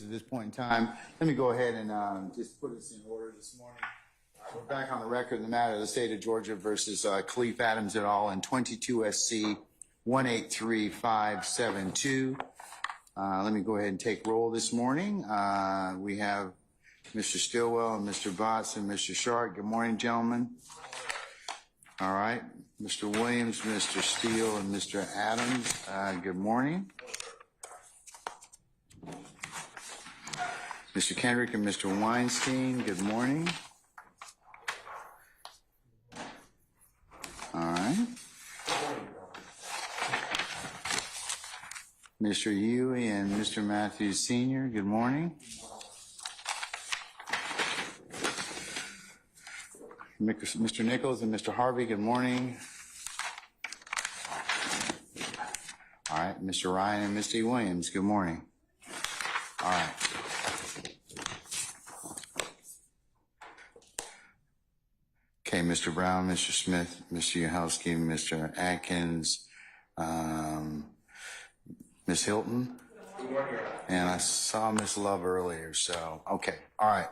At this point in time, let me go ahead and just put us in order this morning. We're back on the record in the matter of the state of Georgia versus Khalif Adams et al. In 22 SC 183572. Let me go ahead and take roll this morning. We have Mr. Stillwell and Mr. Botts and Mr. Sharp. Good morning, gentlemen. All right. Mr. Williams, Mr. Steele, and Mr. Adams, good morning. Mr. Kendrick and Mr. Weinstein, good morning. All right. Mr. Huey and Mr. Matthews Sr., good morning. Mr. Nichols and Mr. Harvey, good morning. All right, Mr. Ryan and Mr. Williams, good morning. All right. Okay, Mr. Brown, Mr. Smith, Mr. Yahelski, Mr. Atkins, Ms. Hilton, and I saw Ms. Love earlier, so, okay, all right.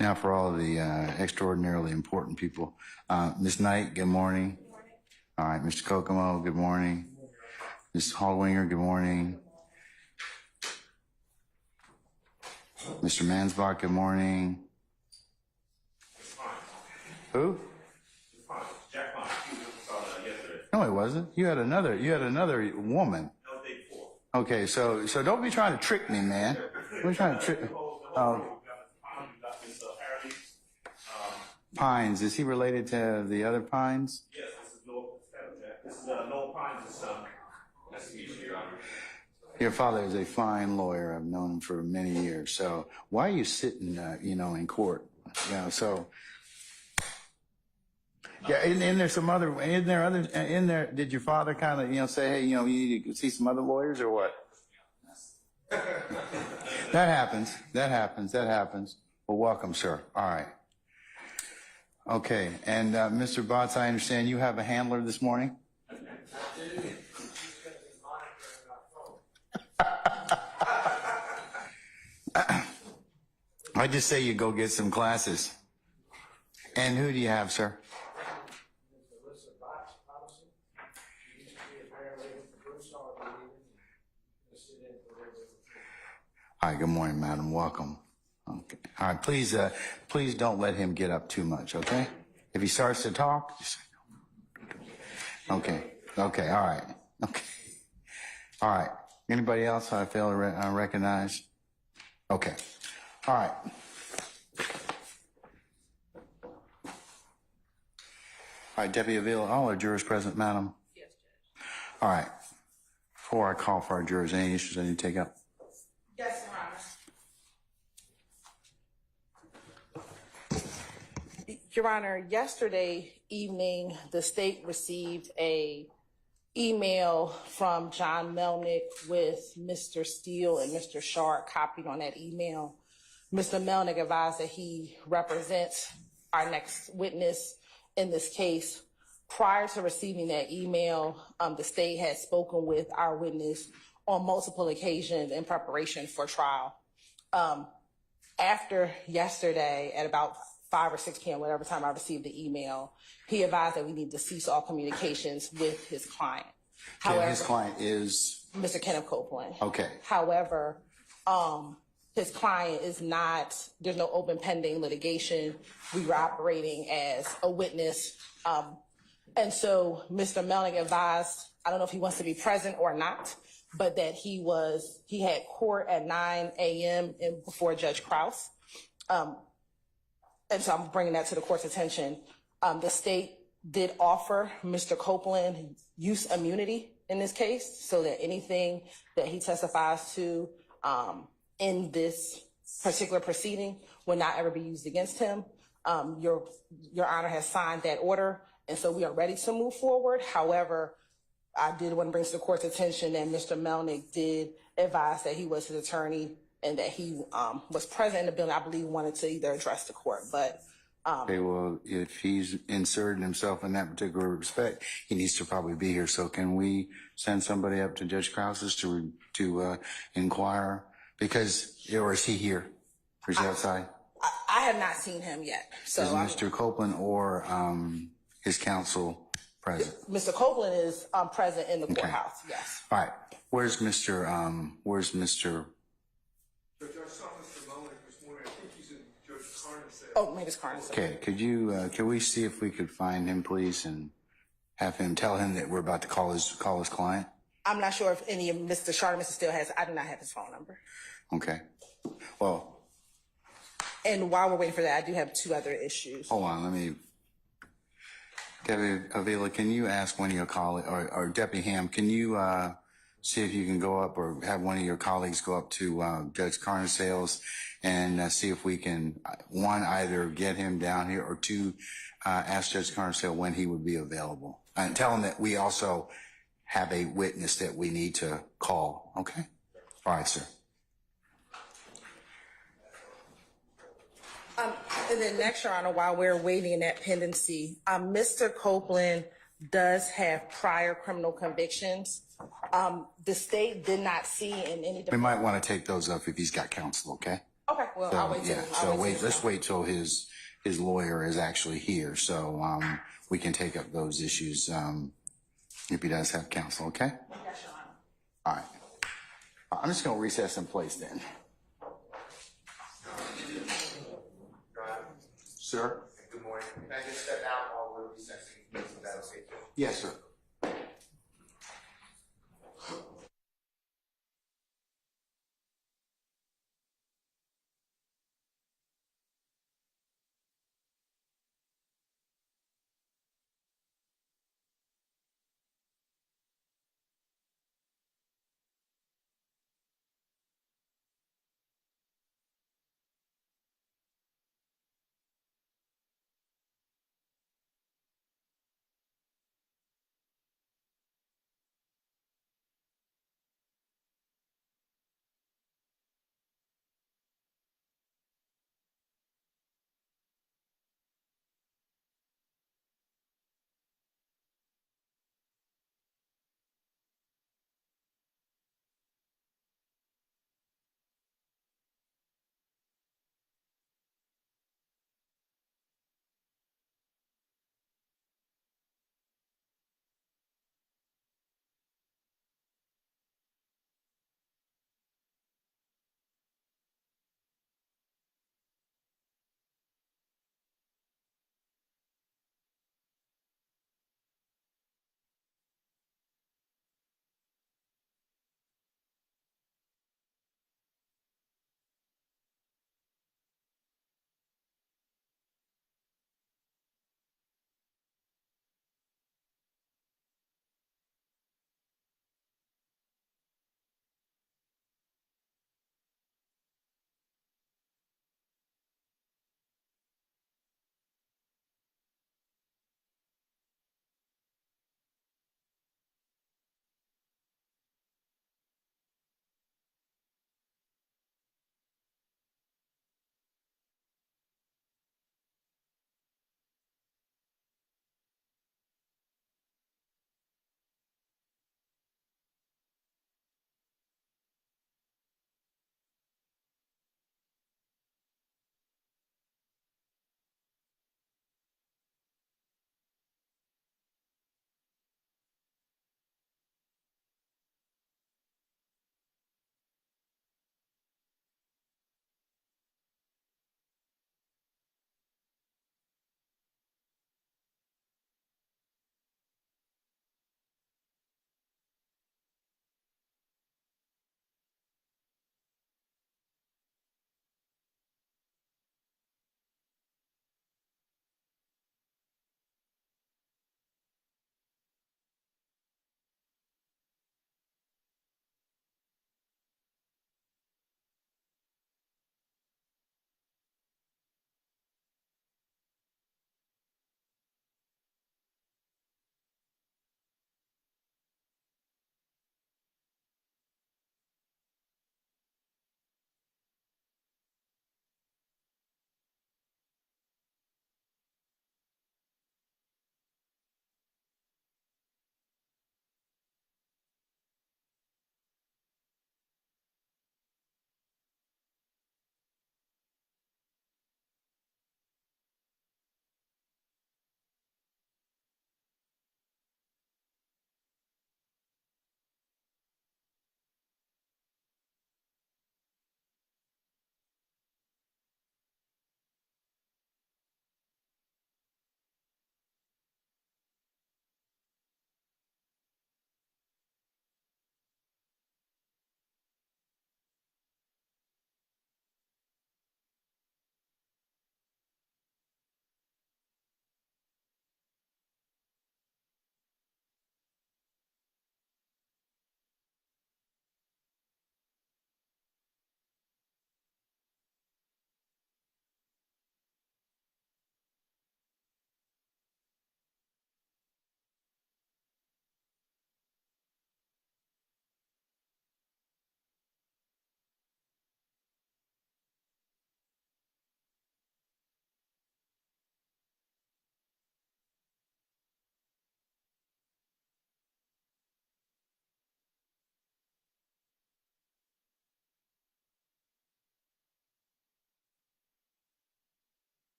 Now for all of the extraordinarily important people. Ms. Knight, good morning. Good morning. All right, Mr. Kokomo, good morning. Ms. Hallwinger, good morning. Mr. Mansbach, good morning. Who? Jack Fine. He was yesterday. No, it wasn't. You had another woman. That was day 4. Okay, so don't be trying to trick me, man. Don't be trying to trick me. Pines, is he related to the other Pines? Yes, this is Noel Pines' son. Nice to meet you, Your Honor. Your father is a fine lawyer. I've known him for many years. So why are you sitting, in court? So yeah, and there's some other. In there. Did your father kind of, say, hey, you need to see some other lawyers or what? That happens. Well, welcome, sir. All right. Okay, and Mr. Botts, I understand you have a handler this morning? I just say you go get some classes. And who do you have, sir? Hi, good morning, madam. Welcome. Okay. All right, please don't let him get up too much, okay? If he starts to talk, just... Okay, all right. Okay. All right. Anybody else I fail to recognize? Okay. All right. All right, Deputy Avila, all our jurors present, madam? Yes, Judge. All right. Before I call for our jurors, any issues I need to take up? Yes, Your Honor. Your Honor, yesterday evening, the state received a email from John Melnick with Mr. Steele and Mr. Sharp copied on that email. Mr. Melnick advised that he represents our next witness in this case. Prior to receiving that email, the state had spoken with our witness on multiple occasions in preparation for trial. After yesterday, at about 5 or 6 p.m., whatever time I received the email, he advised that we need to cease all communications with his client. However, his client is? Mr. Kenneth Copeland. Okay. However, his client is not, there's no open pending litigation. We were operating as a witness. And so Mr. Melnick advised, I don't know if he wants to be present or not, but that he had court at 9 a.m. before Judge Krause. And so I'm bringing that to the court's attention. The state did offer Mr. Copeland use immunity in this case, so that anything that he testifies to in this particular proceeding will not ever be used against him. Your Honor has signed that order, and so we are ready to move forward. However, I did want to bring to the court's attention that Mr. Melnick did advise that he was his attorney and that he was present in the building. I believe wanted to either address the court, but Okay, well, if he's inserted himself in that particular respect, he needs to probably be here. So can we send somebody up to Judge Krause's to inquire? Because, or is he here? Or is he outside? I have not seen him yet. So Is Mr. Copeland or his counsel present? Mr. Copeland is present in the courthouse, yes. All right. Where's Mr. Judge, I saw Mr. Melnick this morning. I think he's in Judge Carnes' cell. Oh, maybe it's Carnes. Okay, can we see if we could find him, please, and have him tell him that we're about to call his client? I'm not sure if any of Mr. Charlemagne still has, I do not have his phone number. Okay. Well, And while we're waiting for that, I do have two other issues. hold on, Deputy Avila, can you ask one of your colleagues, or Deputy Ham, can you see if you can go up or have one of your colleagues go up to Judge Carnesales and see if we can, one, either get him down here, or two, ask Judge Carnesale when he would be available. And tell him that we also have a witness that we need to call, okay? All right, sir. And then next, Your Honor, while we're waiting in that pendency, Mr. Copeland does have prior criminal convictions. The state did not see in any. We might want to take those up if he's got counsel, okay? Okay, well, I'll wait till. Yeah, so let's wait till his lawyer is actually here, so we can take up those issues if he does have counsel, okay? Yes, Your Honor. All right. I'm just gonna recess in place then. Sir? Good morning. Can I just step out while we're recessing? Is that okay? Yes, sir.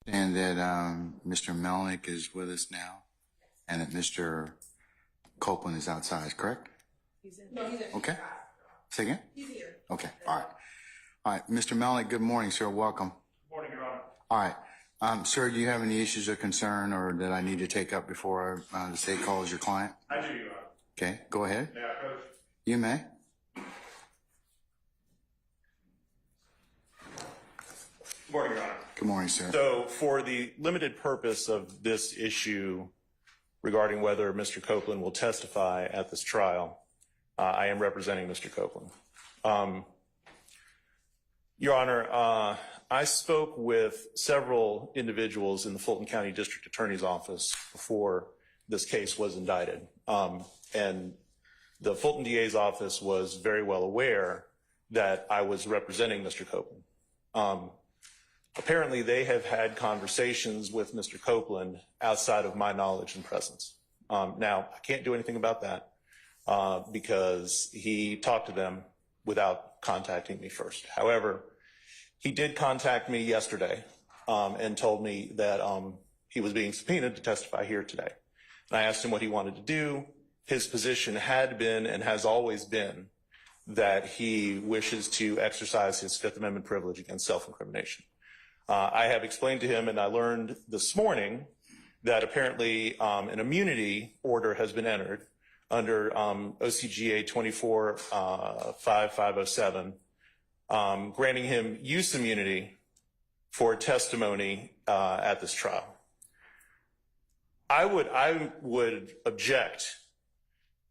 And that Mr. Melnick is with us now, and that Mr. Copeland is outside, correct? He's in. No, he's in. Okay. Say again? He's here. Okay, all right. All right, Mr. Melnick, good morning, sir. Welcome. Good morning, Your Honor. All right. Sir, do you have any issues of concern or that I need to take up before the state calls your client? I do, Your Honor. Okay, go ahead. May I approach? You may. Good morning, Your Honor. Good morning, sir. So for the limited purpose of this issue regarding whether Mr. Copeland will testify at this trial, I am representing Mr. Copeland. Your Honor, I spoke with several individuals in the Fulton County District Attorney's Office before this case was indicted. And the Fulton DA's office was very well aware that I was representing Mr. Copeland. Apparently, they have had conversations with Mr. Copeland outside of my knowledge and presence. Now, I can't do anything about that because he talked to them without contacting me first. However, he did contact me yesterday and told me that he was being subpoenaed to testify here today. And I asked him what he wanted to do. His position had been and has always been that he wishes to exercise his Fifth Amendment privilege against self-incrimination. I have explained to him, and I learned this morning, that apparently an immunity order has been entered under OCGA 24-5507, granting him use immunity for testimony at this trial. I would object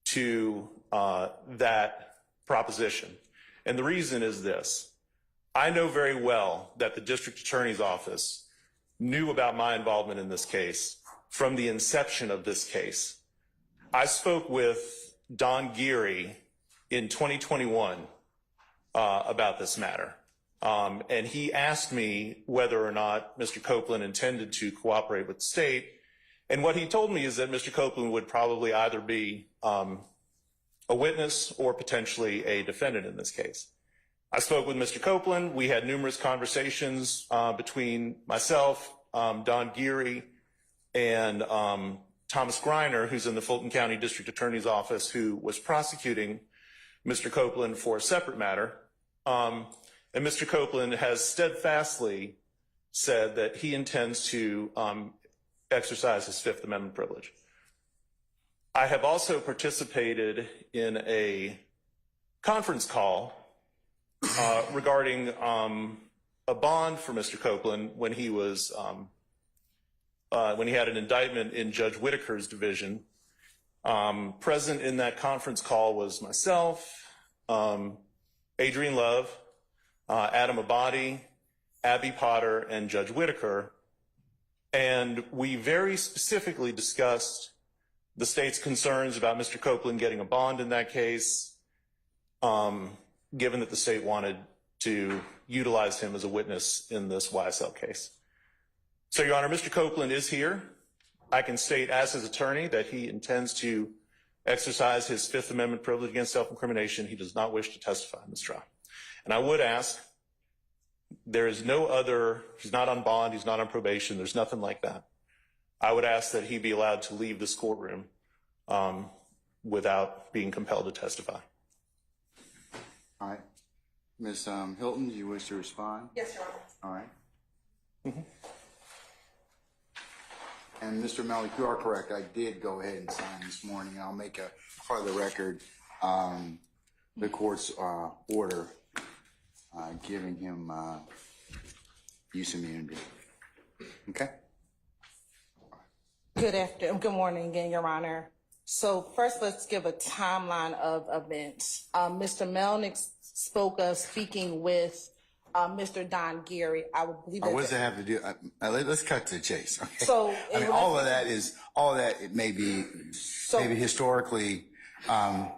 to that proposition, and the reason is this. I know very well that the District Attorney's Office knew about my involvement in this case from the inception of this case. I spoke with Don Geary in 2021 about this matter, and he asked me whether or not Mr. Copeland intended to cooperate with the state, and what he told me is that Mr. Copeland would probably either be a witness or potentially a defendant in this case. I spoke with Mr. Copeland. We had numerous conversations between myself, Don Geary, and Thomas Greiner, who's in the Fulton County District Attorney's Office, who was prosecuting Mr. Copeland for a separate matter. And Mr. Copeland has steadfastly said that he intends to exercise his Fifth Amendment privilege. I have also participated in a conference call regarding a bond for Mr. Copeland when he was when he had an indictment in Judge Whitaker's division. Present in that conference call was myself, Adrian Love, Adam Abadi, Abby Potter, and Judge Whitaker, and we very specifically discussed the state's concerns about Mr. Copeland getting a bond in that case, given that the state wanted to utilize him as a witness in this YSL case. So, Your Honor, Mr. Copeland is here. I can state as his attorney that he intends to exercise his Fifth Amendment privilege against self-incrimination. He does not wish to testify in this trial. And I would ask, there is no other, he's not on bond, he's not on probation, there's nothing like that. I would ask that he be allowed to leave this courtroom without being compelled to testify. All right. Ms. Hilton, do you wish to respond? Yes, Your Honor. All right. And Mr. Melnick, you are correct. I did go ahead and sign this morning. I'll make a part of the record the court's order giving him use immunity. Okay? Good morning again, Your Honor. So first, let's give a timeline of events. Mr. Melnick spoke of speaking with Mr. Don Geary. I would believe that. What does that have to do? Let's cut to the chase. Okay? So I mean, all of that it may be maybe historically.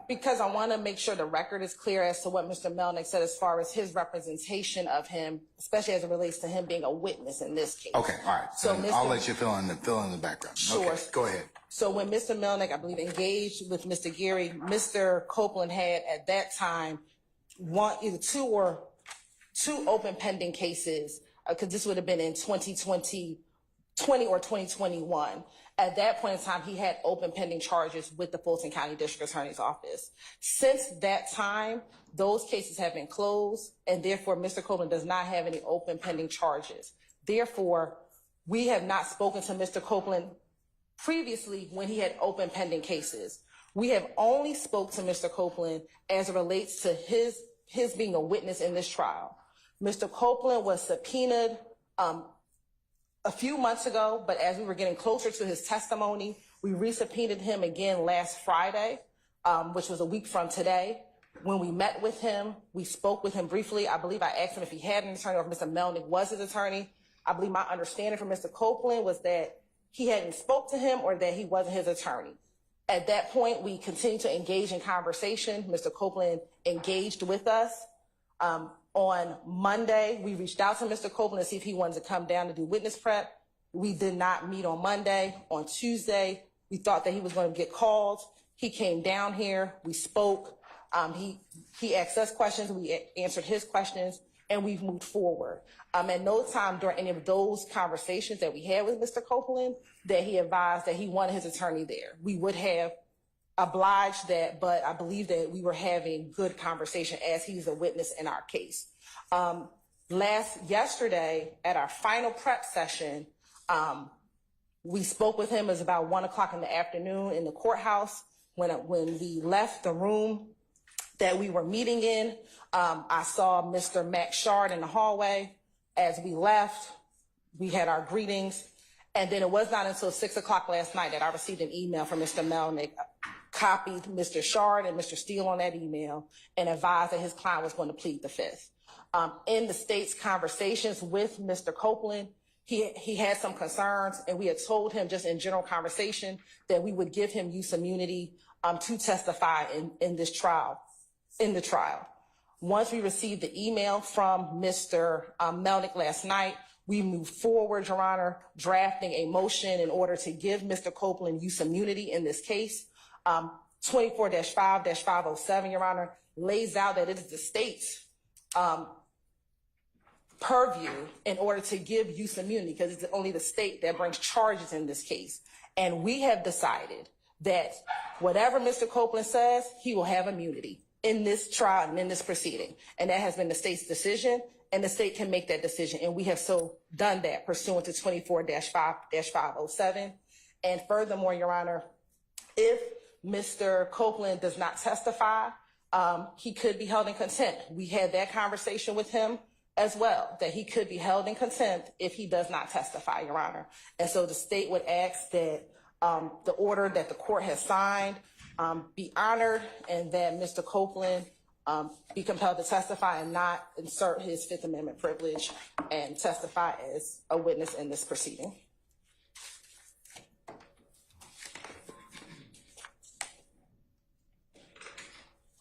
Because I want to make sure the record is clear as to what Mr. Melnick said as far as his representation of him, especially as it relates to him being a witness in this case. Okay, all right. So I'll let you fill in the background. Sure. Okay, go ahead. So when Mr. Melnick, I believe, engaged with Mr. Geary, Mr. Copeland had at that time either two open pending cases, because this would have been in 2021. or 2021. At that point in time, he had open pending charges with the Fulton County District Attorney's Office. Since that time, those cases have been closed, and therefore Mr. Copeland does not have any open pending charges. Therefore, we have not spoken to Mr. Copeland previously when he had open pending cases. We have only spoke to Mr. Copeland as it relates to his being a witness in this trial. Mr. Copeland was subpoenaed a few months ago, but as we were getting closer to his testimony, we resubpoenaed him again last Friday, which was a week from today. When we met with him, we spoke with him briefly. I believe I asked him if he had an attorney or if Mr. Melnick was his attorney. I believe my understanding from Mr. Copeland was that he hadn't spoke to him or that he wasn't his attorney. At that point, we continued to engage in conversation. Mr. Copeland engaged with us. On Monday, we reached out to Mr. Copeland to see if he wanted to come down to do witness prep. We did not meet on Monday. On Tuesday, we thought that he was going to get called. He came down here. We spoke. He asked us questions. We answered his questions, and we've moved forward. At no time during any of those conversations that we had with Mr. Copeland that he advised that he wanted his attorney there. We would have obliged that, but I believe that we were having good conversation as he's a witness in our case. Yesterday at our final prep session, we spoke with him. It was about 1 o'clock in the afternoon in the courthouse. When we left the room that we were meeting in, I saw Mr. Max Shard in the hallway. As we left, we had our greetings. And then it was not until 6 o'clock last night that I received an email from Mr. Melnick, copied Mr. Shard and Mr. Steele on that email, and advised that his client was going to plead the fifth. In the state's conversations with Mr. Copeland, he had some concerns, and we had told him just in general conversation that we would give him use immunity to testify in the trial. Once we received the email from Mr. Melnick last night, we moved forward, Your Honor, drafting a motion in order to give Mr. Copeland use immunity in this case. 24-5-507, Your Honor, lays out that it is the state's purview in order to give use immunity, because it's only the state that brings charges in this case. And we have decided that whatever Mr. Copeland says, he will have immunity in this trial and in this proceeding. And that has been the state's decision, and the state can make that decision. And we have so done that pursuant to 24-5-507. And furthermore, Your Honor, if Mr. Copeland does not testify, he could be held in contempt. We had that conversation with him as well, that he could be held in contempt if he does not testify, Your Honor. And so the state would ask that the order that the court has signed be honored, and that Mr. Copeland be compelled to testify and not insert his Fifth Amendment privilege and testify as a witness in this proceeding.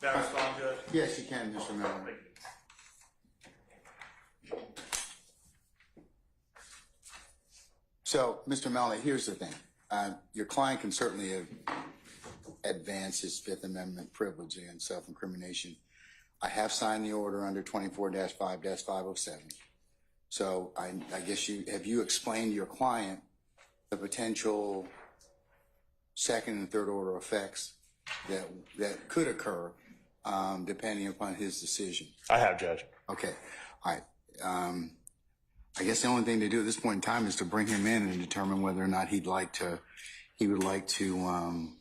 May I respond, Judge? Yes, you can, Mr. Melnick. So, Mr. Melnick, here's the thing. Your client can certainly advance his Fifth Amendment privilege against self-incrimination. I have signed the order under 24-5-507. So I guess have you explained to your client the potential second and third order effects that could occur depending upon his decision? I have, Judge. Okay. All right. I guess the only thing to do at this point in time is to bring him in and determine whether or not he would like to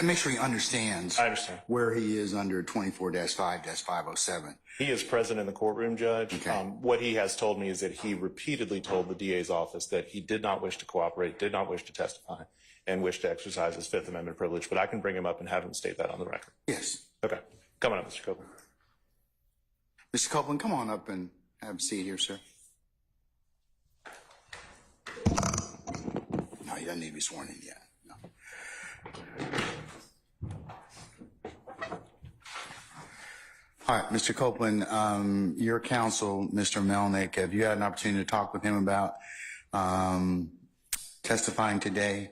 make sure he understands. I understand where he is under 24-5-507. He is present in the courtroom, Judge. Okay. What he has told me is that he repeatedly told the DA's office that he did not wish to cooperate, did not wish to testify, and wished to exercise his Fifth Amendment privilege. But I can bring him up and have him state that on the record. Yes. Okay. Come on up, Mr. Copeland. Mr. Copeland, come on up and have a seat here, sir. No, he doesn't need to be sworn in yet. No. All right, Mr. Copeland, your counsel, Mr. Melnick, have you had an opportunity to talk with him about testifying today?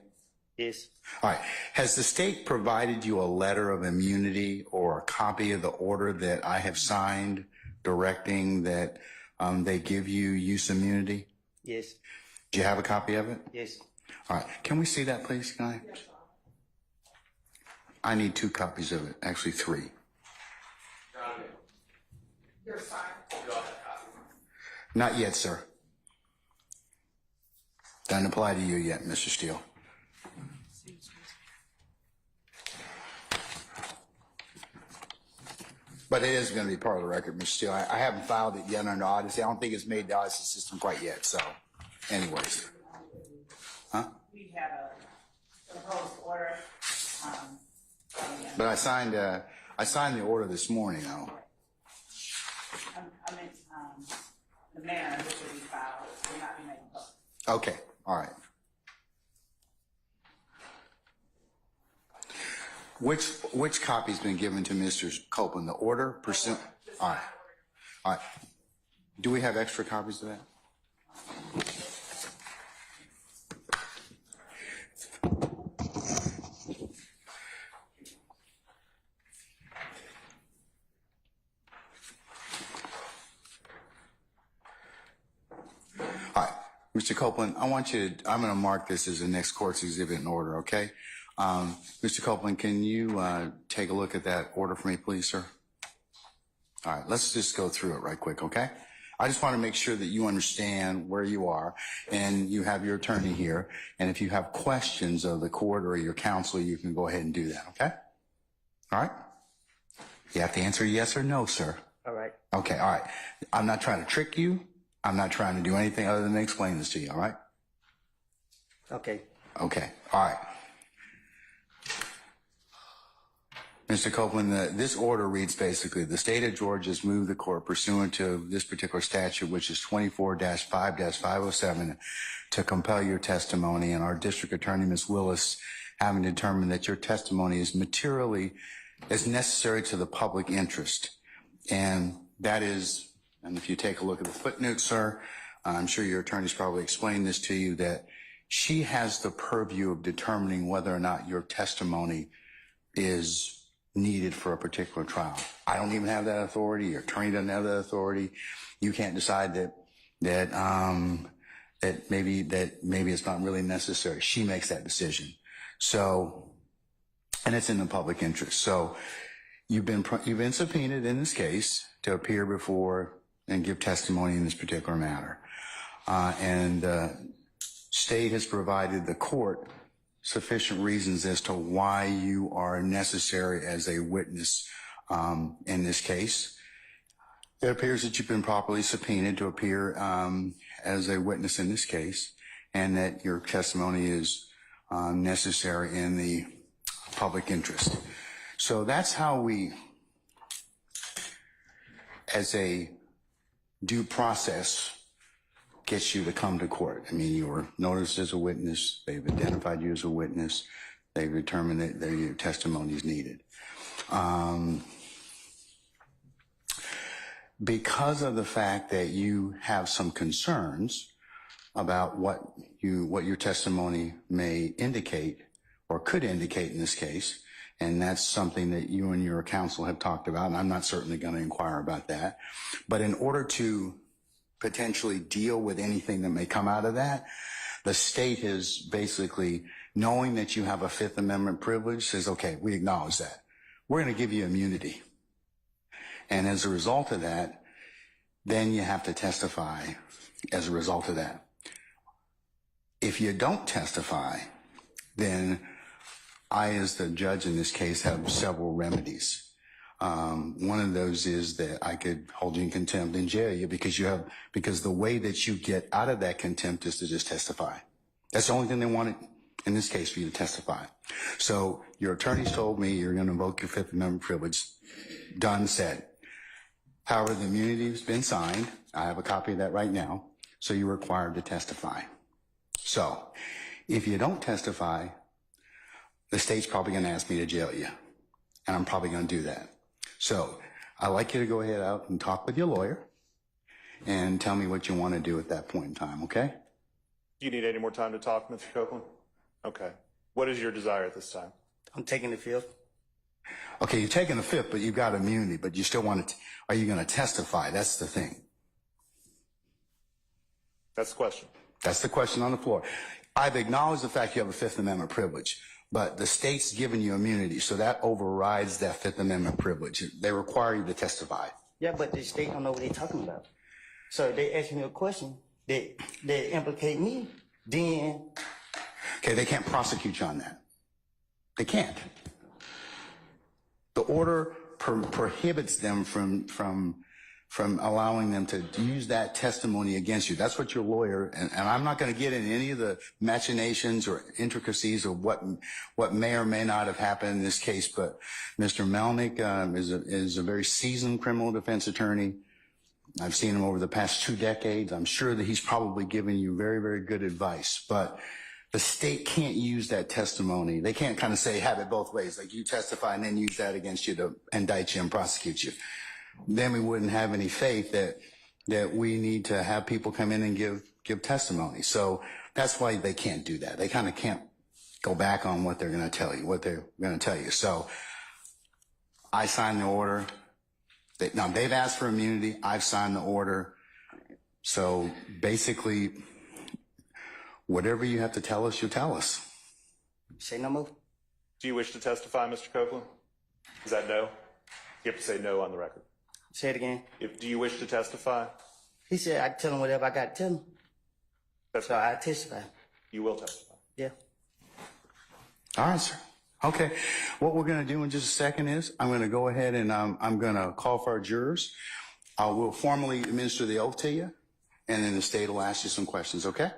Yes. All right. Has the state provided you a letter of immunity or a copy of the order that I have signed directing that they give you use immunity? Yes. Do you have a copy of it? Yes. All right. Can we see that, please? Can I? I need 2 copies of it. Actually, 3. You're fine. Not yet, sir. Doesn't apply to you yet, Mr. Steele. But it is going to be part of the record, Mr. Steele. I haven't filed it yet under Odyssey. I don't think it's made the Odyssey system quite yet. So, anyways. Huh? We had a proposed order. But I signed the order this morning, though. I meant the manner in which it will be filed will not be made public. Okay. All right. Which copy's been given to Mr. Copeland? The order pursuant? All right. All right. Do we have extra copies of that? All right. Mr. Copeland, I'm going to mark this as the next court's exhibit in order, okay? Mr. Copeland, can you take a look at that order for me, please, sir? All right, let's just go through it right quick, okay? I just want to make sure that you understand where you are and you have your attorney here. And if you have questions of the court or your counsel, you can go ahead and do that, okay? All right? You have to answer yes or no, sir. All right. Okay, all right. I'm not trying to trick you. I'm not trying to do anything other than explain this to you, all right? Okay. Okay, all right. Mr. Copeland, this order reads basically, the state of Georgia has moved the court pursuant to this particular statute, which is 24-5-507, to compel your testimony, and our district attorney, Ms. Willis, having determined that your testimony is materially as necessary to the public interest. And that is, and if you take a look at the footnote, sir, I'm sure your attorney's probably explained this to you, that she has the purview of determining whether or not your testimony is needed for a particular trial. I don't even have that authority. Your attorney doesn't have that authority. You can't decide that maybe it's not really necessary. She makes that decision. So, and it's in the public interest. So, you've been subpoenaed in this case to appear before and give testimony in this particular matter, and state has provided the court sufficient reasons as to why you are necessary as a witness in this case. It appears that you've been properly subpoenaed to appear as a witness in this case, and that your testimony is necessary in the public interest. So that's how we, as a due process, gets you to come to court. I mean, you were noticed as a witness. They've identified you as a witness. They've determined that your testimony is needed. Because of the fact that you have some concerns about what your testimony may indicate or could indicate in this case, and that's something that you and your counsel have talked about, and I'm not certainly going to inquire about that. But in order to potentially deal with anything that may come out of that, the state is basically, knowing that you have a Fifth Amendment privilege, says, okay, we acknowledge that. We're going to give you immunity. And as a result of that, then you have to testify as a result of that. If you don't testify, then I, as the judge in this case, have several remedies. One of those is that I could hold you in contempt and jail you because the way that you get out of that contempt is to just testify. That's the only thing they wanted in this case, for you to testify. So your attorneys told me you're going to invoke your Fifth Amendment privilege. Done, said. However, the immunity has been signed. I have a copy of that right now. So you're required to testify. So if you don't testify, the state's probably going to ask me to jail you. And I'm probably going to do that. So I'd like you to go ahead out and talk with your lawyer and tell me what you want to do at that point in time, okay? Do you need any more time to talk, Mr. Copeland? Okay. What is your desire at this time? I'm taking the field. Okay, you're taking the Fifth, but you've got immunity, but you still want to, are you going to testify? That's the thing. That's the question. That's the question on the floor. I've acknowledged the fact you have a Fifth Amendment privilege, but the state's given you immunity, so that overrides that Fifth Amendment privilege. They require you to testify. Yeah, but the state don't know what they're talking about. So they ask me a question that implicate me, then Okay, they can't prosecute you on that. They can't. The order prohibits them from allowing them to use that testimony against you. That's what your lawyer, and I'm not going to get into any of the machinations or intricacies of what may or may not have happened in this case, but Mr. Melnick is a very seasoned criminal defense attorney. I've seen him over the past 2 decades. I'm sure that he's probably given you very, very good advice, but the state can't use that testimony. They can't kind of say, have it both ways, like you testify and then use that against you to indict you and prosecute you. Then we wouldn't have any faith that we need to have people come in and give testimony. So that's why they can't do that. They kind of can't go back on what they're going to tell you, So I signed the order. Now they've asked for immunity. I've signed the order. So basically, whatever you have to tell us, you'll tell us. say no more. Do you wish to testify, Mr. Copeland? Is that no? You have to say no on the record. Say it again. Do you wish to testify? He said I tell him whatever I got to tell him. That's So I testify. You will testify. Yeah. All right, sir. Okay. What we're going to do in just a second is I'm going to go ahead and I'm going to call for our jurors. I will formally administer the oath to you, and then the state will ask you some questions, okay?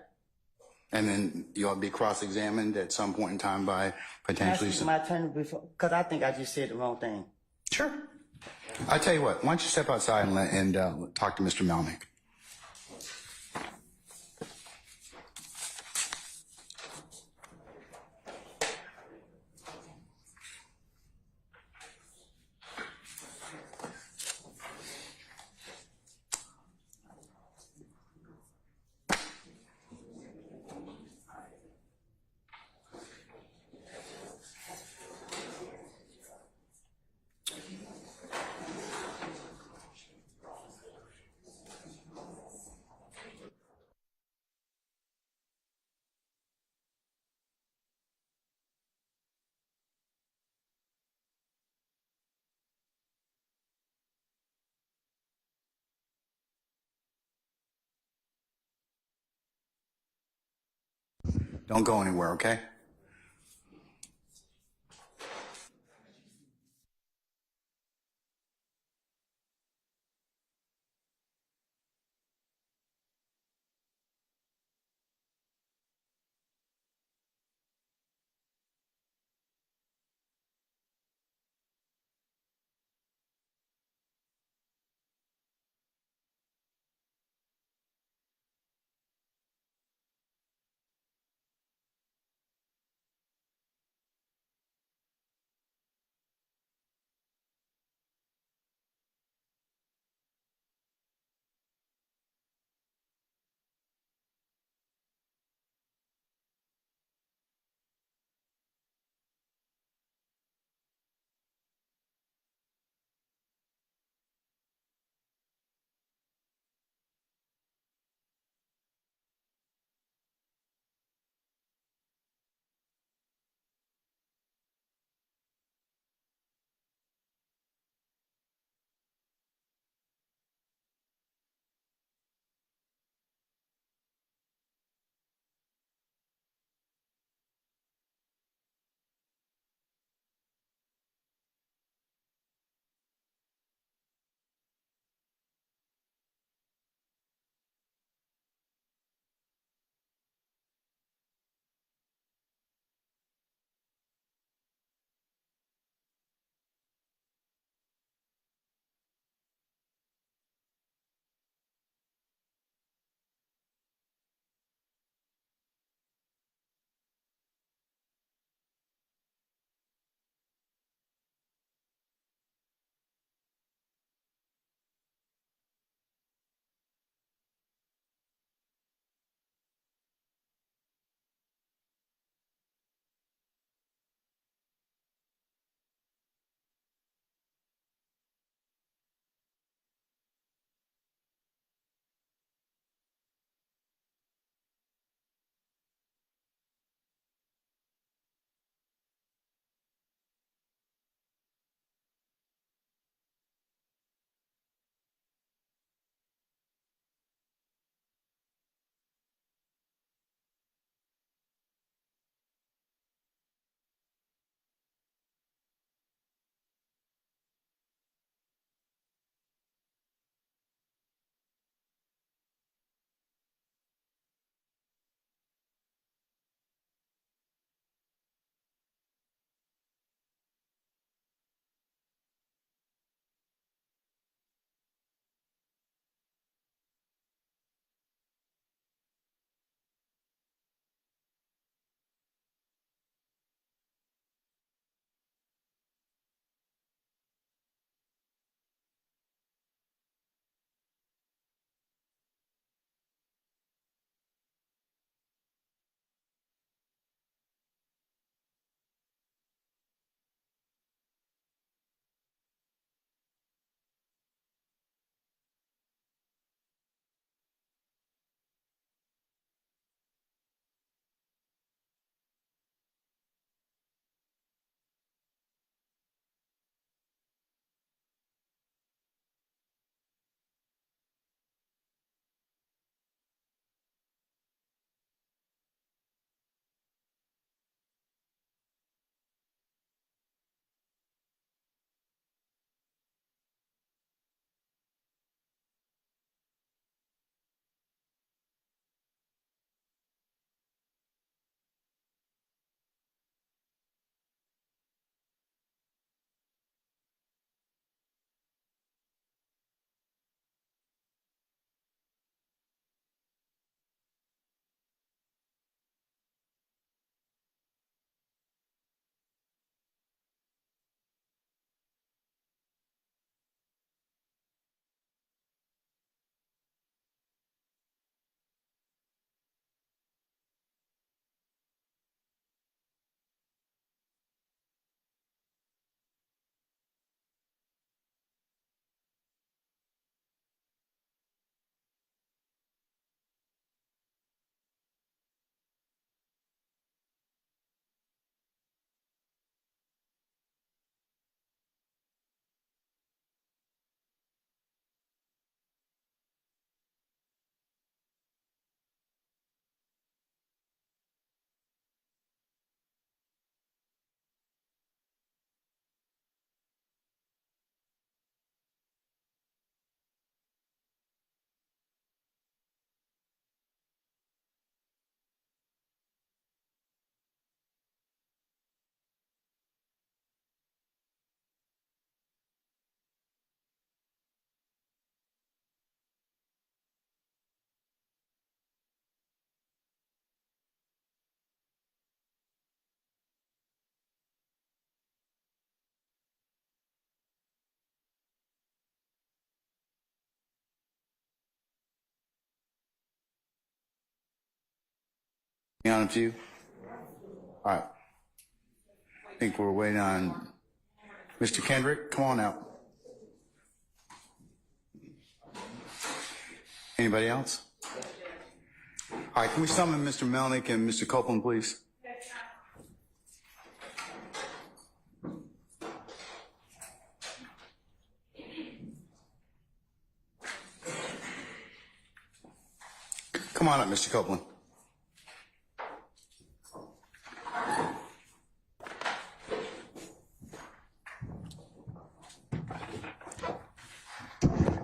And then you'll be cross-examined at some point in time by potentially Can I speak to my attorney before? Because I think I just said the wrong thing. Sure. I tell you what, why don't you step outside and talk to Mr. Melnick. Don't go anywhere, okay? On a few? All right. I think we're waiting on Mr. Kendrick. Come on out. Anybody else? All right, can we summon Mr. Melnick and Mr. Copeland, please? Come on up, Mr. Copeland.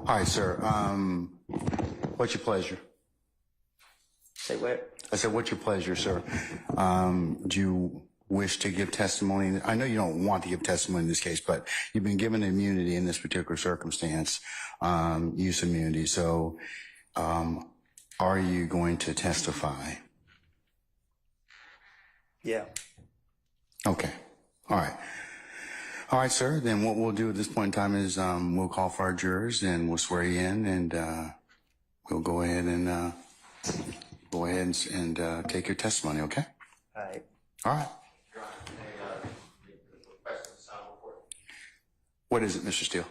All right, sir. What's your pleasure? Say what? I said, what's your pleasure, sir? Do you wish to give testimony? I know you don't want to give testimony in this case, but you've been given immunity in this particular circumstance, use immunity. So, are you going to testify? Yeah. Okay. All right. All right, sir. Then what we'll do at this point in time is we'll call for our jurors and we'll swear you in, and we'll go ahead and take your testimony. Okay. All right. All right. What is it, Mr. Steele?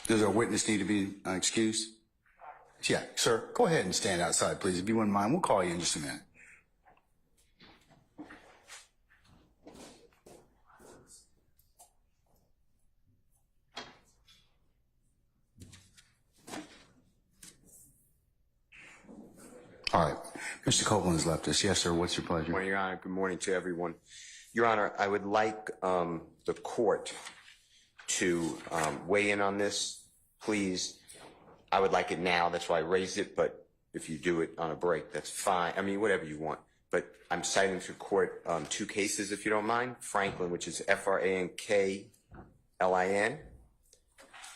Does our witness need to be excused? Yeah, sir. Go ahead and stand outside, please, if you wouldn't mind. We'll call you in just a minute. All right. Mr. Copeland has left us. Yes, sir. What's your pleasure? Good morning, Your Honor. Good morning to everyone. Your Honor, I would like the court to weigh in on this, please. I would like it now. That's why I raised it. But if you do it on a break, that's fine. I mean, whatever you want. But I'm citing to court two cases, if you don't mind. Franklin, which is Franklin,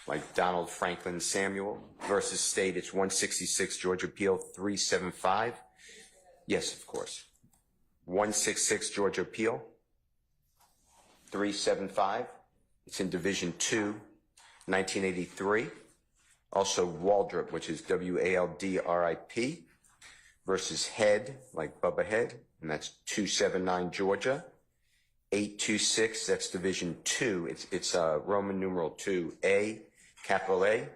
like Donald Franklin Samuel, versus State. It's 166 Georgia Appeal 375. Yes, of course. 166 Georgia Appeal 375. It's in Division 2, 1983. Also Waldrop, which is Waldrip, versus Head, like Bubba Head, and that's 279 Georgia. 826, that's Division 2. It's Roman numeral 2A, capital A.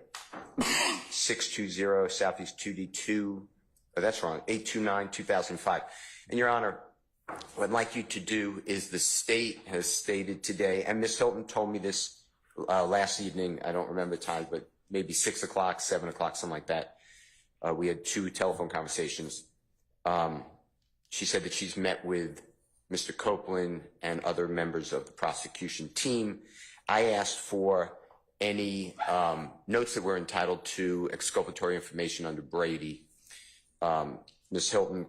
620 Southeast 2D2. Oh, that's wrong. 829 2005. And Your Honor, what I'd like you to do is the state has stated today, and Ms. Hilton told me this last evening. I don't remember the time, but maybe 6 o'clock, 7 o'clock, something like that. We had 2 telephone conversations. She said that she's met with Mr. Copeland and other members of the prosecution team. I asked for any notes that were entitled to exculpatory information under Brady. Ms. Hilton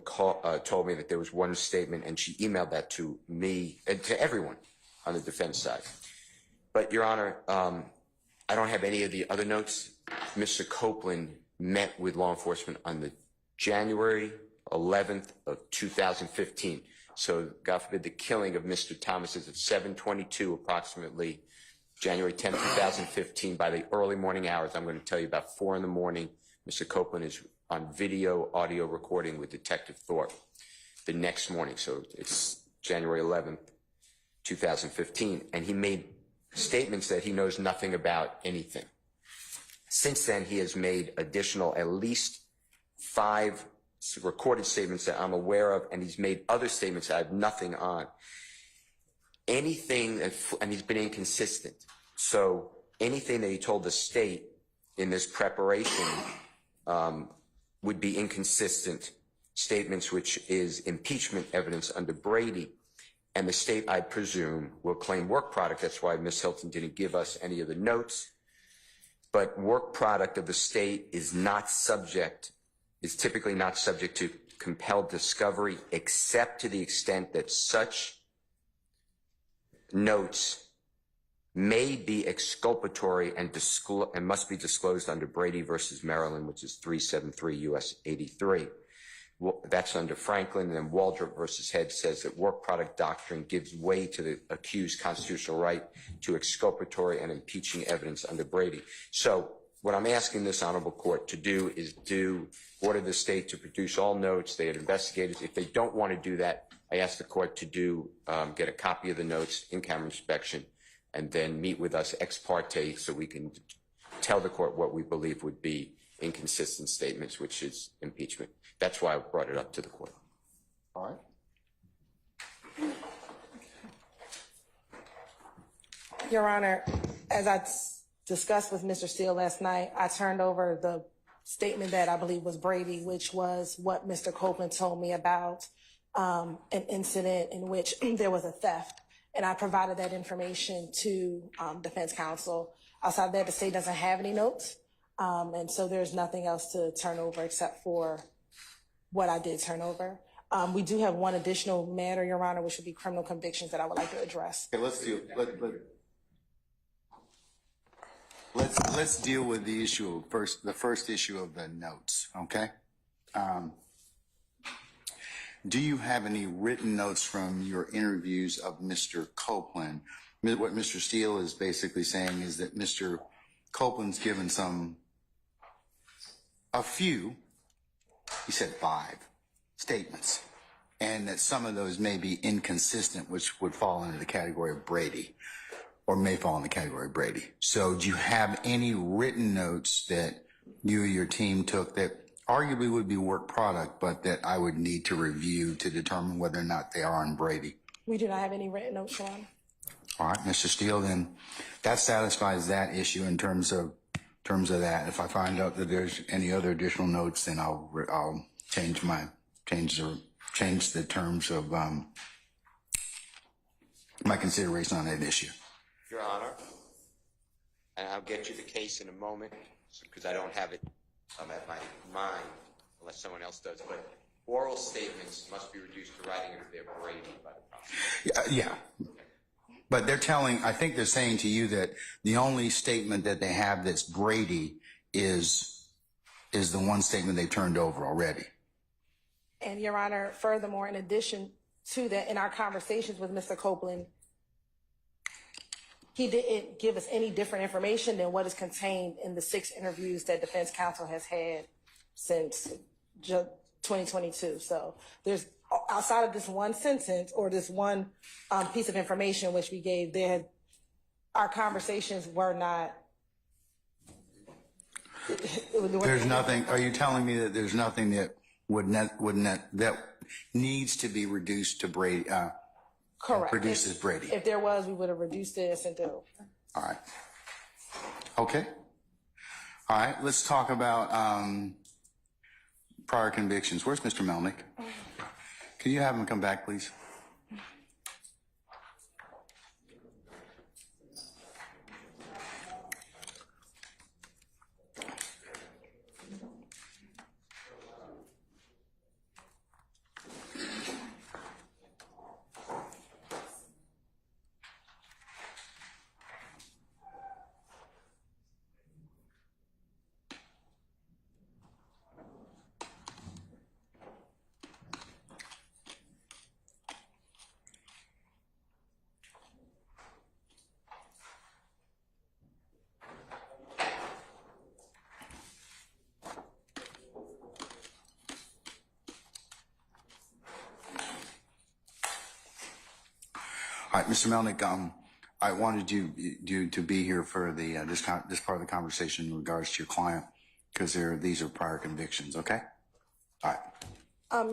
told me that there was one statement, and she emailed that to me and to everyone on the defense side. But, Your Honor, I don't have any of the other notes. Mr. Copeland met with law enforcement on the January 11th of 2015. So, God forbid, the killing of Mr. Thomas is at 7:22 approximately, January 10th, 2015. By the early morning hours, I'm going to tell you about 4 in the morning, Mr. Copeland is on video, audio recording with Detective Thorpe the next morning. So it's January 11th, 2015. And he made statements that he knows nothing about anything. Since then, he has made additional at least 5 recorded statements that I'm aware of, and he's made other statements that I have nothing on. Anything, and he's been inconsistent. So anything that he told the state in this preparation would be inconsistent statements, which is impeachment evidence under Brady. And the state, I presume, will claim work product. That's why Ms. Hilton didn't give us any of the notes. But work product of the state is typically not subject to compelled discovery, except to the extent that such notes may be exculpatory and must be disclosed under Brady versus Maryland, which is 373 U.S. 83. That's under Franklin. And then Waldrop versus Head says that work product doctrine gives way to the accused constitutional right to exculpatory and impeaching evidence under Brady. So what I'm asking this honorable court to do is order the state to produce all notes. They had investigators. If they don't want to do that, I ask the court to get a copy of the notes in camera inspection and then meet with us ex parte so we can tell the court what we believe would be inconsistent statements, which is impeachment. That's why I brought it up to the court. All right. Your Honor, as I discussed with Mr. Steele last night, I turned over the statement that I believe was Brady, which was what Mr. Copeland told me about an incident in which there was a theft. And I provided that information to defense counsel. Outside that, the state doesn't have any notes. And so there's nothing else to turn over except for what I did turn over. We do have one additional matter, Your Honor, which would be criminal convictions that I would like to address. Okay, let's deal with the issue first. The first issue of the notes. Okay. Do you have any written notes from your interviews of Mr. Copeland? What Mr. Steele is basically saying is that Mr. Copeland's given a few, he said 5 statements, and that some of those may be inconsistent, which would fall into the category of Brady, or may fall in the category of Brady. So do you have any written notes that you or your team took that arguably would be work product, but that I would need to review to determine whether or not they are on Brady? We do not have any written notes, Your Honor. All right, Mr. Steele, then that satisfies that issue in terms of that. If I find out that there's any other additional notes, then I'll change the terms of my consideration on that issue. Your Honor, and I'll get you the case in a moment because I don't have it at my mind unless someone else does, but oral statements must be reduced to writing if they're Brady by the prosecutor. Yeah. But I think they're saying to you that the only statement that they have that's Brady is the one statement they turned over already. And Your Honor, furthermore, in addition to that, in our conversations with Mr. Copeland, he didn't give us any different information than what is contained in the 6 interviews that defense counsel has had since 2022. So there's, outside of this one sentence or this one piece of information which we gave, our conversations were not. There's nothing. Are you telling me that there's nothing that that needs to be reduced to Brady? Correct. Produces Brady. If there was, we would have reduced it and sent it over. All right. Okay. All right. Let's talk about prior convictions. Where's Mr. Melnick? Can you have him come back, please? All right, Mr. Melnick, I wanted you to be here for the this part of the conversation in regards to your client, because these are prior convictions. Okay. All right.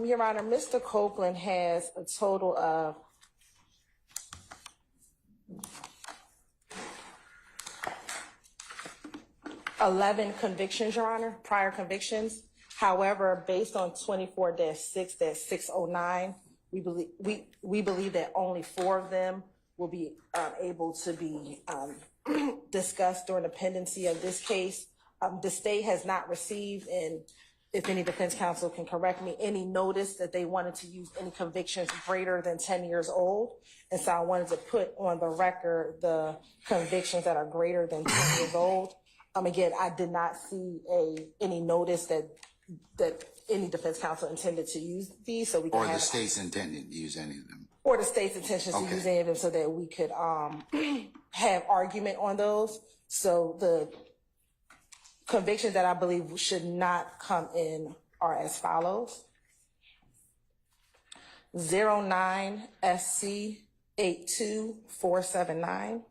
Your Honor, Mr. Copeland has a total of 11 convictions, Your Honor, prior convictions. However, based on 24-6-609, we believe that only 4 of them will be able to be discussed during the pendency of this case. The state has not received, and if any defense counsel can correct me, any notice that they wanted to use any convictions greater than 10 years old. And so I wanted to put on the record the convictions that are greater than 10 years old. Again, I did not see any notice that any defense counsel intended to use these, so we can Or the have, state's intended to use any of them. or the state's intentions to Okay. use any of them, so that we could have argument on those. So the convictions that I believe should not come in are as follows: 09 SC 82479,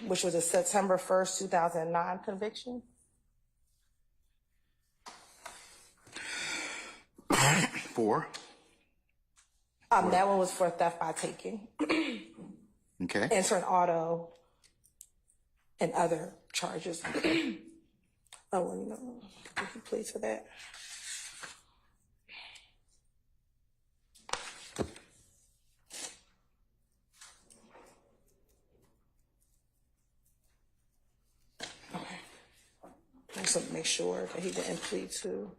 which was a September 1st, 2009 conviction. 4. That one was for theft by taking, Okay. entering auto, and other charges. Oh, well, you know, he pleads for that. Okay. I just want to make sure that he didn't plead to.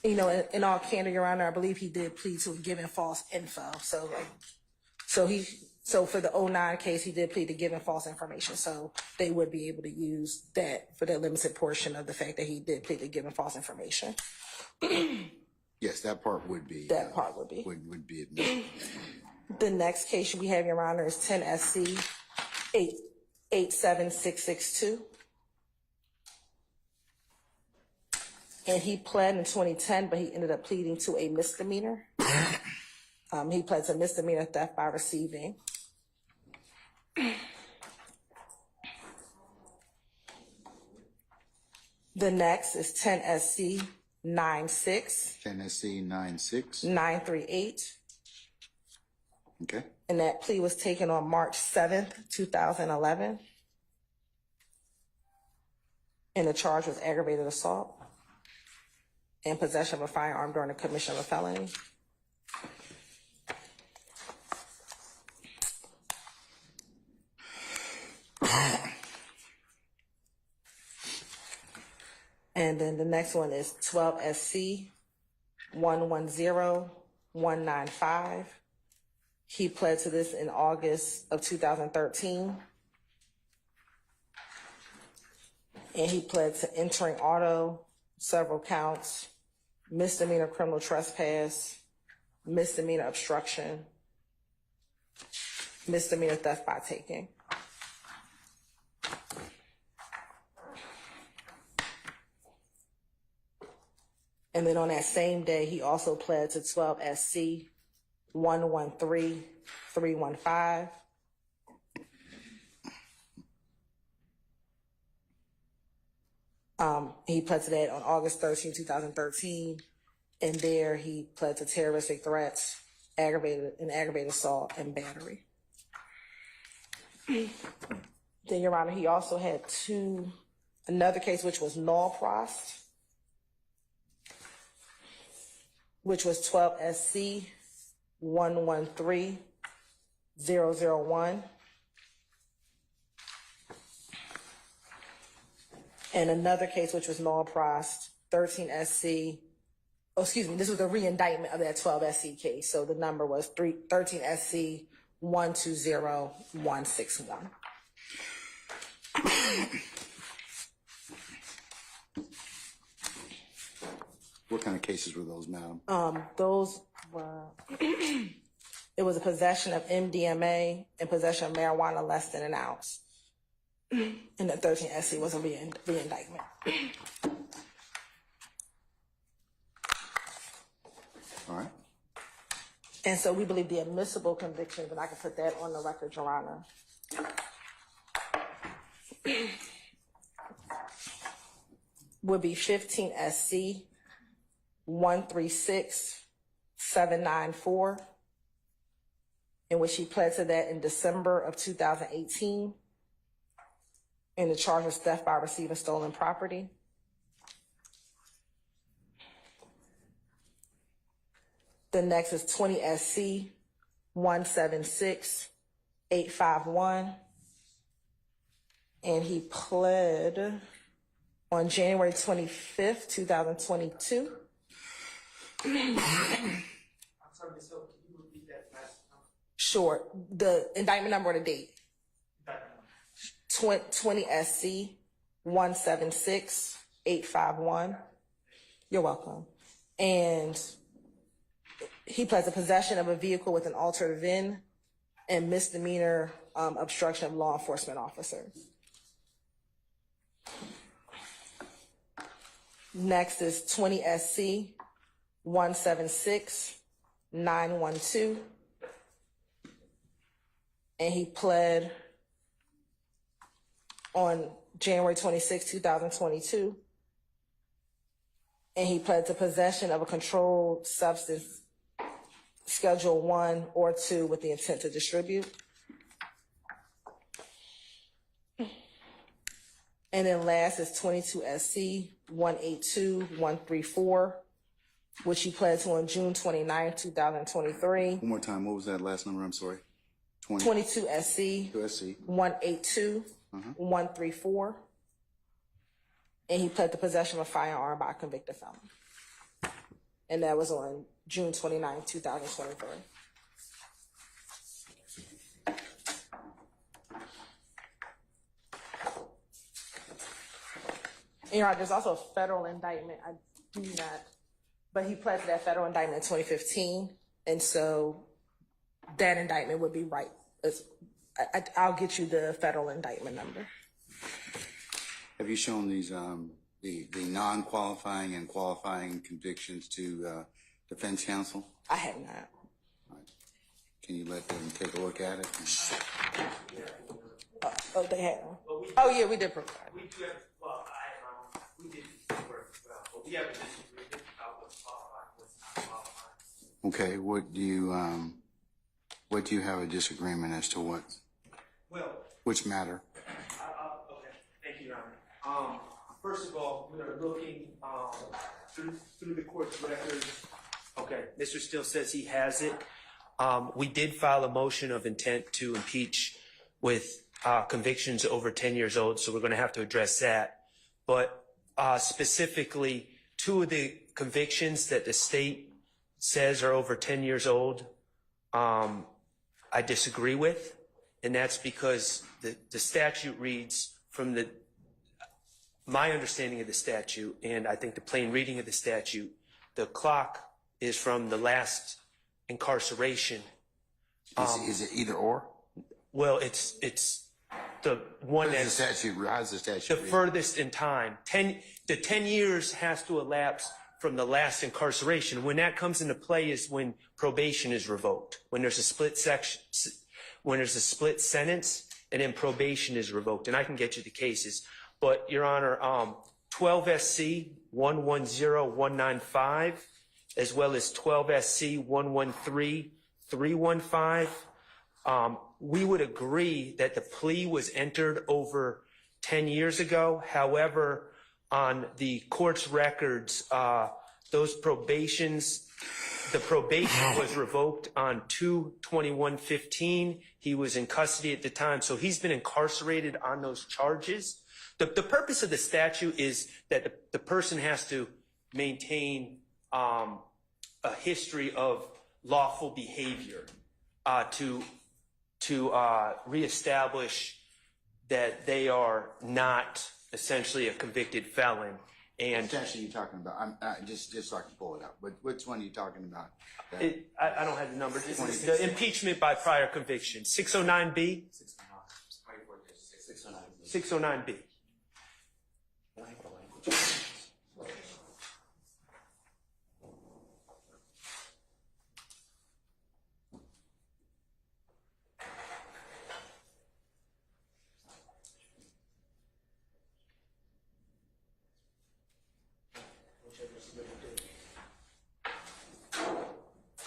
You know, in all candor, Your Honor, I believe he did plead to giving false info. So, so for the 09 case, he did plead to giving false information. So they would be able to use that for that limited portion of the fact that he did plead to giving false information. Yes, that part would be. That part would be. Would be admitted. The next case we have, Your Honor, is 10 SC 88662. And he pled in 2010, but he ended up pleading to a misdemeanor. He pled to misdemeanor theft by receiving. The next is 10 SC 96 Tennessee 96. 938. Okay. And that plea was taken on March 7th, 2011. And the charge was aggravated assault and possession of a firearm during the commission of a felony. And then the next one is 12 SC 110195. He pled to this in August of 2013. And he pled to entering auto, several counts, misdemeanor criminal trespass, misdemeanor obstruction, misdemeanor theft by taking. And then on that same day, he also pled to 12 SC 113315. He pled to that on August 13, 2013. And there he pled to terroristic threats, aggravated assault, and battery. Then, Your Honor, he also had another case which was null prost, which was 12 SC 113001. And another case which was null prost, 13 SC, this was a re-indictment of that 12 SC case. So the number was 13 SC 120161. What kind of cases were those, madam? Those were, it was a possession of MDMA and possession of marijuana less than an ounce. And the 13 SC was a re-indictment. All right. And so we believe the admissible convictions, and I can put that on the record, Your Honor, would be 15 SC 136794, in which he pled to that in December of 2018. And the charge was theft by receiving stolen property. The next is 20 SC 176851. And he pled on January 25th, 2022. I'm sorry, Ms. Hill, can you repeat that last number? Sure. The indictment number or the date? Indictment number. 20 SC 176851. You're welcome. And he pled to possession of a vehicle with an altered VIN and misdemeanor obstruction of law enforcement officer. Next is 20 SC 176912. And he pled on January 26, 2022. And he pled to possession of a controlled substance, Schedule 1 or 2, with the intent to distribute. And then last is 22 SC 182134, which he pled to on June 29, 2023. One more time. What was that last number? I'm sorry. 22 SC 182134. And he pled to possession of a firearm by a convicted felon. And that was on June 29, 2023. And Your Honor, there's also a federal indictment. I do not, but he pled to that federal indictment in 2015. And so that indictment would be right. I'll get you the federal indictment number. Have you shown these the non-qualifying and qualifying convictions to defense counsel? I have not. Can you let them take a look at it? Oh, they have. Oh, yeah, we did provide. We do have, well, we did work, but we have a disagreement about what's qualified, what's not qualified. Okay. What do you have a disagreement as to what? Well, Which matter? okay, thank you, Your Honor. First of all, we are looking through the court's records. Okay, Mr. Steele says he has it. We did file a motion of intent to impeach with convictions over 10 years old, so we're going to have to address that. But specifically, two of the convictions that the state says are over 10 years old, I disagree with, and that's because the statute reads from my understanding of the statute, and I think the plain reading of the statute, the clock is from the last incarceration. Is it either or? Well, it's the one How's that's the statute the read? furthest in time. The 10 years has to elapse from the last incarceration. When that comes into play is when probation is revoked. When there's a split sentence, and then probation is revoked. And I can get you the cases. But, Your Honor, 12 SC 110195, as well as 12 SC 113315, we would agree that the plea was entered over 10 years ago. However, on the court's records, the probation was revoked on 2/21/15. He was in custody at the time, so he's been incarcerated on those charges. The purpose of the statute is that the person has to maintain a history of lawful behavior to reestablish that they are not essentially a convicted felon. And Which statute are you talking about? Just so I can pull it up. Which one are you talking about? I don't have the number. The impeachment by prior conviction, 609B. 609B.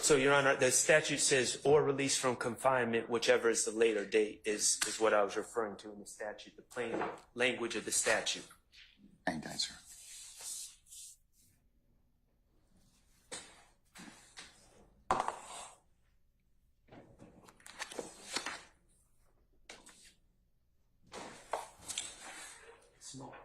So, Your Honor, the statute says or release from confinement, whichever is the later date, is what I was referring to in the statute, the plain language of the statute. Anytime, sir. Small.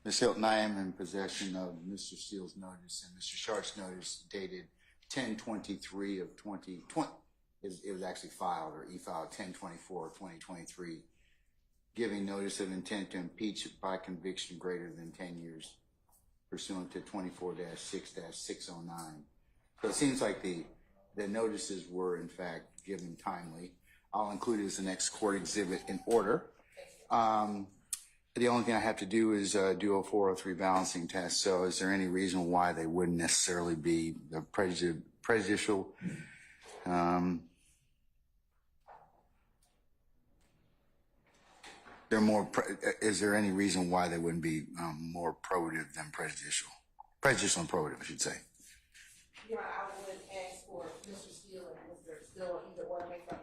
Ms. Hilton, I am in possession of Mr. Steele's notice and Mr. Sharp's notice dated 10/23 of 2020. It was actually filed, or e-filed 10/24 of 2023, giving notice of intent to impeach by conviction greater than 10 years pursuant to 24-6-609. So it seems like the notices were in fact given timely. I'll include it as the next court exhibit in order. The only thing I have to do is do a 403 balancing test. So is there any reason why they wouldn't necessarily be prejudicial? Is there any reason why they wouldn't be more probative than prejudicial? Prejudicial and probative, I should say. Your Honor, I would ask for Mr. Steele and Mr. Steele, either one, make the,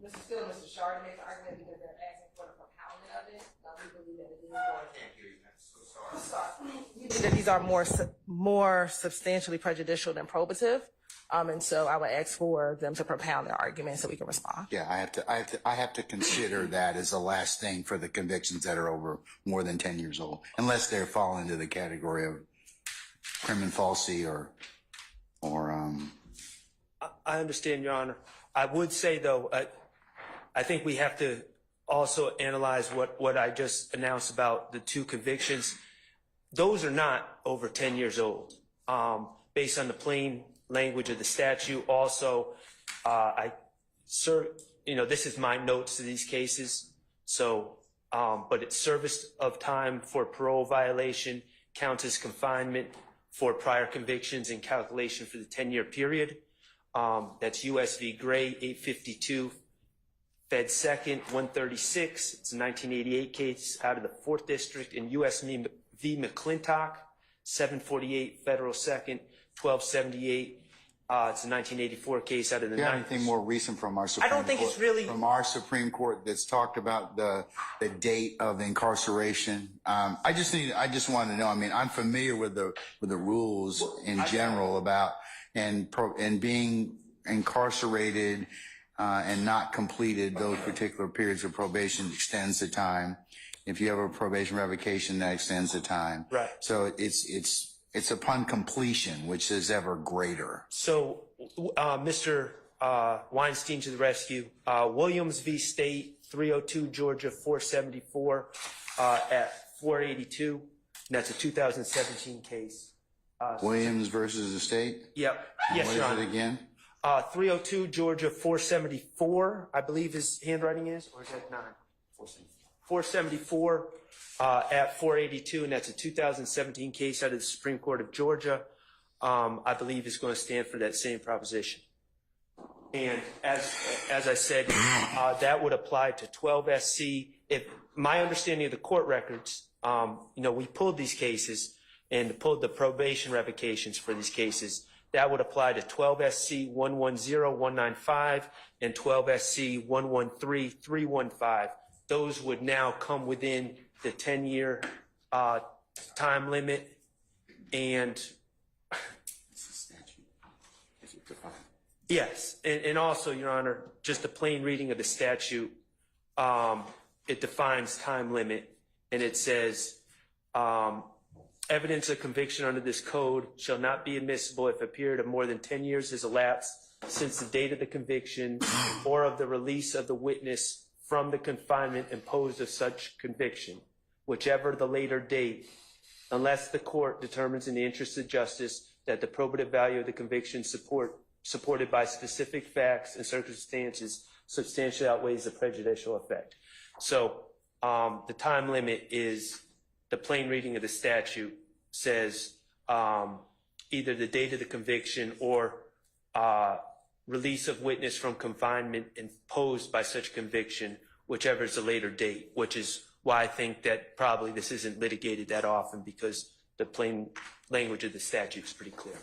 Mr. Steele and Mr. Sharp make the argument because they're asking for the propounding of it. We believe that it is more. We believe that these are more substantially prejudicial than probative. And so I would ask for them to propound their argument so we can respond. Yeah, I have to consider that as the last thing for the convictions that are over more than 10 years old, unless they fall into the category of criminal falsity or I understand, Your Honor. I would say, though, I think we have to also analyze what I just announced about the two convictions. Those are not over 10 years old. Based on the plain language of the statute, also, this is my notes to these cases. So, but it's service of time for parole violation counts as confinement for prior convictions and calculation for the 10-year period. That's U.S. v. Gray, 852, Fed 2nd, 136. It's a 1988 case out of the 4th District. In U.S. v. McClintock, 748, Federal 2nd, 1278. It's a 1984 case out of the 9th. Do you have anything more recent from our Supreme Court? I don't think it's really from our Supreme Court that's talked about the date of incarceration. I just want to know. I mean, I'm familiar with the rules in general about and being incarcerated and not completed those particular periods of probation extends the time. If you have a probation revocation, that extends the time. Right. So it's upon completion, which is ever greater. So, Mr. Weinstein to the rescue. Williams v. State, 302 Georgia 474 at 482. And that's a 2017 case. Williams versus the state? Yep. Yes, Your What Honor. is it again? 302 Georgia 474, I believe his handwriting is, or is that 9? 474 at 482, and that's a 2017 case out of the Supreme Court of Georgia. I believe is going to stand for that same proposition. And as I said, that would apply to 12 SC. If my understanding of the court records, we pulled these cases and pulled the probation revocations for these cases. That would apply to 12 SC 110195 and 12 SC 113315. Those would now come within the 10-year time limit. And yes, and also, Your Honor, just a plain reading of the statute, it defines time limit, and it says, evidence of conviction under this code shall not be admissible if a period of more than 10 years has elapsed since the date of the conviction or of the release of the witness from the confinement imposed of such conviction, whichever the later date, unless the court determines in the interest of justice that the probative value of the conviction supported by specific facts and circumstances substantially outweighs the prejudicial effect. So the time limit is, the plain reading of the statute says either the date of the conviction or release of witness from confinement imposed by such conviction, whichever is the later date, which is why I think that probably this isn't litigated that often, because the plain language of the statute is pretty clear.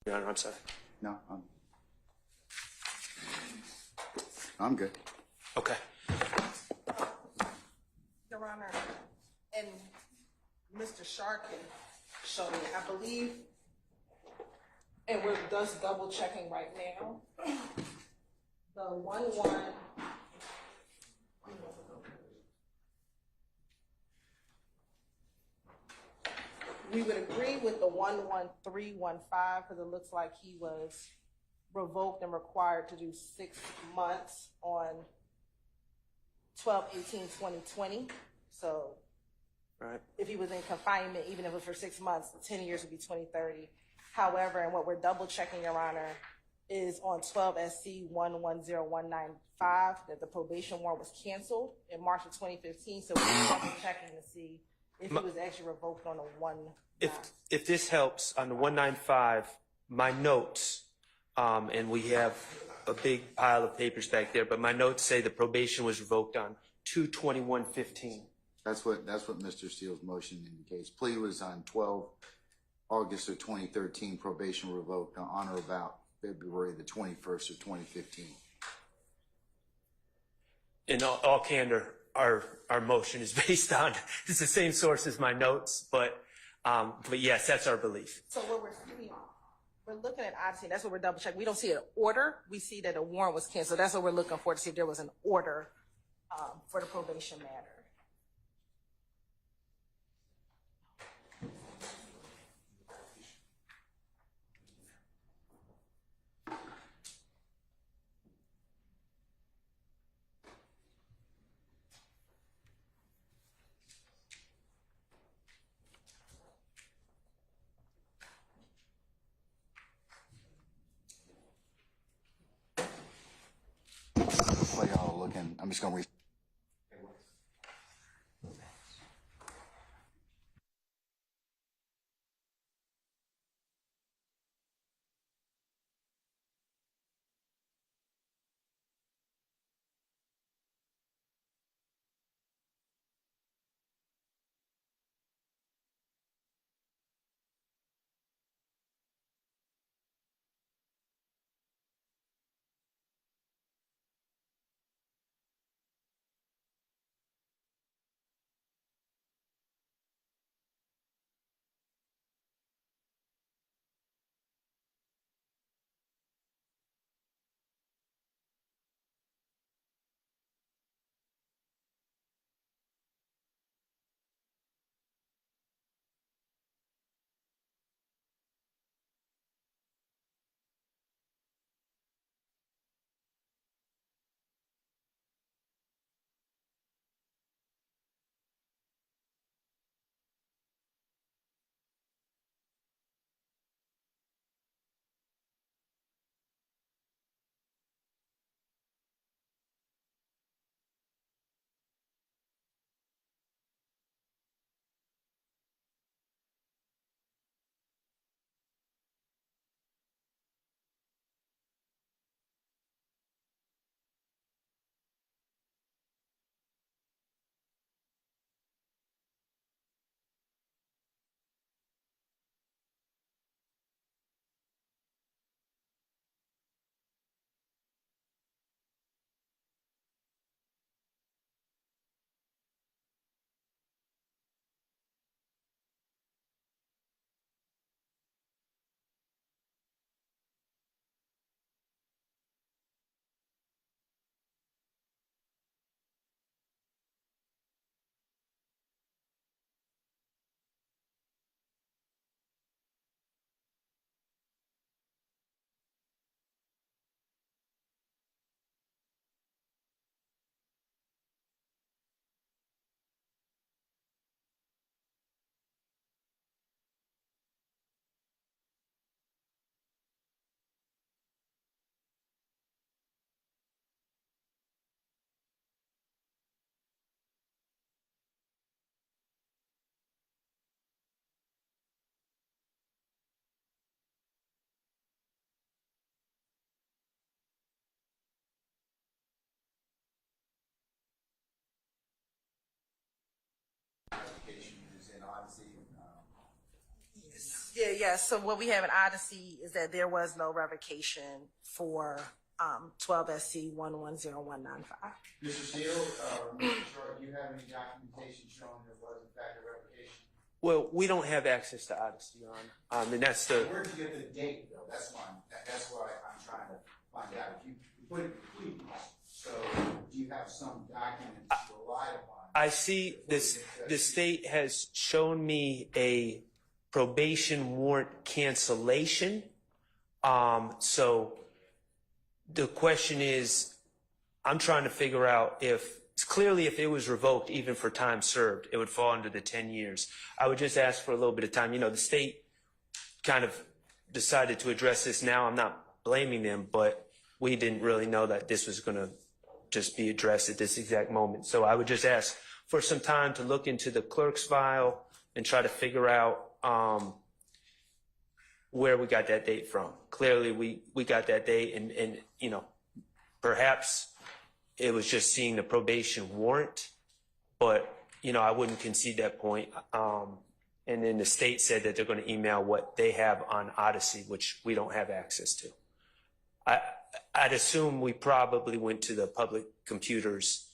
Your Honor, I'm sorry. No, I'm good. Okay. Your Honor, and Mr. Shark can show me, I believe, and we're just double checking right now. The 1-1. We would agree with the 11315 because it looks like he was revoked and required to do 6 months on 12/18/2020. So Right. if he was in confinement, even if it was for 6 months, 10 years would be 2030. However, and what we're double checking, Your Honor, is on 12 SC 110195 that the probation warrant was canceled in March of 2015. So we're double checking to see if he was actually revoked on a 1. If this helps, on the 195, my notes, and we have a big pile of papers back there, but my notes say the probation was revoked on 2/21/15. That's what Mr. Steele's motion indicates. Plea was on 12 August of 2013. Probation revoked on or about February the 21st of 2015. In all candor, our motion is based on, it's the same source as my notes, but yes, that's our belief. So what we're looking at, obviously, that's what we're double checking. We don't see an order. We see that a warrant was canceled. That's what we're looking for, to see if there was an order for the probation matter. While y'all are looking, I'm just going to read. Is in Odyssey. Yes. Yeah. So what we have in Odyssey is that there was no revocation for 12 SC 110195. Mr. Steele, Mr. Short, do you have any documentation showing there was in fact a revocation? Well, we don't have access to Odyssey, Your Honor. And that's the. Where'd you get the date, though? That's what I'm trying to find out. If you put it please, so do you have some document to rely upon? I see this. The state has shown me a probation warrant cancellation. So the question is, I'm trying to figure out if it was revoked, even for time served, it would fall under the 10 years. I would just ask for a little bit of time. You know, the state kind of decided to address this now. I'm not blaming them, but we didn't really know that this was going to just be addressed at this exact moment. So I would just ask for some time to look into the clerk's file and try to figure out where we got that date from. Clearly, we got that date, and you know, perhaps it was just seeing the probation warrant, but you know, I wouldn't concede that point. And then the state said that they're going to email what they have on Odyssey, which we don't have access to. I'd assume we probably went to the public computers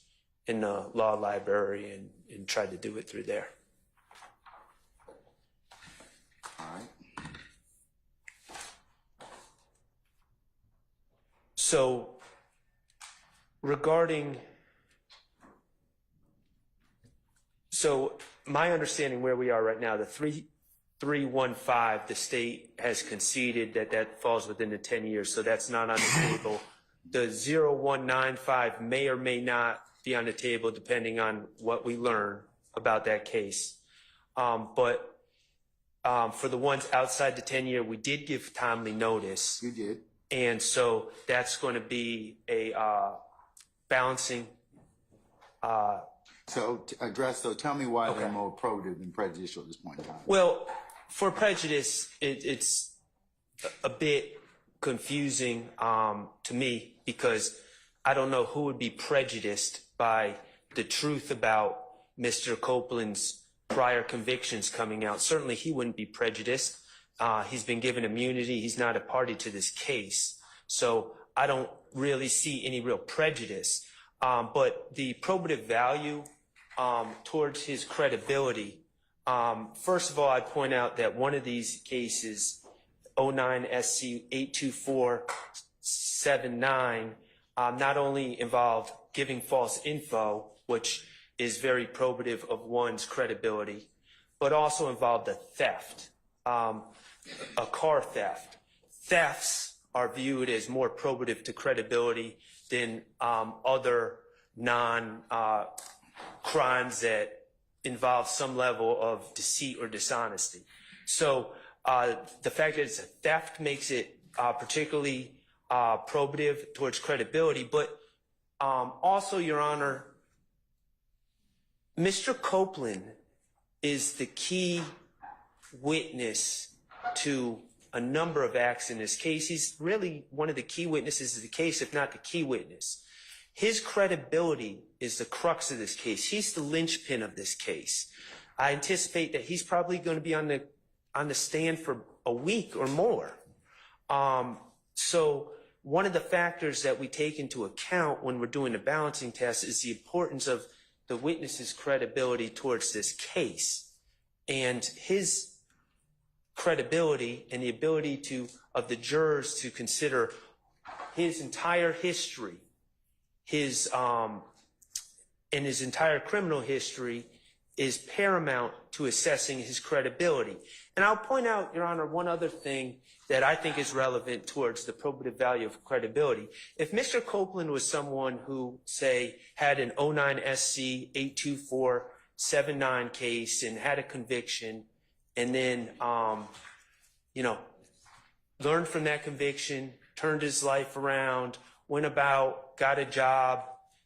in the law library and tried to do it through there. All right. So my understanding where we are right now, the 3315, the state has conceded that falls within the 10 years, so that's not on the table. The 0195 may or may not be on the table depending on what we learn about that case. But for the ones outside the 10-year, we did give timely notice. You did. And so that's going to be a balancing. So to address those, tell me why they're more probative than prejudicial at this point in time. Well, for prejudice, it's a bit confusing to me because I don't know who would be prejudiced by the truth about Mr. Copeland's prior convictions coming out. Certainly he wouldn't be prejudiced. He's been given immunity. He's not a party to this case. So I don't really see any real prejudice. But the probative value towards his credibility, first of all, I'd point out that one of these cases, 09 SC 82479, not only involved giving false info, which is very probative of one's credibility, but also involved a theft. A car theft. Thefts are viewed as more probative to credibility than other non-crimes that involve some level of deceit or dishonesty. So the fact that it's a theft makes it particularly probative towards credibility. But also, Your Honor, Mr. Copeland is the key witness to a number of acts in this case. He's really one of the key witnesses of the case, if not the key witness. His credibility is the crux of this case. He's the linchpin of this case. I anticipate that he's probably going to be on the stand for a week or more. So one of the factors that we take into account when we're doing the balancing test is the importance of the witness's credibility towards this case. And his credibility and the ability of the jurors to consider his entire history, his entire criminal history is paramount to assessing his credibility. And I'll point out, Your Honor, one other thing that I think is relevant towards the probative value of credibility. If Mr. Copeland was someone who, say, had an 09 SC 82479 case and had a conviction, and then, learned from that conviction, turned his life around, went about, got a job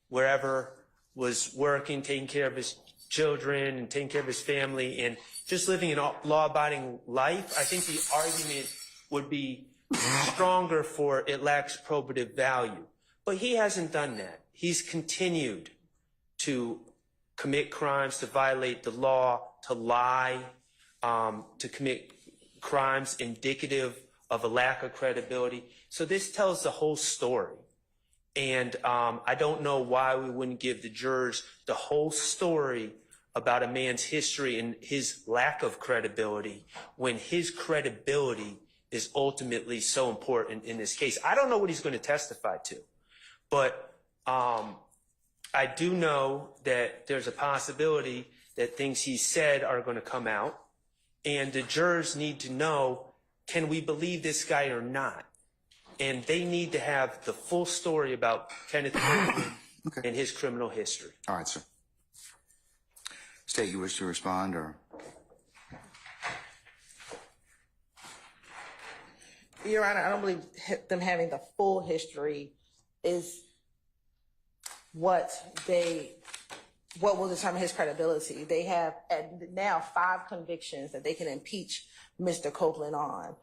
wherever, was working, taking care of his children and taking care of his family, and just living a law-abiding life, I think the argument would be stronger for it lacks probative value. But he hasn't done that. He's continued to commit crimes, to violate the law, to lie, to commit crimes indicative of a lack of credibility. So this tells the whole story. And I don't know why we wouldn't give the jurors the whole story about a man's history and his lack of credibility when his credibility is ultimately so important in this case. I don't know what he's going to testify to, but I do know that there's a possibility that things he said are going to come out, and the jurors need to know, can we believe this guy or not? And they need to have the full story about Kenneth Copeland and his criminal history. All right, sir. State, you wish to respond, or? Your Honor, I don't believe them having the full history is what will determine his credibility. They have now 5 convictions that they can impeach Mr. Copeland on.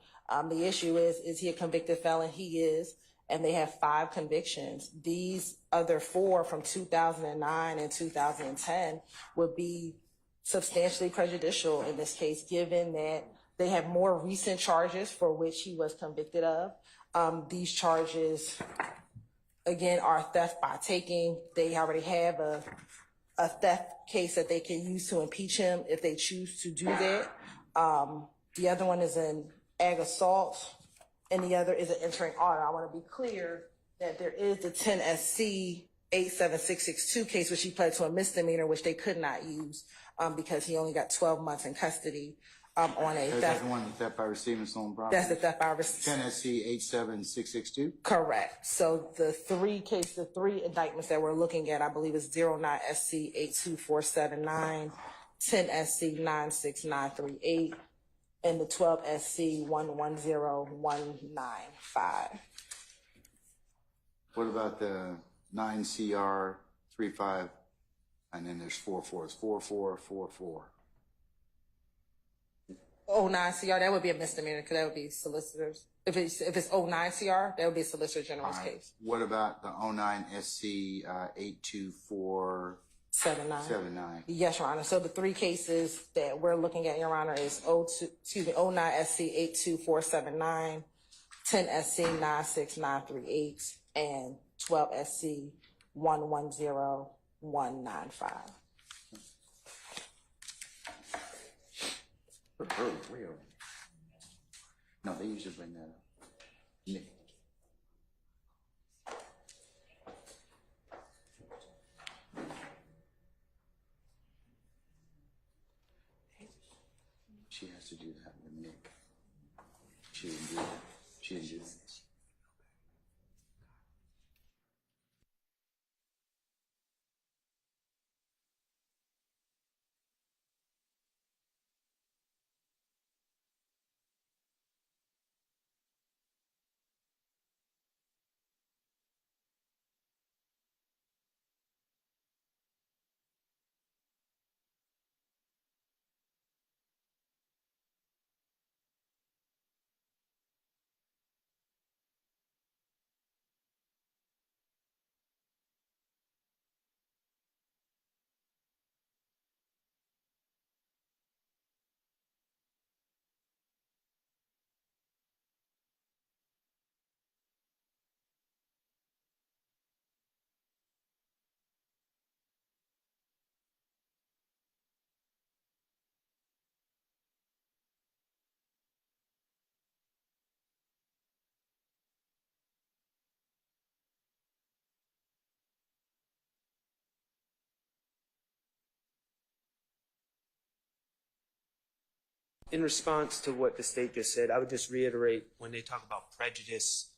The issue is he a convicted felon? He is, and they have 5 convictions. These other 4 from 2009 and 2010 would be substantially prejudicial in this case, given that they have more recent charges for which he was convicted of. These charges, again, are theft by taking. They already have a theft case that they can use to impeach him if they choose to do that. The other one is an ag assault, and the other is an entering order. I want to be clear that there is the 10 SC 87662 case, which he pled to a misdemeanor, which they could not use because he only got 12 months in custody on a Is that theft. the one, the theft by receiving stolen property? That's the theft by receiving. 10 SC 87662? Correct. So the 3 indictments that we're looking at, I believe, is 09 SC 82479, 10 SC 96938, and the 12 SC 110195. What about the 9 CR 35, and then there's 44, it's 4444. 09 CR, that would be a misdemeanor because that would be solicitors. If it's 09 CR, that would be a solicitor general's case. What about the 09 SC 82479? 79. Yes, Your Honor. So the 3 cases that we're looking at, Your Honor, is 09 SC 82479, 10 SC 96938, and 12 SC 110195. No, they usually bring that up. Nick. She has to do that with Nick. She didn't do that. She didn't do that. In response to what the state just said, I would just reiterate when they talk about prejudice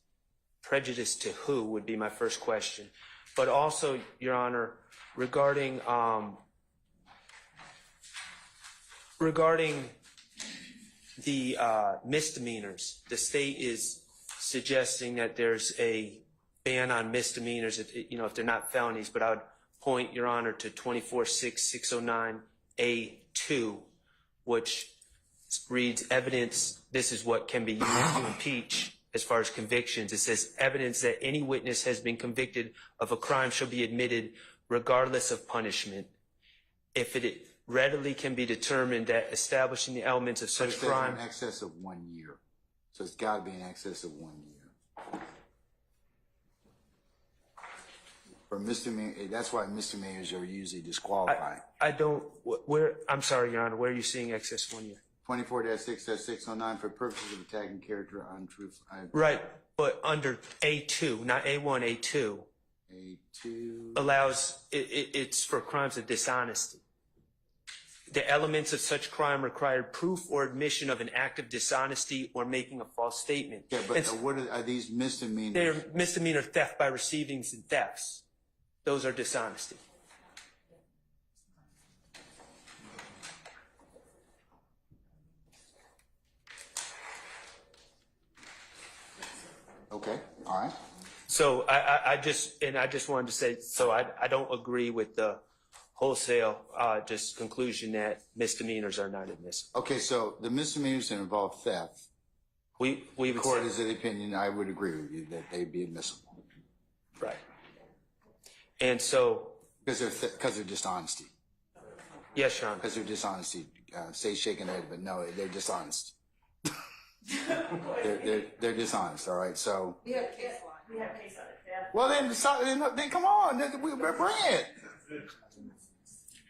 to who would be my first question. But also, Your Honor, regarding the misdemeanors, the state is suggesting that there's a ban on misdemeanors if they're not felonies, but I would point, Your Honor, to 246609A2, which reads evidence. This is what can be used to impeach as far as convictions. It says evidence that any witness has been convicted of a crime shall be admitted regardless of punishment. If it readily can be determined that establishing the elements of It such says crime. in excess of 1 year. So it's got to be in excess of 1 year. For misdemeanor, that's why misdemeanors are usually disqualified. I don't, where, I'm sorry, Your Honor, where are you seeing excess 1 year? 24-6-609 for purposes of attacking character untruth. Right, but under A2, not A1, A2, A2. allows, it's for crimes of dishonesty. The elements of such crime required proof or admission of an act of dishonesty or making a false statement. Yeah, but It's- what are these misdemeanors? They're misdemeanor theft by receivings and thefts. Those are dishonesty. Okay, all right. So I just wanted to say, so I don't agree with the wholesale just conclusion that misdemeanors are not admissible. Okay, so the misdemeanors that involve theft, We would court say, is of the opinion, I would agree with you, that they'd be admissible. right. And so, Because they're dishonesty. yes, Your Honor. Because they're dishonesty. Say shaking head, but no, they're dishonest. they're dishonest, all right? So. We have case law. Well, then come on, bring it.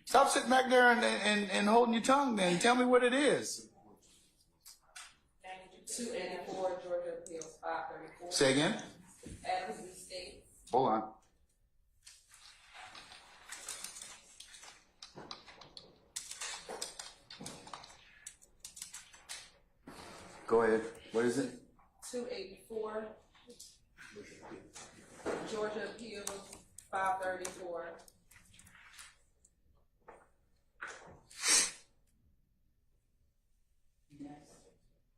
Stop sitting back there and holding your tongue then. Tell me what it is. 284 Georgia Appeals 534. Say again? Adams v. State. Hold on. Go ahead. What is it? 284 Georgia Appeals 534.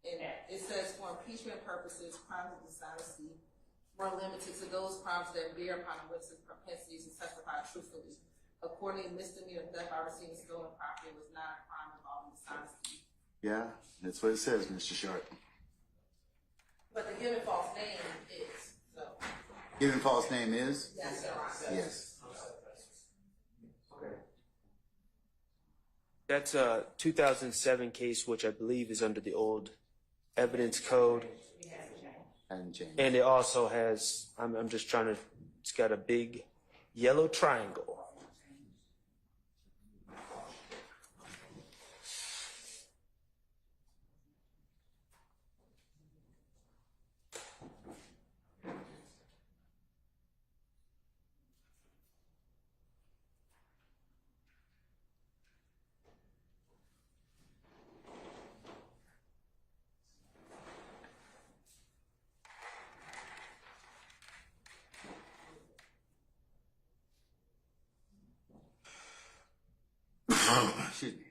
And it says for impeachment purposes, crimes of dishonesty were limited to those crimes that bear upon a witness's propensities to testify truthfully. Accordingly, misdemeanor theft by receiving stolen property was not a crime involving dishonesty. Yeah, that's what it says, Mr. Sharp. But the given false name is, so. Given false name is? Yes, Your Honor. Yes. That's a 2007 case, which I believe is under the old evidence code. Hadn't changed. And it also has, I'm just trying to, it's got a big yellow triangle. Excuse me.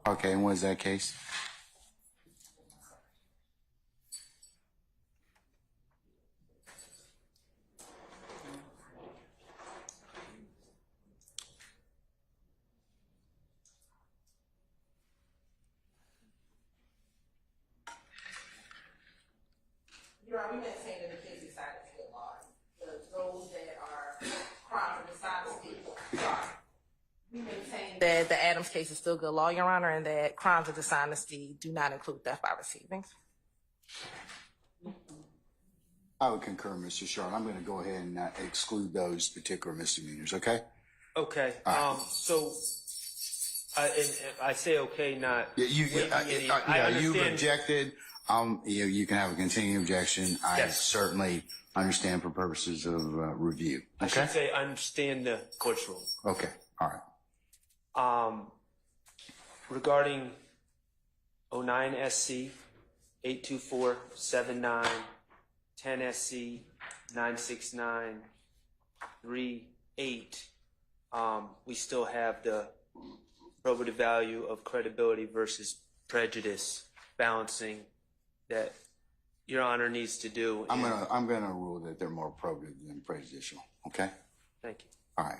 Okay, and what is that case? Your Honor, we maintain that the case is cited to good law. Those that are crimes of dishonesty, sorry. We maintain that the Adams case is still good law, Your Honor, and that crimes of dishonesty do not include theft by receiving. I would concur, Mr. Sharp. I'm going to go ahead and exclude those particular misdemeanors, okay? Okay, so, I say okay, not. You've understand- objected. You can have a continuing objection. I Yes. certainly understand for purposes of review. I Okay? should say, I understand the court's rule. Okay, all right. Regarding 09 SC 82479, 10 SC 96938, we still have the probative value of credibility versus prejudice balancing that Your Honor needs to do. I'm gonna rule that they're more probative than prejudicial. Okay? Thank you. All right.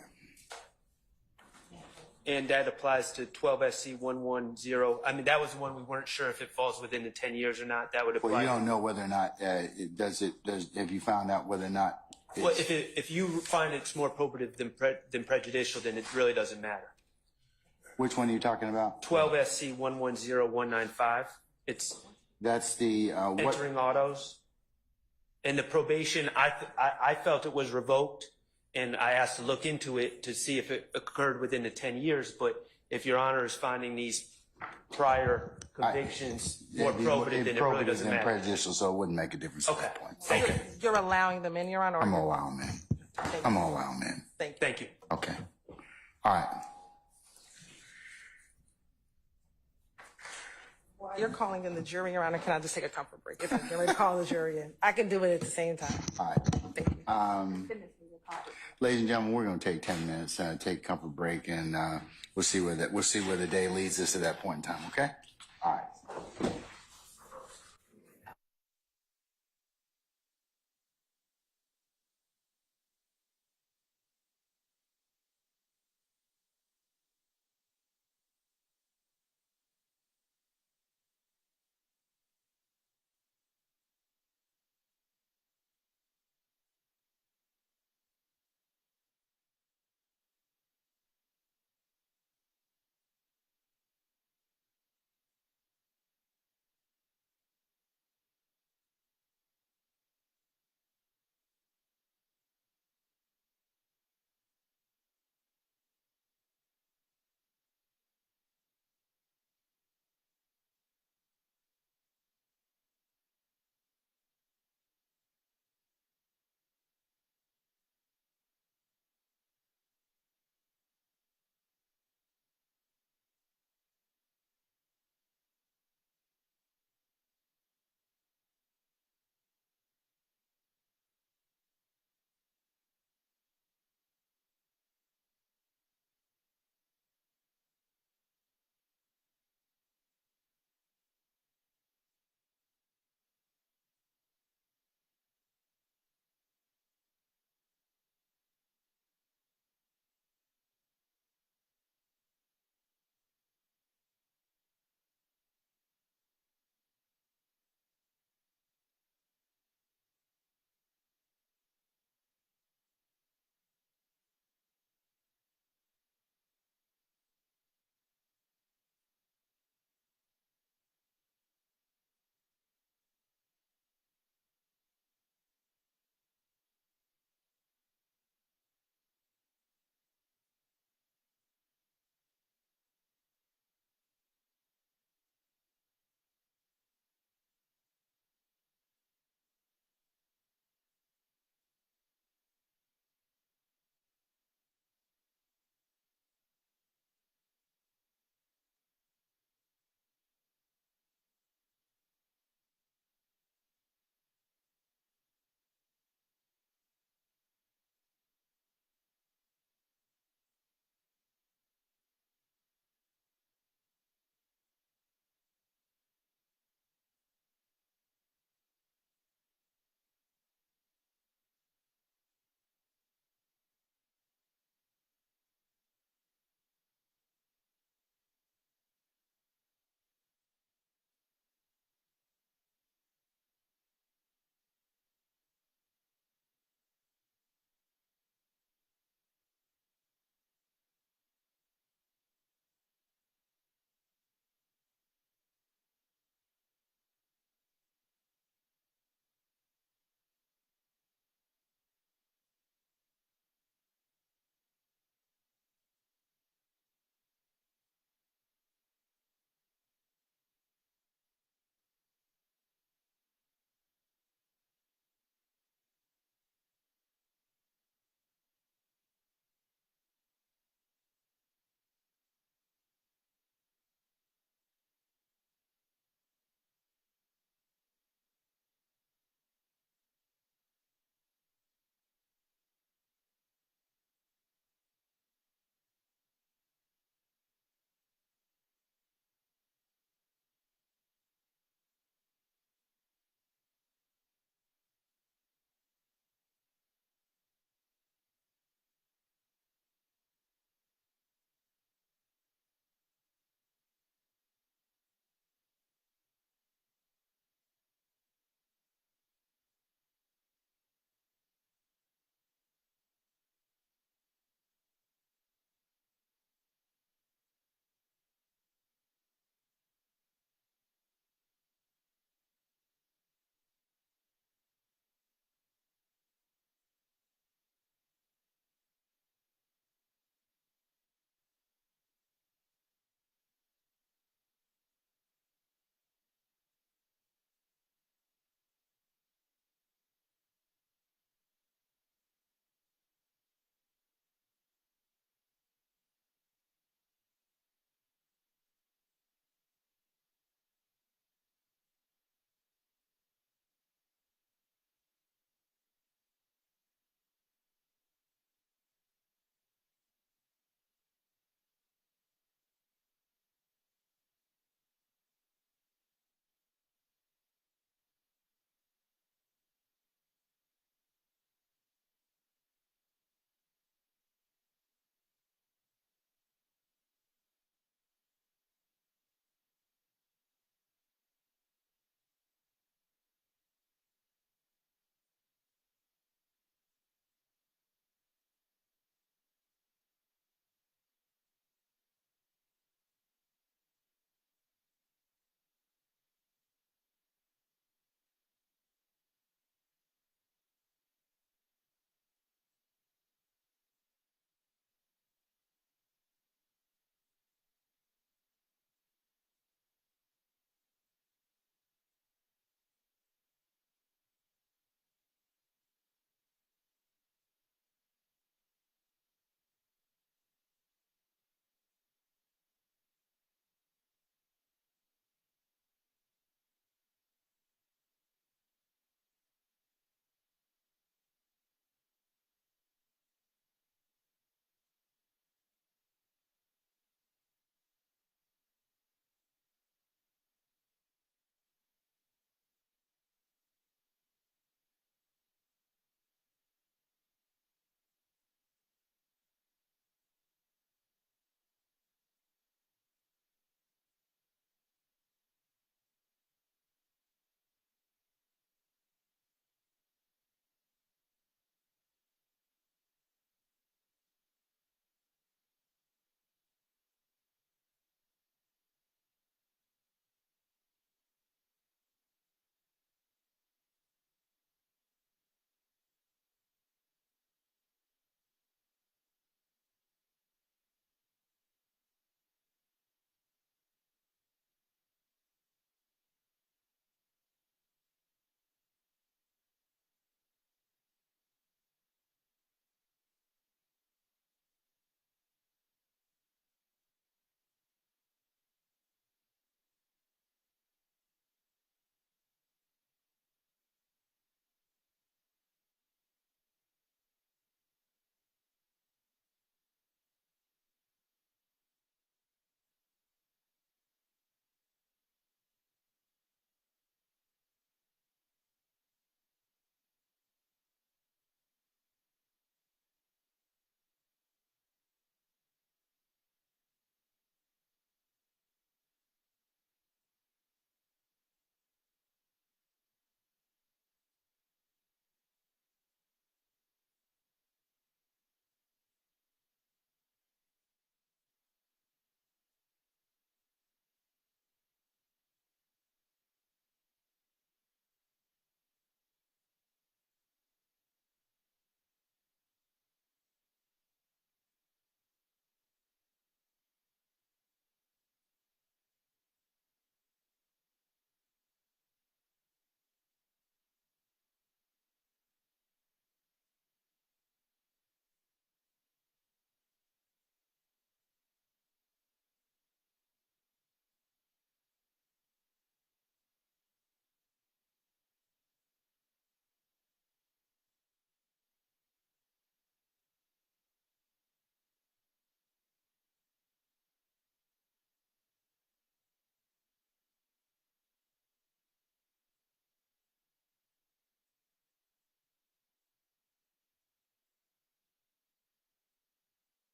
And that applies to 12 SC 110. I mean, that was the one we weren't sure if it falls within the 10 years or not. That would apply. Well, you don't know whether or not it does. Have you found out whether or not? Well, if you find it's more probative than prejudicial, then it really doesn't matter. Which one are you talking about? 12 SC 110195. That's the what? Entering autos. And the probation, I felt it was revoked, and I asked to look into it to see if it occurred within the 10 years. But if Your Honor is finding these prior convictions more probative, then it really doesn't than matter. prejudicial, so it wouldn't make a difference at Okay. that point. Thank you. You're allowing them in, Your Honor? I'm gonna allow them in. I'm gonna allow them in. Thank you. Okay. All right. While you're calling in the jury, Your Honor, can I just take a comfort break? If I'm going to call the jury in, I can do it at the same time. All right. Thank you. Ladies and gentlemen, we're going to take 10 minutes, take a comfort break, and we'll see where the day leads us at that point in time. Okay. All right.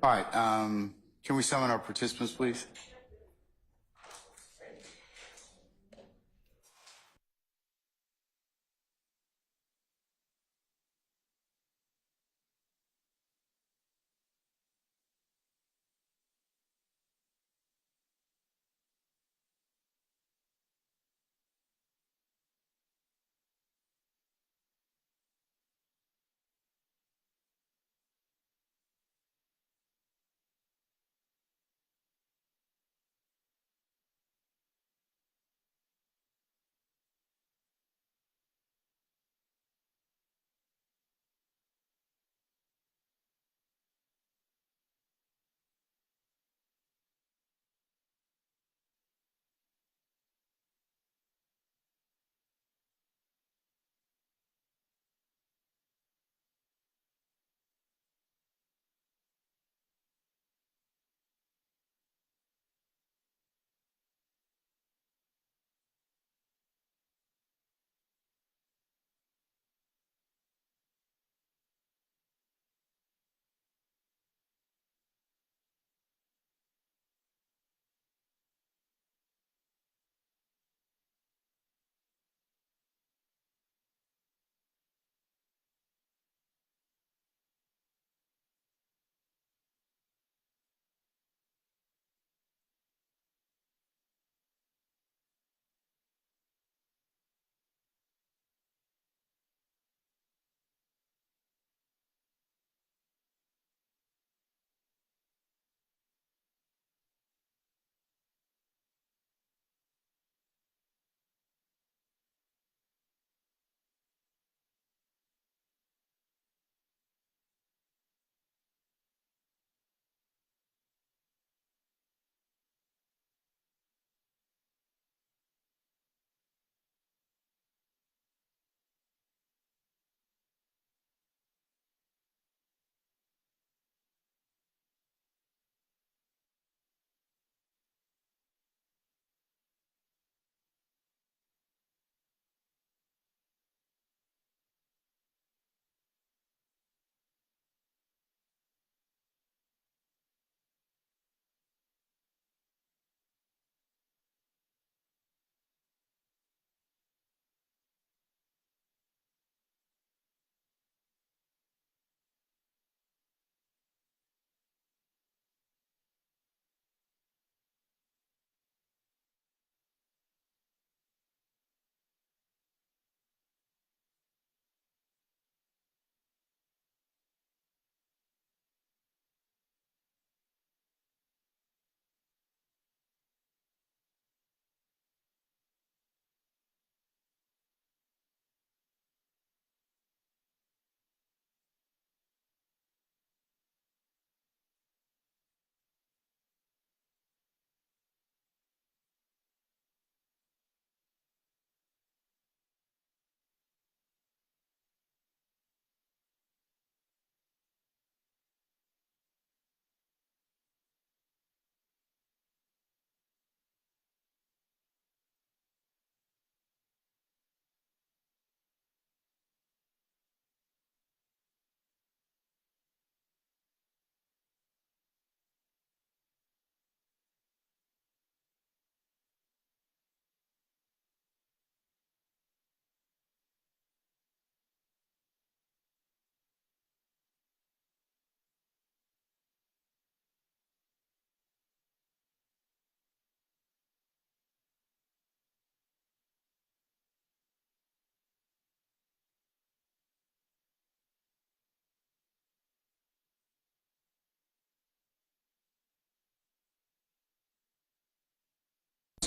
All right, can we summon our participants, please?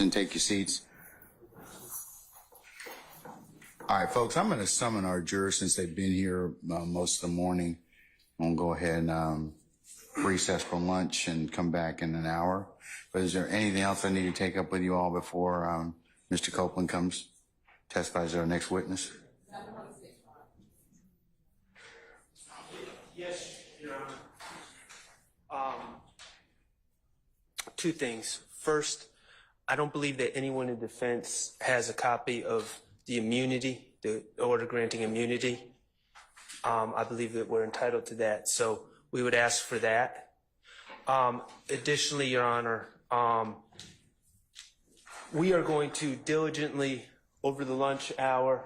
And take your seats. All right, folks, I'm going to summon our jurors since they've been here most of the morning. I'm going to go ahead and recess for lunch and come back in an hour. But is there anything else I need to take up with you all before Mr. Copeland comes, testifies as our next witness? Yes, Your Honor. Two things. First, I don't believe that anyone in defense has a copy of the immunity, the order granting immunity. I believe that we're entitled to that, so we would ask for that. Additionally, Your Honor, we are going to diligently, over the lunch hour,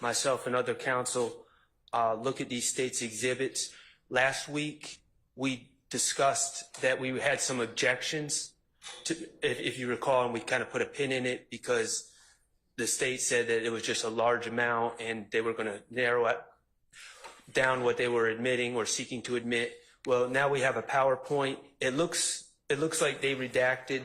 myself and other counsel, look at these state's exhibits. Last week, we discussed that we had some objections, if you recall, and we kind of put a pin in it because the state said that it was just a large amount and they were going to narrow it down what they were admitting or seeking to admit. Well, now we have a PowerPoint. It looks like they redacted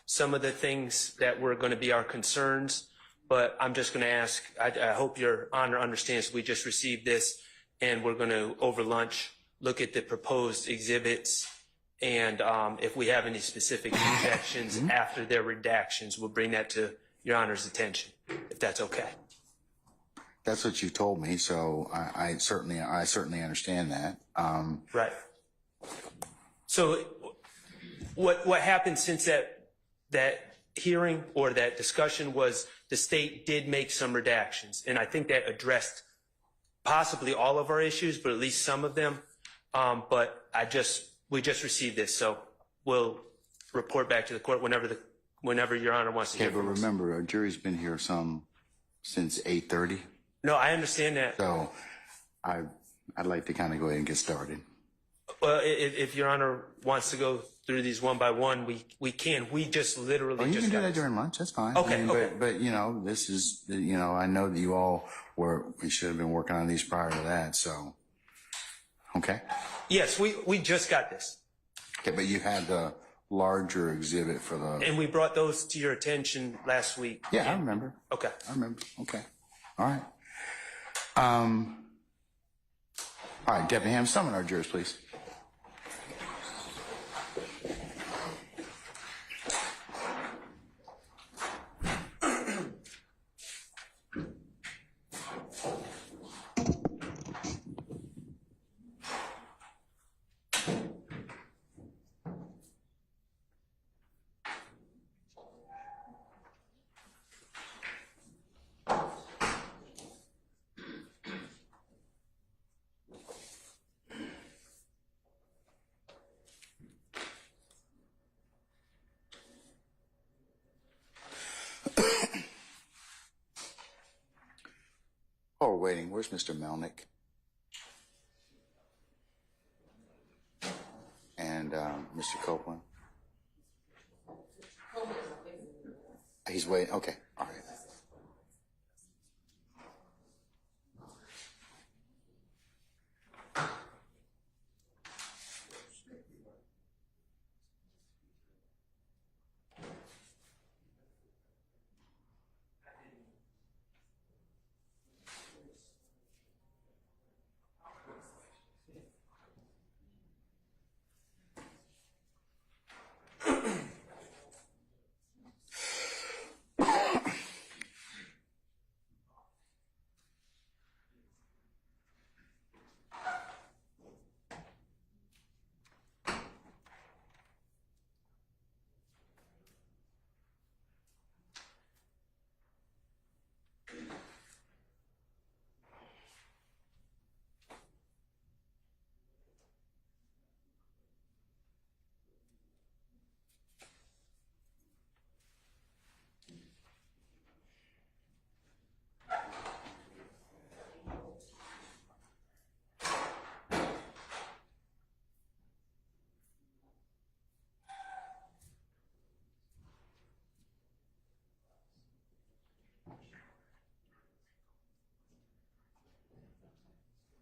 some of the things that were going to be our concerns, but I'm just going to ask, I hope Your Honor understands we just received this and we're going to, over lunch, look at the proposed exhibits, and if we have any specific objections after their redactions, we'll bring that to Your Honor's attention, if that's okay. That's what you told me, so I certainly understand that. Right. So what happened since that hearing or that discussion was the state did make some redactions, and I think that addressed possibly all of our issues, but at least some of them. But we just received this, so we'll report back to the court whenever Your Honor wants to Okay, hear but from us. remember, our jury's been here since 8:30. No, I understand that. So I'd like to kind of go ahead and get started. Well, if Your Honor wants to go through these one by one, we can. We just literally Well, you just can do got that this. during lunch. That's fine. Okay, I mean, okay. But you know, this is, you know, I know that you all we should have been working on these prior to that. So, okay. Yes, we just got this. Okay, but you had the larger exhibit for the. And we brought those to your attention last week. Yeah, I remember. Okay. I remember. Okay. All right. All right, Deputy Ham, summon our jurors, please. Oh, we're waiting. Where's Mr. Melnick? And Mr. Copeland? He's waiting. Okay. All right.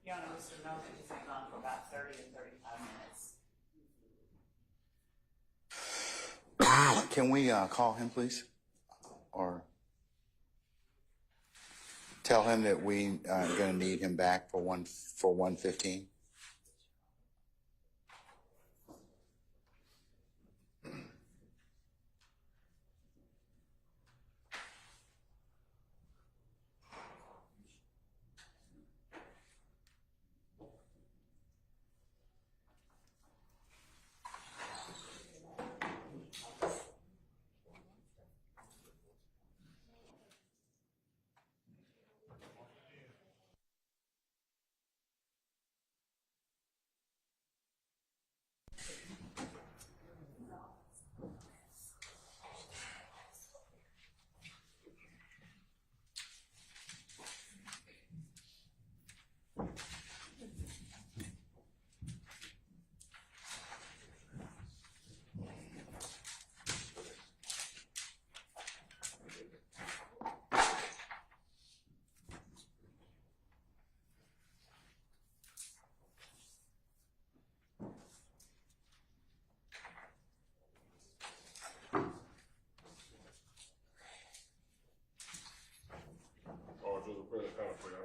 Your Honor, Mr. Melvin has been on for about 30 or 35 minutes. Can we call him, please? Or tell him that we are going to need him back for 1:15?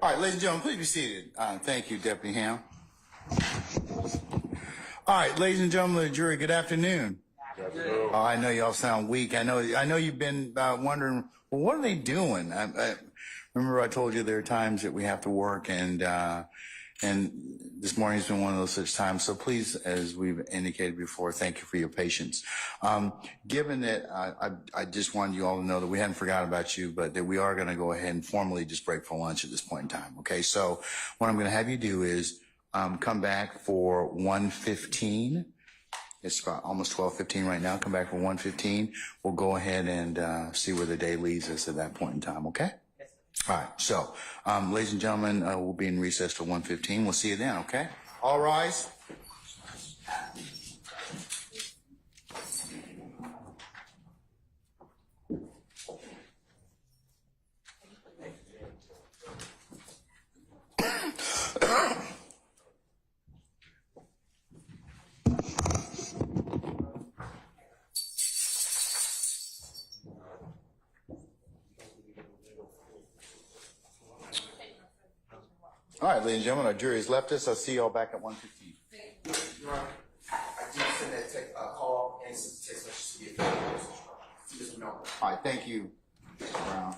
All right, ladies and gentlemen, please be seated. Thank you, Deputy Ham. All right, ladies and gentlemen of the jury, good afternoon. Oh, I know y'all sound weak. I know you've been wondering, well, what are they doing? I remember I told you there are times that we have to work, and this morning's been one of those such times. So please, as we've indicated before, thank you for your patience. Given that I just wanted you all to know that we hadn't forgotten about you, but that we are going to go ahead and formally just break for lunch at this point in time. Okay, so what I'm going to have you do is come back for 1:15. It's about almost 12:15 right now. Come back for 1:15. We'll go ahead and see where the day leads us at that point in time, okay? Yes, sir. All right, so, ladies and gentlemen, we'll be in recess till 1:15. We'll see you then, okay? All rise. All right, ladies and gentlemen, our jury has left us. I'll see you all back at 1:15. Your Honor, I do send that call and text message to the offender. Just know. All right, thank you, Mr. Brown.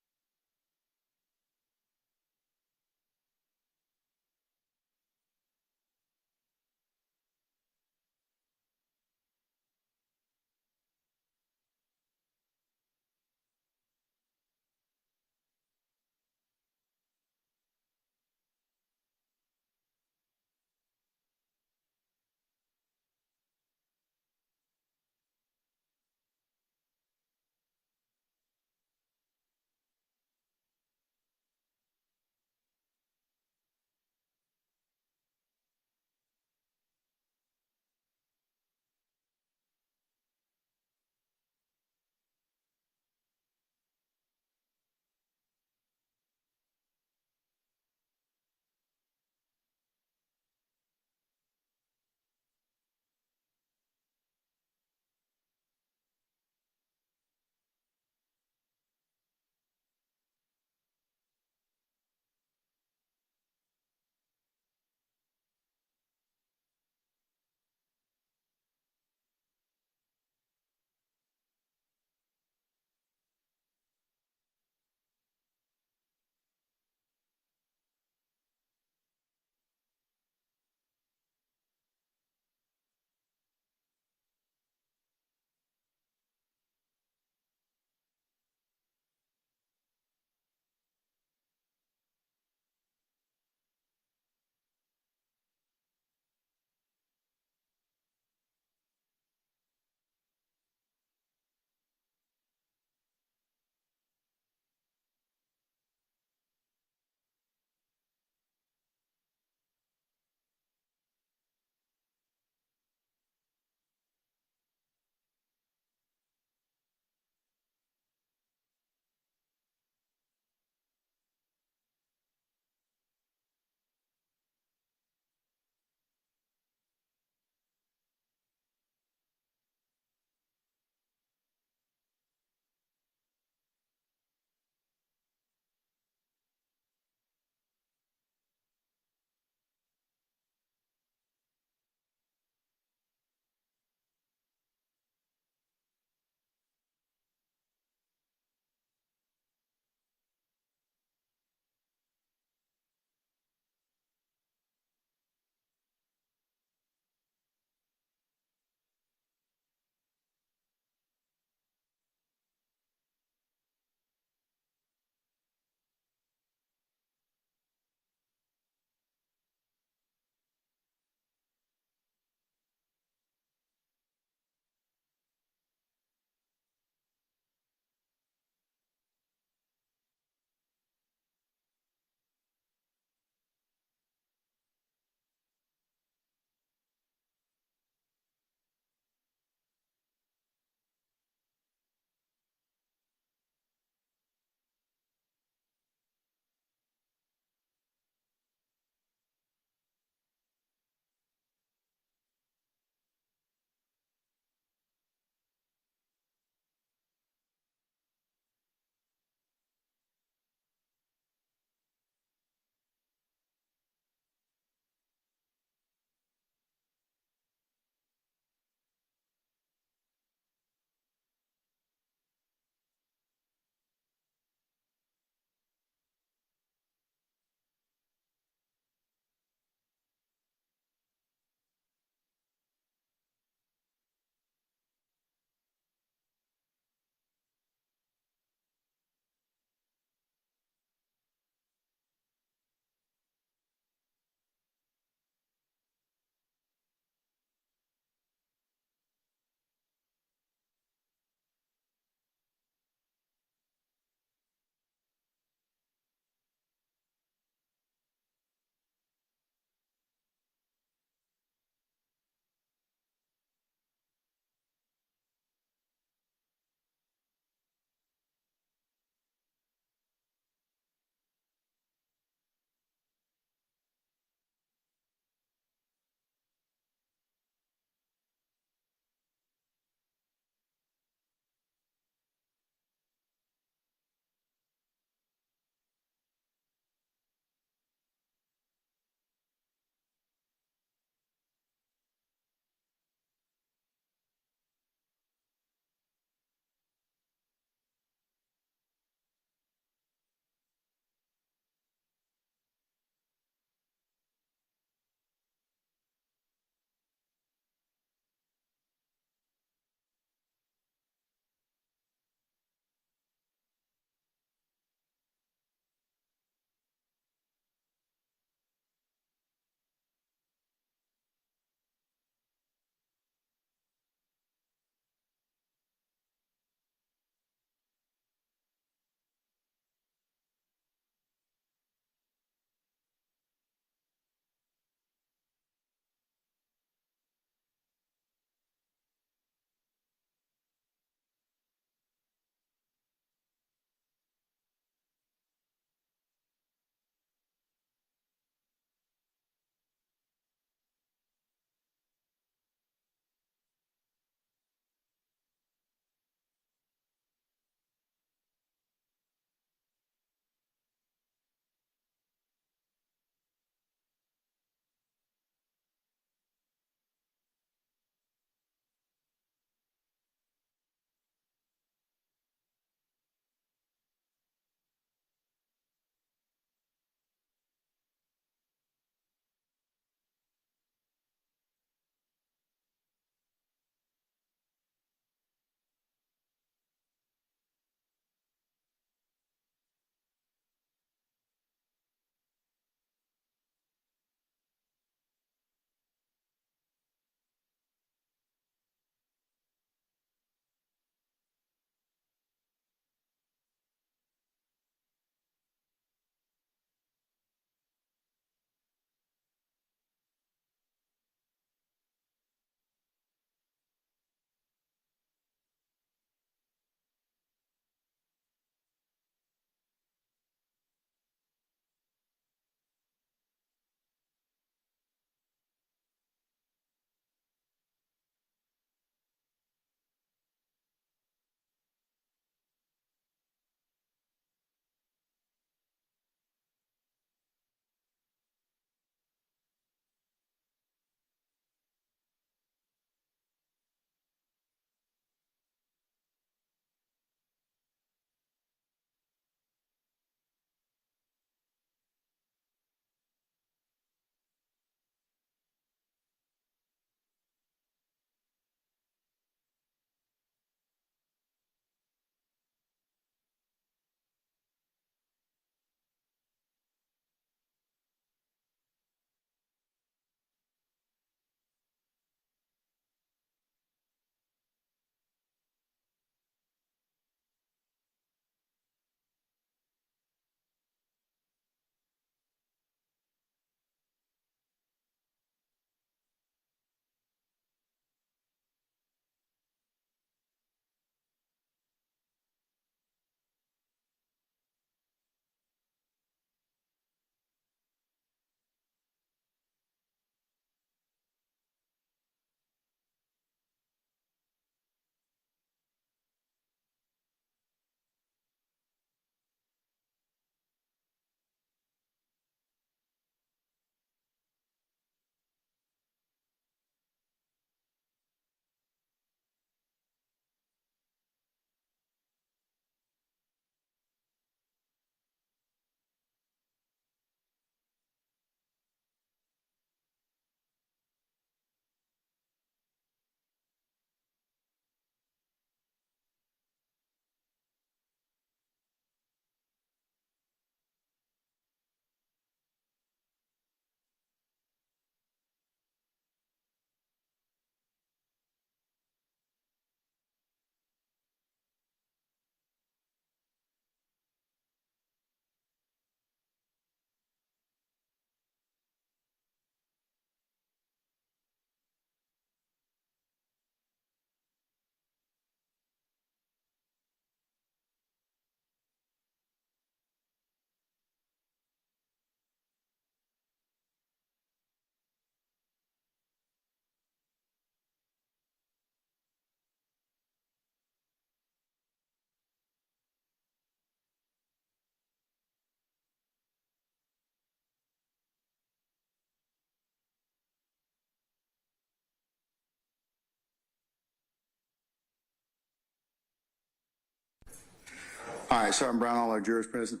All right, Sergeant Brown, all our jurors present?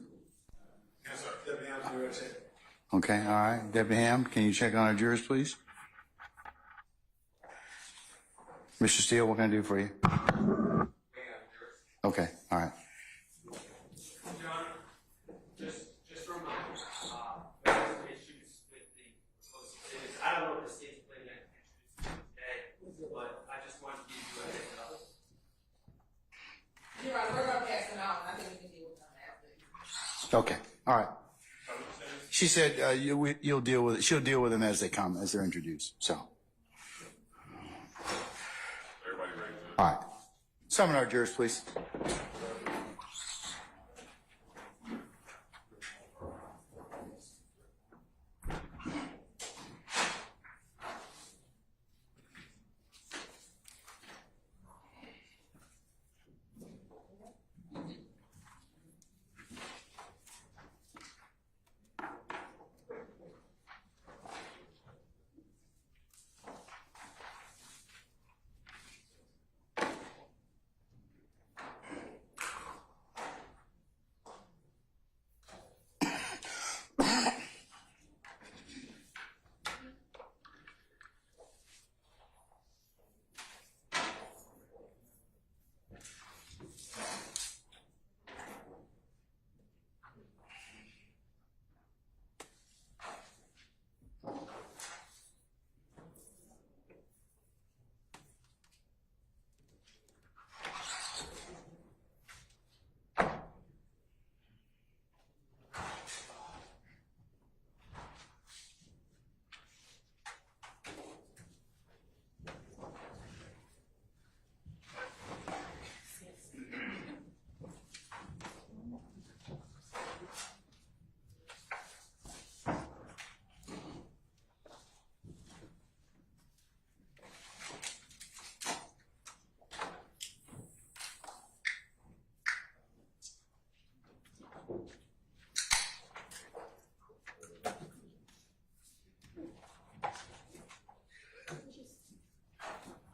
Yes, sir. Deputy Ham's here, check. Okay, all right. Deputy Ham, can you check on our jurors, please? Mr. Steele, what can I do for you? Okay, all right. Your Honor, just for a moment, there are some issues with the proposed exhibits. I don't know if the state's planning to introduce them today, but I just wanted to give you a heads up. You're right, we're gonna pass them out, and I think we can deal with them after. Okay, all right. She said you'll deal with it. She'll deal with them as they come, as they're introduced. So. Everybody ready? All right. Summon our jurors, please.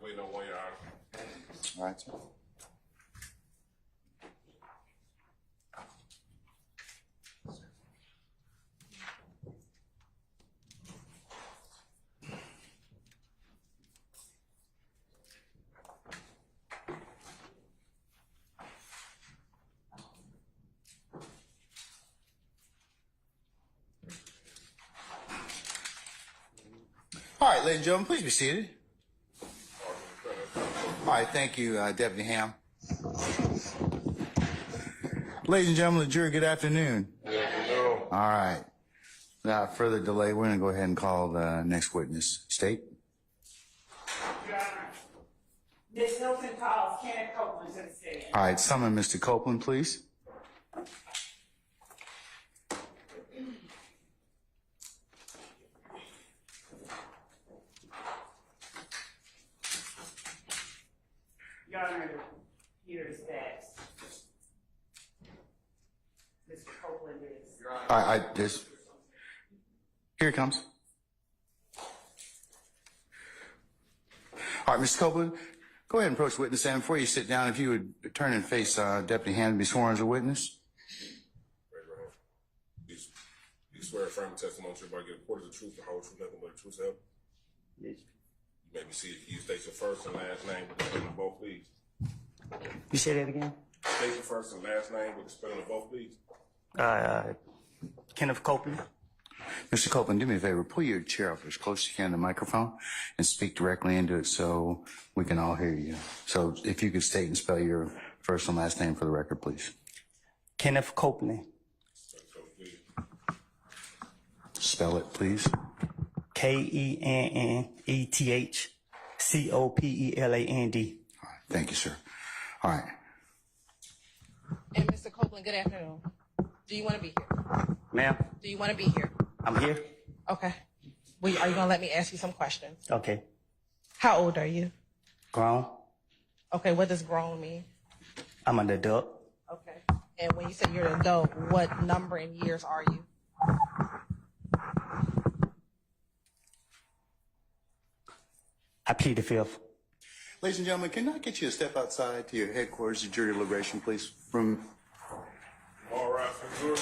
Wait, no one, Your Honor. All right, sir. All right, ladies and gentlemen, please be seated. All right, thank you, Deputy Ham. Ladies and gentlemen of the jury, good afternoon. Good afternoon. All right. Without further delay, we're going to go ahead and call the next witness. State. Your Honor, Ms. Hilton calls Kenneth Copeland to the stand. All right, summon Mr. Copeland, please. Your Honor, here's that. Mr. Copeland is. All right, here it comes. All right, Mr. Copeland, go ahead and approach the witness stand. Before you sit down, if you would turn and face Deputy Hand and be sworn as a witness. Raise your hand. You swear affirm testimony to everybody get reported the truth, the whole truth, nothing but the truth, help? Yes. You may be seated. Can you state your first and last name with the spelling of both, please? You say that again? State your first and last name with the spelling of both, please. Kenneth Copeland. Mr. Copeland, do me a favor. Pull your chair up as close as you can to the microphone and speak directly into it so we can all hear you. So if you could state and spell your first and last name for the record, please. Kenneth Copeland. Spell it, please. KennethCopeland. All right, thank you, sir. All right. And Mr. Copeland, good afternoon. Do you want to be here? Ma'am, Do you want to be here? I'm here. Okay. Are you going to let me ask you some questions? Okay. How old are you? Grown. Okay, what does grown mean? I'm an adult. Okay. And when you say you're an adult, what number in years are you? I plead the fifth. Ladies and gentlemen, can I get you to step outside to your headquarters of jury deliberation, please? All rise for the jury.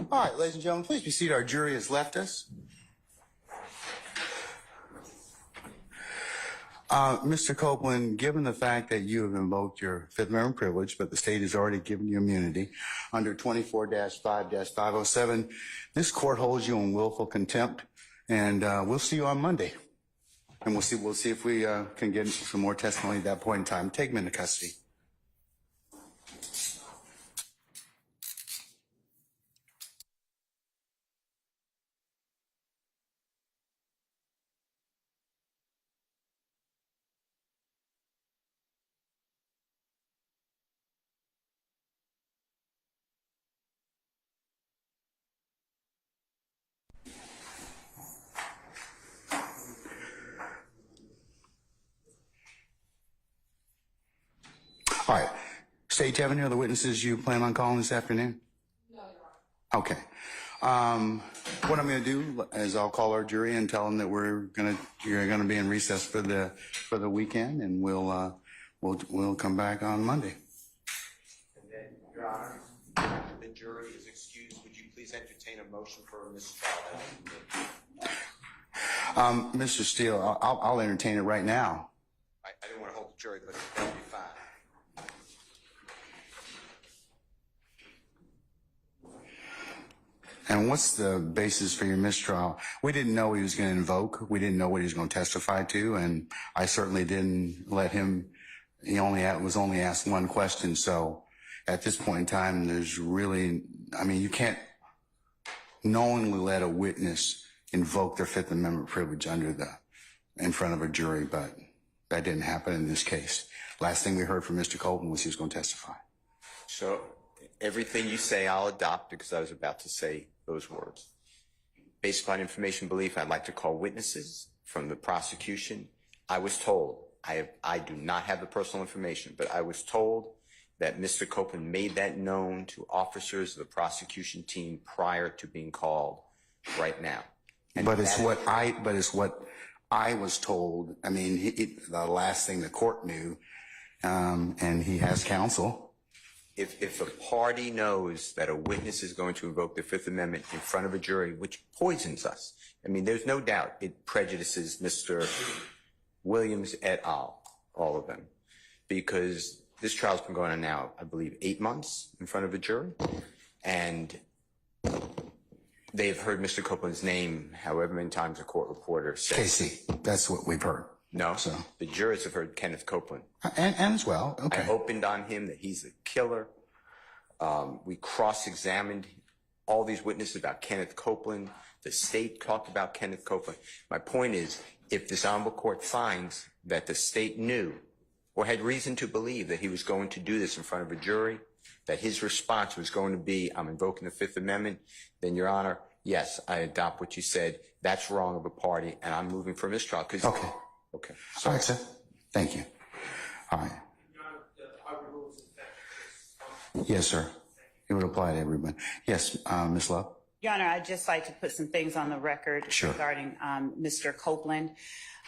All right, ladies and gentlemen, please be seated. Our jury has left us. Mr. Copeland, given the fact that you have invoked your Fifth Amendment privilege, but the state has already given you immunity under 24-5-507, this court holds you in willful contempt, and we'll see you on Monday. And we'll see if we can get some more testimony at that point in time. Take him into custody. All right. State, do you have any other witnesses you plan on calling this afternoon? No, Your Honor. Okay. What I'm going to do is I'll call our jury and tell them that you're going to be in recess for the weekend, and we'll come back on Monday. And then, Your Honor, the jury is excused. Would you please entertain a motion for a mistrial? Mr. Steele, I'll entertain it right now. I didn't want to hold the jury, but that'll be fine. And what's the basis for your mistrial? We didn't know he was going to invoke. We didn't know what he was going to testify to, and I certainly didn't let him. He was only asked one question. So at this point in time, there's really, you can't knowingly let a witness invoke their Fifth Amendment privilege in front of a jury, but that didn't happen in this case. Last thing we heard from Mr. Colton was he was going to testify. So everything you say, I'll adopt, because I was about to say those words. Based upon information belief, I'd like to call witnesses from the prosecution. I was told, I do not have the personal information, but I was told that Mr. Copeland made that known to officers of the prosecution team prior to being called right now. But it's what I was told. The last thing the court knew, and he has counsel. If a party knows that a witness is going to invoke the Fifth Amendment in front of a jury, which poisons us, there's no doubt it prejudices Mr. Williams et al., all of them, because this trial's been going on now, I believe, 8 months in front of a jury, and they've heard Mr. Copeland's name however many times a court reporter says. Casey, that's what we've heard. No, so the jurors have heard Kenneth Copeland. And as well, okay. I opened on him that he's a killer. We cross-examined all these witnesses about Kenneth Copeland. The state talked about Kenneth Copeland. My point is, if this honorable court finds that the state knew or had reason to believe that he was going to do this in front of a jury, that his response was going to be, I'm invoking the Fifth Amendment, then, Your Honor, yes, I adopt what you said. That's wrong of a party, and I'm moving for mistrial. Okay. Okay. All right, sir. Thank you. All right. Yes, sir. It would apply to everyone. Yes, Ms. Love. Your Honor, I'd just like to put some things on the record regarding Mr. Copeland.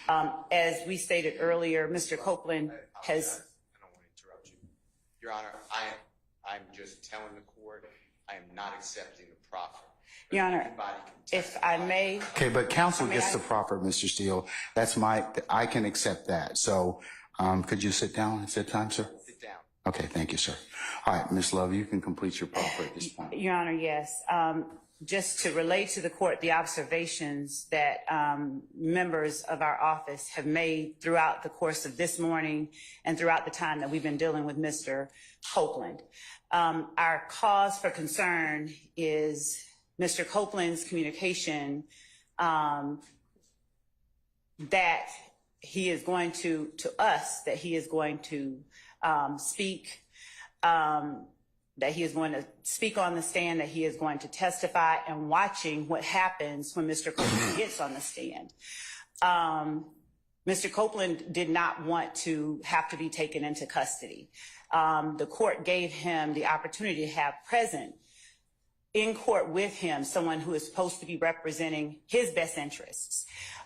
As we stated earlier, Mr. Copeland has... I don't want to interrupt you. Your Honor, I'm just telling the court I am not accepting the proffer. Your Honor, if I may... Okay, but counsel gets the proffer, Mr. Steele. I can accept that. So could you sit down at that time, sir? Sit down. Okay, thank you, sir. All right, Ms. Love, you can complete your proffer at this point. Your Honor, yes. Just to relate to the court the observations that members of our office have made throughout the course of this morning and throughout the time that we've been dealing with Mr. Copeland. Our cause for concern is Mr. Copeland's communication that he is going to us, that he is going to speak that he is going to speak on the stand, that he is going to testify, and watching what happens when Mr. Copeland gets on the stand. Mr. Copeland did not want to have to be taken into custody. The court gave him the opportunity to have present in court with him someone who is supposed to be representing his best interests.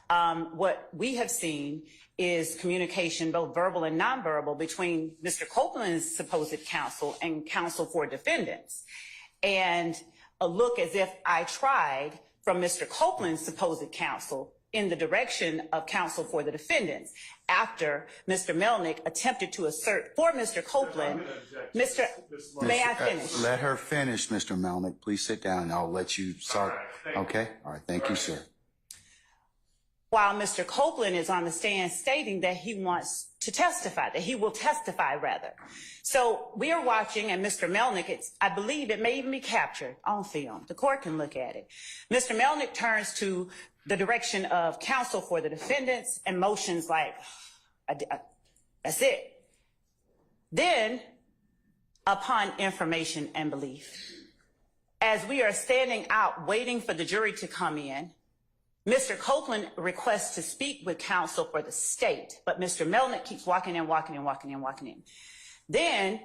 What we have seen is communication, both verbal and nonverbal, between Mr. Copeland's supposed counsel and counsel for defendants. And a look as if I tried from Mr. Copeland's supposed counsel in the direction of counsel for the defendants after Mr. Melnick attempted to assert for Mr. Copeland. May I finish? Let her finish, Mr. Melnick. Please sit down. I'll let you start. Okay? All right. Thank you, sir. While Mr. Copeland is on the stand stating that he wants to testify, that he will testify rather. So we are watching, and Mr. Melnick, I believe it may even be captured on film. The court can look at it. Mr. Melnick turns to the direction of counsel for the defendants and motions like, that's it. Then, upon information and belief, as we are standing out waiting for the jury to come in, Mr. Copeland requests to speak with counsel for the state, but Mr. Melnick keeps walking in. Then,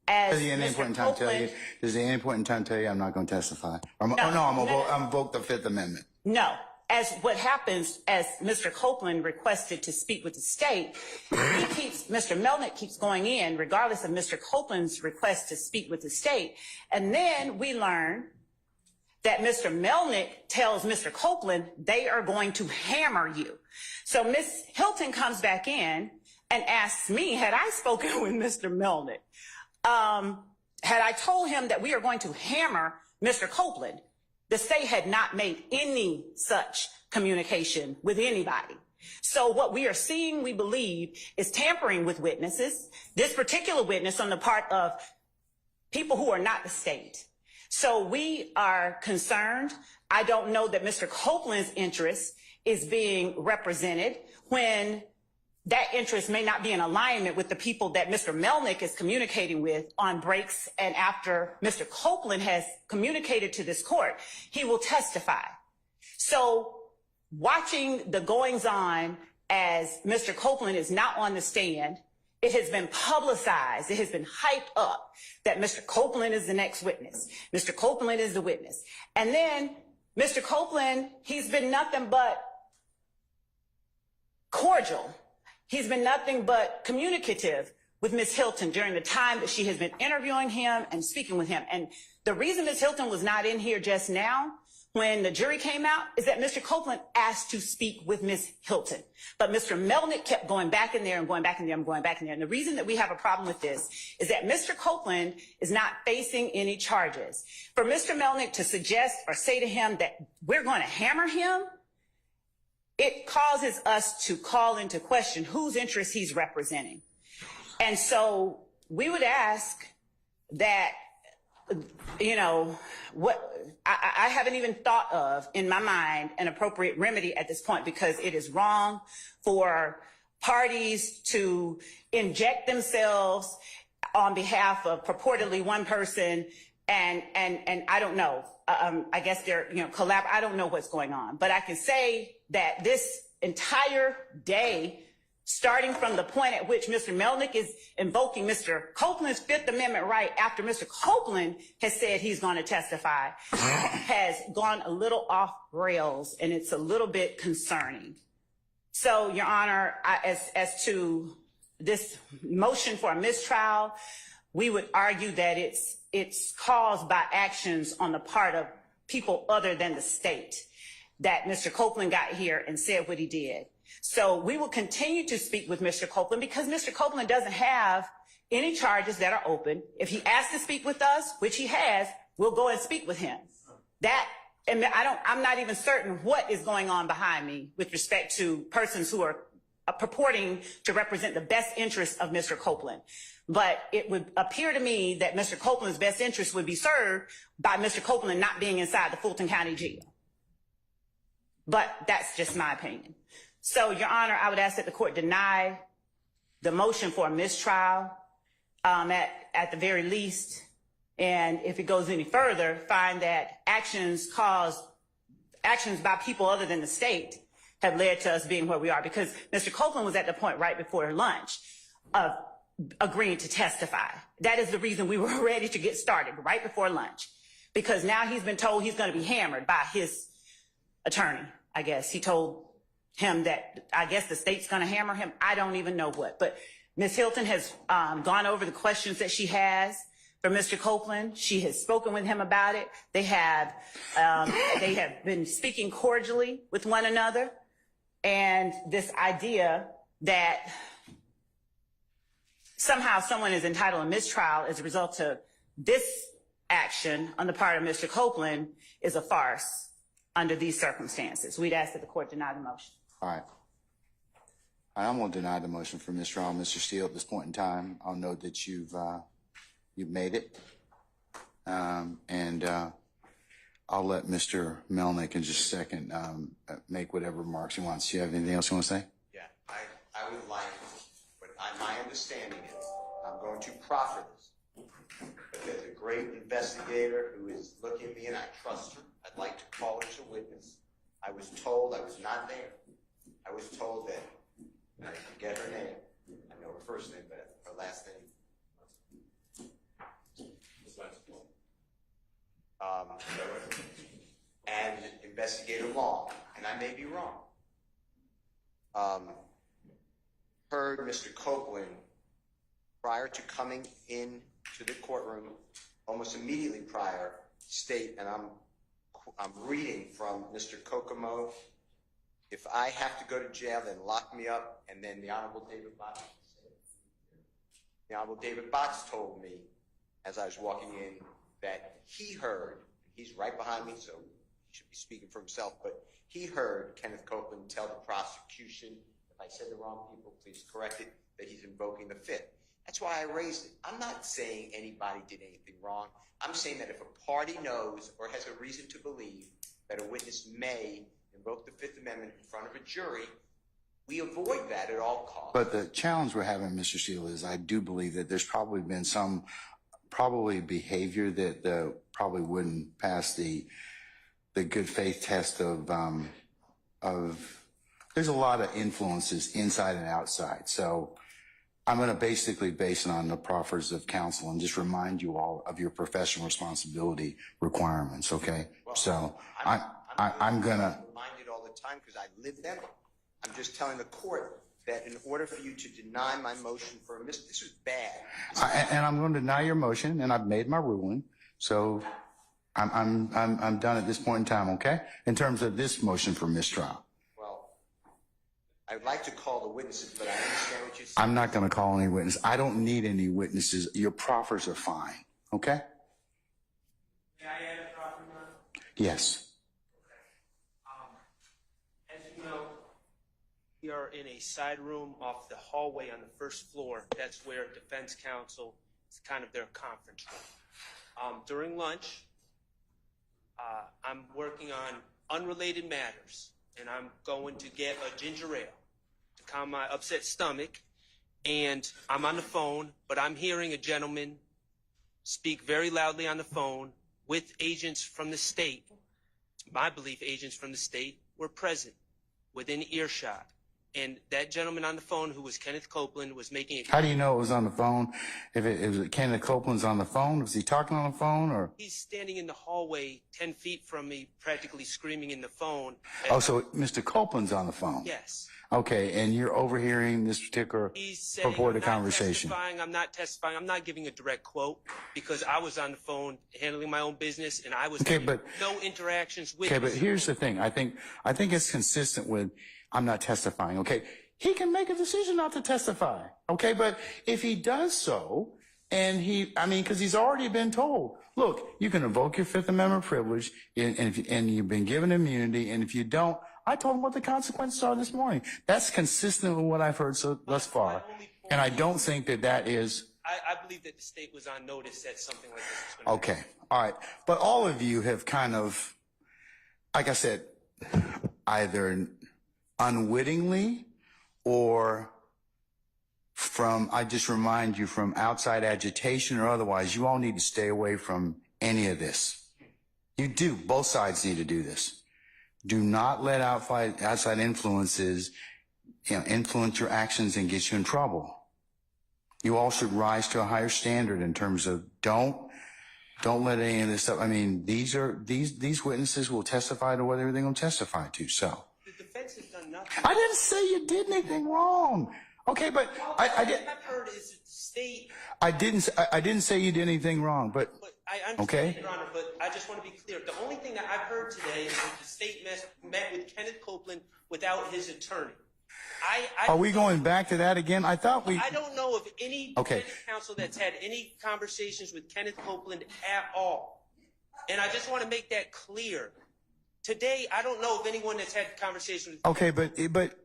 as Does he at any point in time tell you I'm not going to testify? I'm invoke the Fifth Amendment. No. As what happens, as Mr. Copeland requested to speak with the state, Mr. Melnick keeps going in regardless of Mr. Copeland's request to speak with the state. And then we learn that Mr. Melnick tells Mr. Copeland they are going to hammer you. So Ms. Hilton comes back in and asks me, had I spoken with Mr. Melnick? Had I told him that we are going to hammer Mr. Copeland? The state had not made any such communication with anybody. So what we are seeing, we believe, is tampering with witnesses, this particular witness on the part of people who are not the state. So we are concerned. I don't know that Mr. Copeland's interest is being represented when that interest may not be in alignment with the people that Mr. Melnick is communicating with on breaks. And after Mr. Copeland has communicated to this court, he will testify. So watching the goings on as Mr. Copeland is not on the stand, it has been publicized, it has been hyped up that Mr. Copeland is the next witness. Mr. Copeland is the witness. And then Mr. Copeland, he's been nothing but cordial. He's been nothing but communicative with Ms. Hilton during the time that she has been interviewing him and speaking with him. And the reason Ms. Hilton was not in here just now when the jury came out is that Mr. Copeland asked to speak with Ms. Hilton. But Mr. Melnick kept going back in there and going back in there and going back in there. And the reason that we have a problem with this is that Mr. Copeland is not facing any charges. For Mr. Melnick to suggest or say to him that we're going to hammer him, it causes us to call into question whose interests he's representing. And so we would ask that, you know, what I haven't even thought of in my mind an appropriate remedy at this point, because it is wrong for parties to inject themselves on behalf of purportedly one person. And I don't know. I guess they're, you know, I don't know what's going on. But I can say that this entire day, starting from the point at which Mr. Melnick is invoking Mr. Copeland's Fifth Amendment right after Mr. Copeland has said he's going to testify, has gone a little off rails, and it's a little bit concerning. So, Your Honor, as to this motion for a mistrial, we would argue that it's caused by actions on the part of people other than the state, that Mr. Copeland got here and said what he did. So we will continue to speak with Mr. Copeland because Mr. Copeland doesn't have any charges that are open. If he asks to speak with us, which he has, we'll go and speak with him. And I'm not even certain what is going on behind me with respect to persons who are purporting to represent the best interests of Mr. Copeland. But it would appear to me that Mr. Copeland's best interest would be served by Mr. Copeland not being inside the Fulton County jail. But that's just my opinion. So, Your Honor, I would ask that the court deny the motion for a mistrial, at the very least, And if it goes any further, find that actions by people other than the state have led to us being where we are. Because Mr. Copeland was at the point right before lunch of agreeing to testify. That is the reason we were ready to get started right before lunch. Because now he's been told he's going to be hammered by his attorney, I guess. He told him that, I guess, the state's going to hammer him. I don't even know what. But Ms. Hilton has gone over the questions that she has for Mr. Copeland. She has spoken with him about it. They have been speaking cordially with one another. And this idea that somehow someone is entitled to mistrial as a result of this action on the part of Mr. Copeland is a farce under these circumstances. We'd ask that the court deny the motion. All right. I'm going to deny the motion for mistrial, Mr. Steele, at this point in time. I'll note that you've made it. And I'll let Mr. Melnick in just a second make whatever remarks he wants. Do you have anything else you want to say? Yeah, I would like, but my understanding is, I'm going to proffer this, but there's a great investigator who is looking at me and I trust her. I'd like to call her to witness. I was told, I was not there, I was told that, and I forget her name, I know her first name, but her last name. And Investigator Long, and I may be wrong, heard Mr. Copeland prior to coming in to the courtroom, almost immediately prior, state, and I'm reading from Mr. Kokomo, if I have to go to jail, then lock me up, and then the Honorable David Botts told me, as I was walking in, that he heard, he's right behind me, so he should be speaking for himself, but he heard Kenneth Copeland tell the prosecution, if I said the wrong people, please correct it, that he's invoking the Fifth. That's why I raised it. I'm not saying anybody did anything wrong. I'm saying that if a party knows or has a reason to believe that a witness may invoke the Fifth Amendment in front of a jury, we avoid that at all costs. But the challenge we're having, Mr. Steele, is I do believe that there's probably been some behavior that probably wouldn't pass the good faith test of there's a lot of influences inside and outside. So I'm going to basically base it on the proffers of counsel and just remind you all of your professional responsibility requirements. Okay. Well, so I'm going to remind it all the time because I live them. I'm just telling the court that in order for you to deny my motion for a this was bad. And I'm going to deny your motion, and I've made my ruling. So I'm done at this point in time. Okay. In terms of this motion for mistrial. Well, I would like to call the witnesses, but I understand what you're saying. I'm not going to call any witness. I don't need any witnesses. Your proffers are fine. Okay. Can I add a proffer now? Yes. As you know, we are in a side room off the hallway on the first floor. That's where defense counsel, it's kind of their conference room. During lunch, I'm working on unrelated matters, and I'm going to get a ginger ale to calm my upset stomach, and I'm on the phone, but I'm hearing a gentleman speak very loudly on the phone with agents from the state. My belief agents from the state were present within earshot. And that gentleman on the phone, who was Kenneth Copeland, was making it. How do you know it was on the phone? If it was Kenneth Copeland's on the phone, was he talking on the phone or? He's standing in the hallway 10 feet from me, practically screaming in the phone. Oh, so Mr. Copeland's on the phone? Yes. Okay, and you're overhearing this particular purported conversation. I'm not testifying. I'm not giving a direct quote because I was on the phone handling my own business and I was having no interactions with. Okay, but here's the thing. I think it's consistent with I'm not testifying. Okay, he can make a decision not to testify. Okay, but if he does so, and because he's already been told, look, you can invoke your Fifth Amendment privilege, and you've been given immunity, and if you don't, I told him what the consequences are this morning. That's consistent with what I've heard thus far, and I don't think that is. I believe that the state was on notice that something like this was going to happen. Okay, all right, but all of you have kind of, like I said, either unwittingly or I just remind you, from outside agitation or otherwise, you all need to stay away from any of this. You do. Both sides need to do this. Do not let outside influences, influence your actions and get you in trouble. You all should rise to a higher standard in terms of don't let any of this stuff. I mean, these witnesses will testify to whatever they're going to testify to. So The defense has done nothing. I didn't say you did anything wrong. Okay, but I did. I've heard is that the state. I didn't say you did anything wrong, but I understand, okay. Your Honor, but I just want to be clear. The only thing that I've heard today is that the state met with Kenneth Copeland without his attorney. Are we going back to that again? I thought we. I don't know of any Okay. defense counsel that's had any conversations with Kenneth Copeland at all. And I just want to make that clear. Today, I don't know of anyone that's had conversations with. Okay, but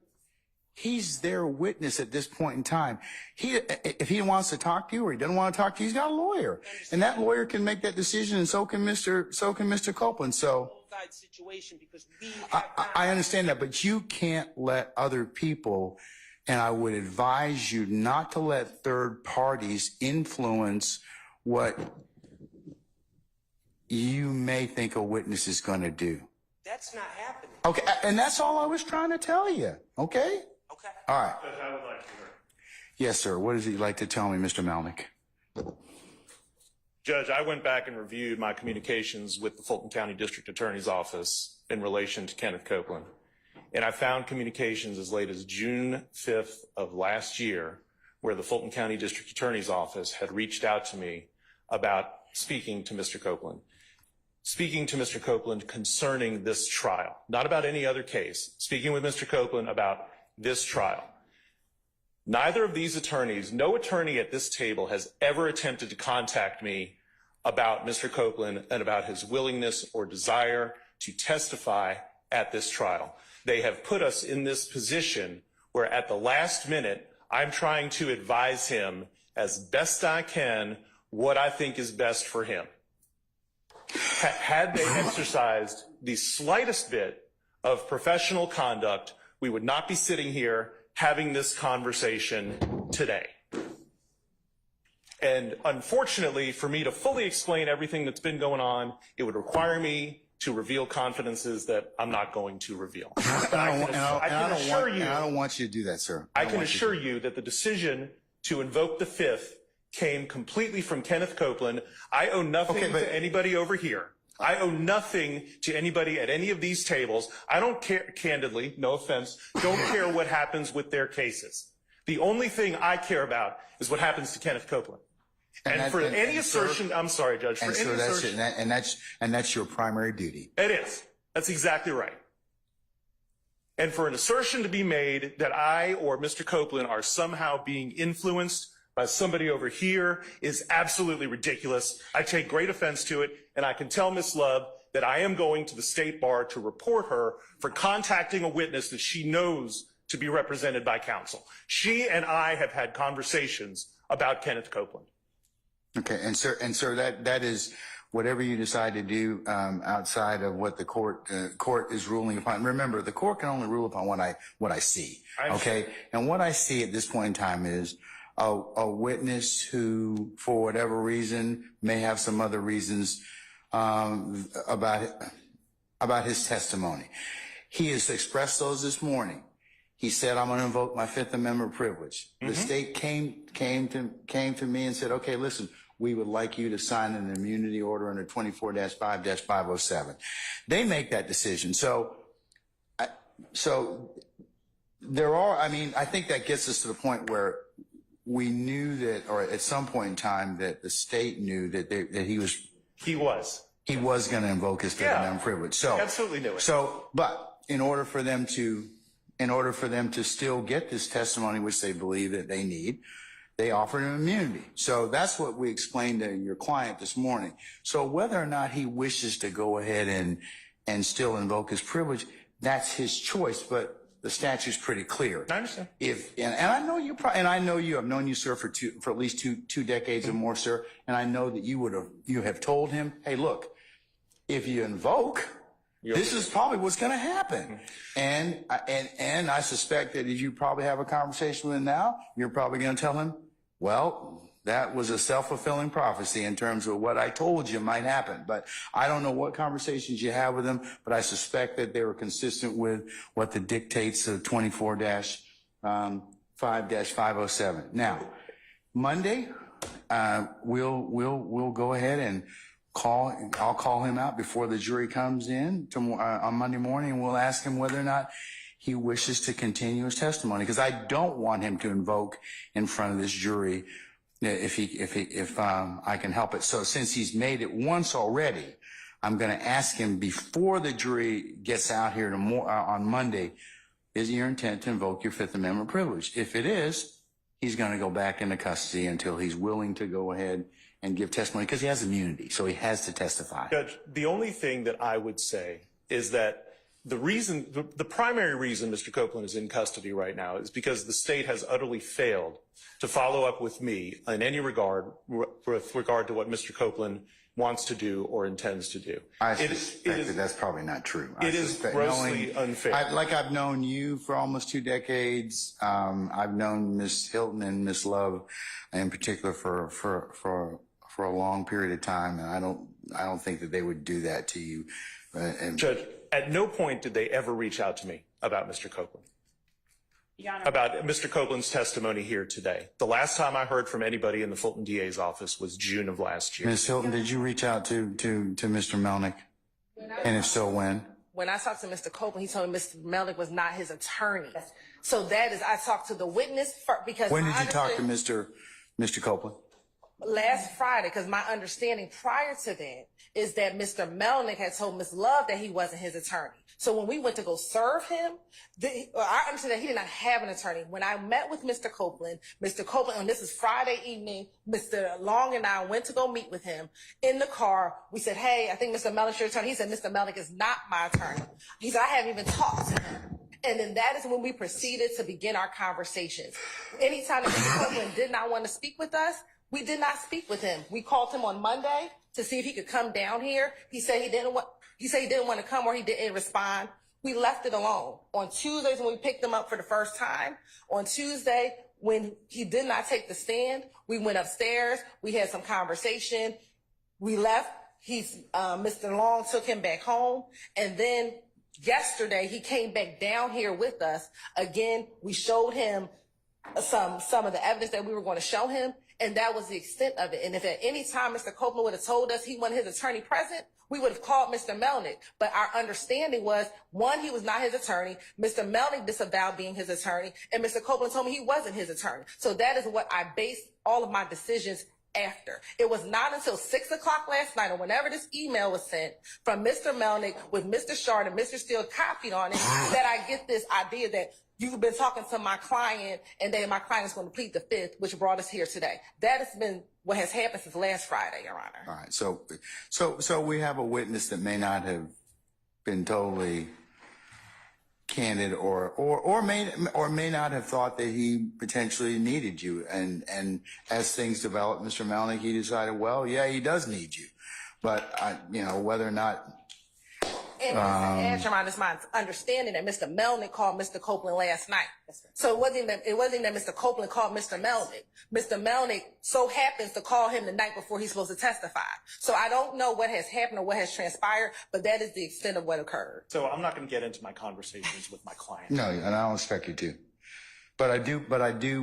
he's their witness at this point in time. If he wants to talk to you or he doesn't want to talk to you, he's got a lawyer, and that lawyer can make that decision, and so can Mr. Copeland. So. Situation because we have I understand that, but you can't let other people, and I would advise you not to let third parties influence what you may think a witness is going to do. That's not happening. Okay, and that's all I was trying to tell you. Okay? Okay. All right. Judge, I would like to hear. Yes, sir. What does he like to tell me, Mr. Melnick? Judge, I went back and reviewed my communications with the Fulton County District Attorney's Office in relation to Kenneth Copeland. And I found communications as late as June 5th of last year where the Fulton County District Attorney's Office had reached out to me about speaking to Mr. Copeland. Speaking to Mr. Copeland concerning this trial, not about any other case. Speaking with Mr. Copeland about this trial. Neither of these attorneys, no attorney at this table has ever attempted to contact me about Mr. Copeland and about his willingness or desire to testify at this trial. They have put us in this position where at the last minute, I'm trying to advise him as best I can what I think is best for him. Had they exercised the slightest bit of professional conduct, we would not be sitting here having this conversation today. And unfortunately, for me to fully explain everything that's been going on, it would require me to reveal confidences that I'm not going to reveal. I don't want you to do that, sir. I can assure you that the decision to invoke the Fifth came completely from Kenneth Copeland. I owe nothing to anybody over here. I owe nothing to anybody at any of these tables. I don't care, candidly, no offense, don't care what happens with their cases. The only thing I care about is what happens to Kenneth Copeland. And for any assertion, I'm sorry, Judge, for any assertion. And that's your primary duty. It is. That's exactly right. And for an assertion to be made that I or Mr. Copeland are somehow being influenced by somebody over here is absolutely ridiculous. I take great offense to it, and I can tell Ms. Love that I am going to the state bar to report her for contacting a witness that she knows to be represented by counsel. She and I have had conversations about Kenneth Copeland. Okay, and sir, that is whatever you decide to do outside of what the court is ruling upon. Remember, the court can only rule upon what I see. Okay, and what I see at this point in time is a witness who, for whatever reason, may have some other reasons about his testimony. He has expressed those this morning. He said, "I'm going to invoke my Fifth Amendment privilege." The state came to me and said, "Okay, listen, we would like you to sign an immunity order under 24-5-507. They make that decision. So there are. I mean, I think that gets us to the point where we knew that, or at some point in time, that the state knew that he was going to invoke his Fifth Amendment privilege. So absolutely knew it. So, but in order for them to still get this testimony, which they believe that they need, they offered him immunity. So that's what we explained to your client this morning. So whether or not he wishes to go ahead and still invoke his privilege, that's his choice. But the statute's pretty clear. I understand. And I know you, and I know you. I've known you, sir, for at least two decades or more, sir. And I know that you have told him, "Hey, look, if you invoke, This is probably what's going to happen. And I suspect that if you probably have a conversation with him now, you're probably going to tell him, well, that was a self-fulfilling prophecy in terms of what I told you might happen. But I don't know what conversations you have with him, but I suspect that they were consistent with what the dictates of 24-5-507. Now, Monday, we'll go ahead and I'll call him out before the jury comes in on Monday morning, and we'll ask him whether or not he wishes to continue his testimony, because I don't want him to invoke in front of this jury if I can help it. So since he's made it once already, I'm going to ask him before the jury gets out here on Monday, is it your intent to invoke your Fifth Amendment privilege? If it is, he's going to go back into custody until he's willing to go ahead and give testimony, because he has immunity, so he has to testify. Judge, the only thing that I would say is that the primary reason Mr. Copeland is in custody right now is because the state has utterly failed to follow up with me in any regard with regard to what Mr. Copeland wants to do or intends to do. I suspect that that's probably not true. It is grossly unfair. I've known you for almost 2 decades. I've known Ms. Hilton and Ms. Love in particular for a long period of time, and I don't think that they would do that to you. Judge, at no point did they ever reach out to me about Mr. Copeland. Your Honor, about Mr. Copeland's testimony here today. The last time I heard from anybody in the Fulton DA's office was June of last year. Ms. Hilton, did you reach out to Mr. Melnick? And if so, when? When I talked to Mr. Copeland, he told me Mr. Melnick was not his attorney. So that is, I talked to the witness because when did you talk to Mr. Copeland? Last Friday, because my understanding prior to that is that Mr. Melnick had told Ms. Love that he wasn't his attorney. So when we went to go serve him, I understand that he did not have an attorney. When I met with Mr. Copeland, and this is Friday evening, Mr. Long and I went to go meet with him in the car. We said, hey, I think Mr. Melnick's your attorney. He said, Mr. Melnick is not my attorney. He said, I haven't even talked to him. And then that is when we proceeded to begin our conversations. Anytime that Mr. Copeland did not want to speak with us, we did not speak with him. We called him on Monday to see if he could come down here. He said he didn't want to come, or he didn't respond. We left it alone. On Tuesdays when we picked him up for the first time, on Tuesday when he did not take the stand, we went upstairs. We had some conversation. We left. Mr. Long took him back home, and then yesterday he came back down here with us. Again, we showed him some of the evidence that we were going to show him. And that was the extent of it. And if at any time Mr. Copeland would have told us he wanted his attorney present, we would have called Mr. Melnick. But our understanding was, one, he was not his attorney. Mr. Melnick disavowed being his attorney. And Mr. Copeland told me he wasn't his attorney. So that is what I based all of my decisions after. It was not until 6 o'clock last night, or whenever this email was sent from Mr. Melnick with Mr. Shard and Mr. Steele copied on it, that I get this idea that you've been talking to my client, and then my client is going to plead the Fifth, which brought us here today. That has been what has happened since last Friday, Your Honor. All right. So we have a witness that may not have been totally candid, or may not have thought that he potentially needed you. And as things developed, Mr. Melnick, he decided, well, yeah, he does need you. But whether or not. And Your Honor, it's my understanding that Mr. Melnick called Mr. Copeland last night. So it wasn't that Mr. Copeland called Mr. Melnick. Mr. Melnick so happens to call him the night before he's supposed to testify. So I don't know what has happened or what has transpired, but that is the extent of what occurred. So I'm not going to get into my conversations with my client. No, and I don't expect you to. But I do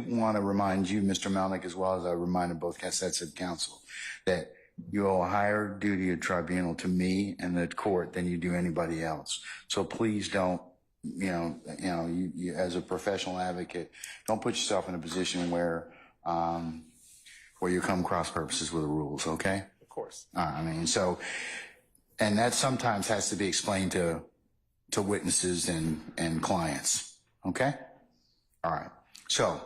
want to remind you, Mr. Melnick, as well as I reminded both sets of counsel, that you owe a higher duty of tribunal to me and the court than you do anybody else. So please don't, you as a professional advocate, don't put yourself in a position where you come cross purposes with the rules. Okay? Of course. And that sometimes has to be explained to witnesses and clients. Okay? All right. So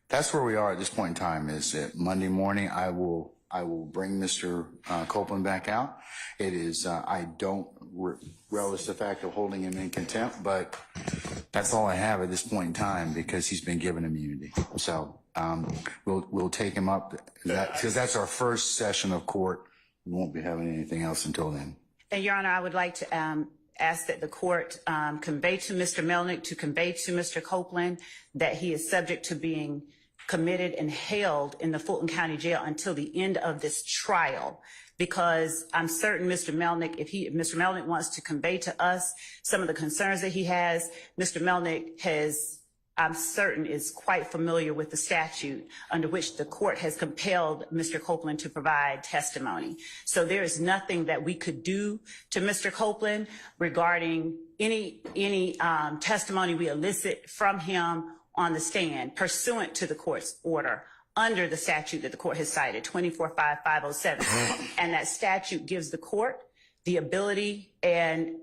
that's where we are at this point in time. Is that Monday morning I will bring Mr. Copeland back out. It is, I don't relish the fact of holding him in contempt, but that's all I have at this point in time because he's been given immunity. So we'll take him up because that's our first session of court. We won't be having anything else until then. And Your Honor, I would like to ask that the court convey to Mr. Melnick, to convey to Mr. Copeland that he is subject to being committed and held in the Fulton County Jail until the end of this trial. Because I'm certain Mr. Melnick, if Mr. Melnick wants to convey to us some of the concerns that he has, Mr. Melnick has, I'm certain, is quite familiar with the statute under which the court has compelled Mr. Copeland to provide testimony. So there is nothing that we could do to Mr. Copeland regarding any testimony we elicit from him on the stand pursuant to the court's order under the statute that the court has cited, 245507. And that statute gives the court the ability and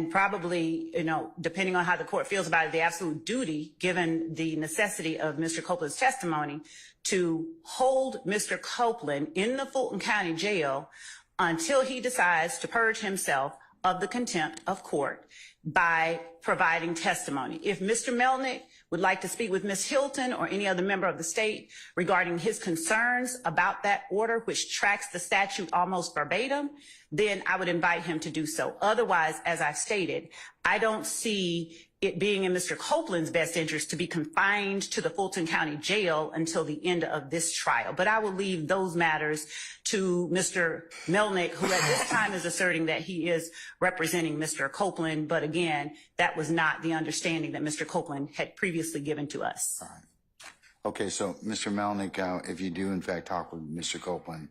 probably, you know, depending on how the court feels about it, the absolute duty, given the necessity of Mr. Copeland's testimony, to hold Mr. Copeland in the Fulton County Jail until he decides to purge himself of the contempt of court by providing testimony. If Mr. Melnick would like to speak with Ms. Hilton or any other member of the state regarding his concerns about that order, which tracks the statute almost verbatim, then I would invite him to do so. Otherwise, as I've stated, I don't see it being in Mr. Copeland's best interest to be confined to the Fulton County Jail until the end of this trial. But I will leave those matters to Mr. Melnick, who at this time is asserting that he is representing Mr. Copeland. But again, that was not the understanding that Mr. Copeland had previously given to us. All right. Okay, so Mr. Melnick, if you do in fact talk with Mr. Copeland,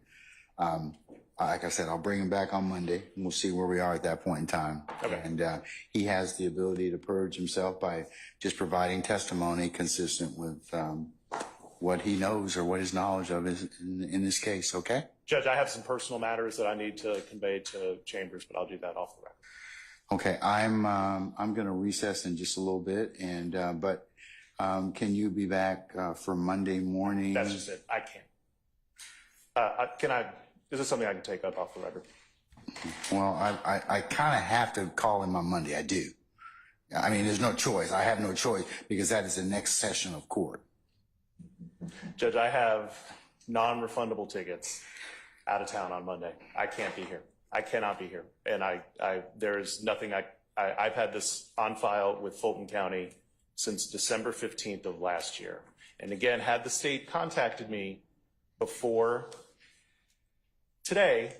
like I said, I'll bring him back on Monday, and we'll see where we are at that point in time. Okay. And he has the ability to purge himself by just providing testimony consistent with what he knows or what his knowledge of is in this case. Okay? Judge, I have some personal matters that I need to convey to Chambers, but I'll do that off the record. Okay, I'm going to recess in just a little bit, and but can you be back for Monday morning? That's just it. I can't. Is this something I can take up off the record? Well, I kind of have to call him on Monday. I do. I mean, there's no choice. I have no choice because that is the next session of court. Judge, I have non-refundable tickets out of town on Monday. I can't be here. I cannot be here. And there is nothing I've had this on file with Fulton County since December 15th of last year. And again, had the state contacted me before today,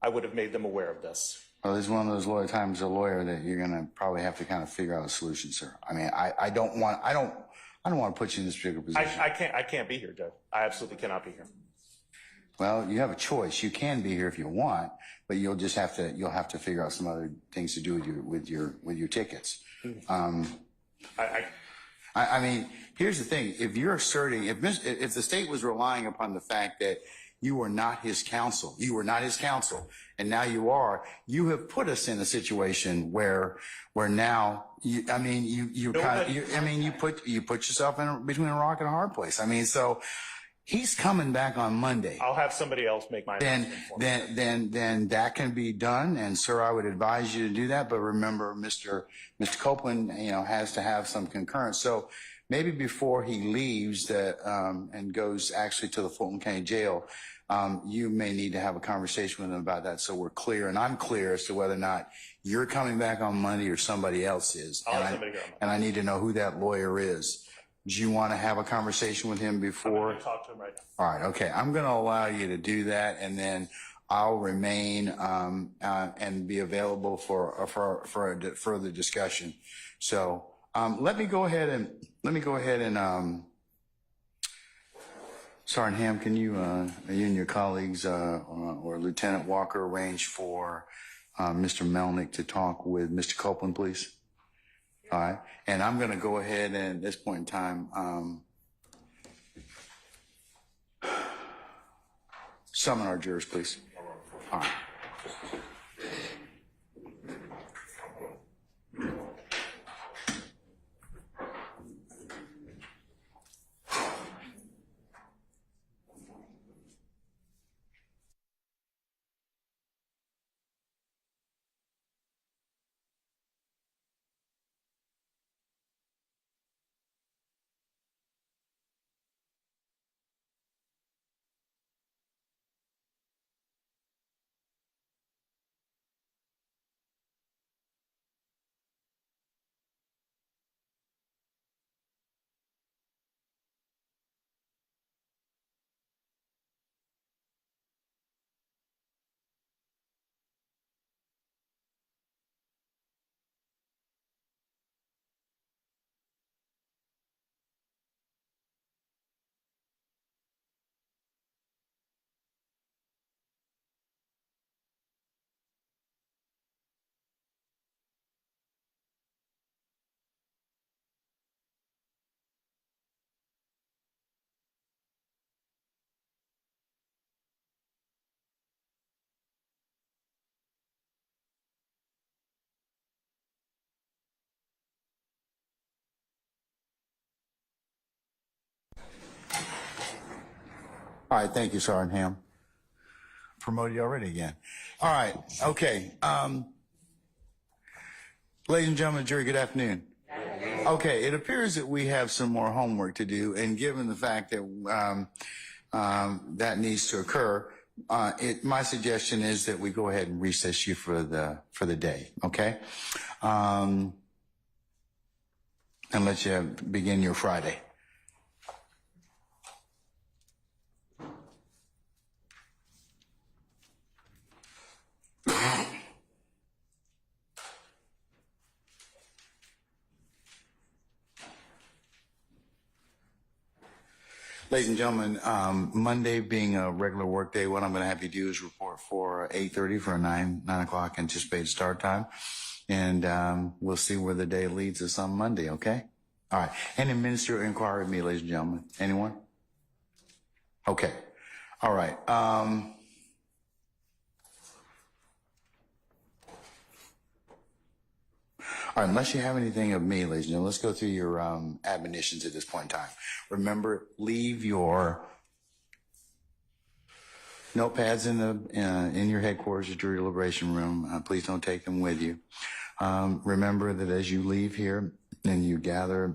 I would have made them aware of this. Well, this is one of those times as a lawyer that you're going to probably have to kind of figure out a solution, sir. I mean, I don't want to put you in this particular position. I can't be here, Judge. I absolutely cannot be here. Well, you have a choice. You can be here if you want, but you'll have to figure out some other things to do with your tickets. I mean, here's the thing. If you're asserting, if the state was relying upon the fact that you were not his counsel, and now you are, you have put us in a situation where now, you put yourself between a rock and a hard place. I mean, so he's coming back on Monday. I'll have somebody else make my announcement for me. Then that can be done, and sir, I would advise you to do that. But remember, Mr. Copeland, has to have some concurrence. So maybe before he leaves and goes actually to the Fulton County Jail, you may need to have a conversation with him about that, so we're clear, and I'm clear as to whether or not you're coming back on Monday or somebody else is. I'll have somebody here on Monday. And I need to know who that lawyer is. Do you want to have a conversation with him before? I'm going to talk to him right now. All right, okay. I'm going to allow you to do that, and then I'll remain and be available for a further discussion. So let me go ahead and Sergeant Ham, can you and your colleagues or Lieutenant Walker arrange for Mr. Melnick to talk with Mr. Copeland, please? All right, and I'm going to go ahead and at this point in time summon our jurors, please. All right. All right, thank you, Sergeant Ham. Promoted you already again. All right, okay. Ladies and gentlemen, jury, good afternoon. Okay, it appears that we have some more homework to do, and given the fact that that needs to occur, my suggestion is that we go ahead and recess you for the day, okay? And let you begin your Friday. Ladies and gentlemen, Monday being a regular work day, what I'm going to have you do is report for 8:30 for a 9 o'clock anticipated start time. And we'll see where the day leads us on Monday, okay? All right. Any ministerial inquiry with me, ladies and gentlemen? Anyone? Okay. All right. All right, unless you have anything of me, ladies and gentlemen, let's go through your admonitions at this point in time. Remember, leave your notepads in your headquarters, your jury deliberation room. Please don't take them with you. Remember that as you leave here and you gather,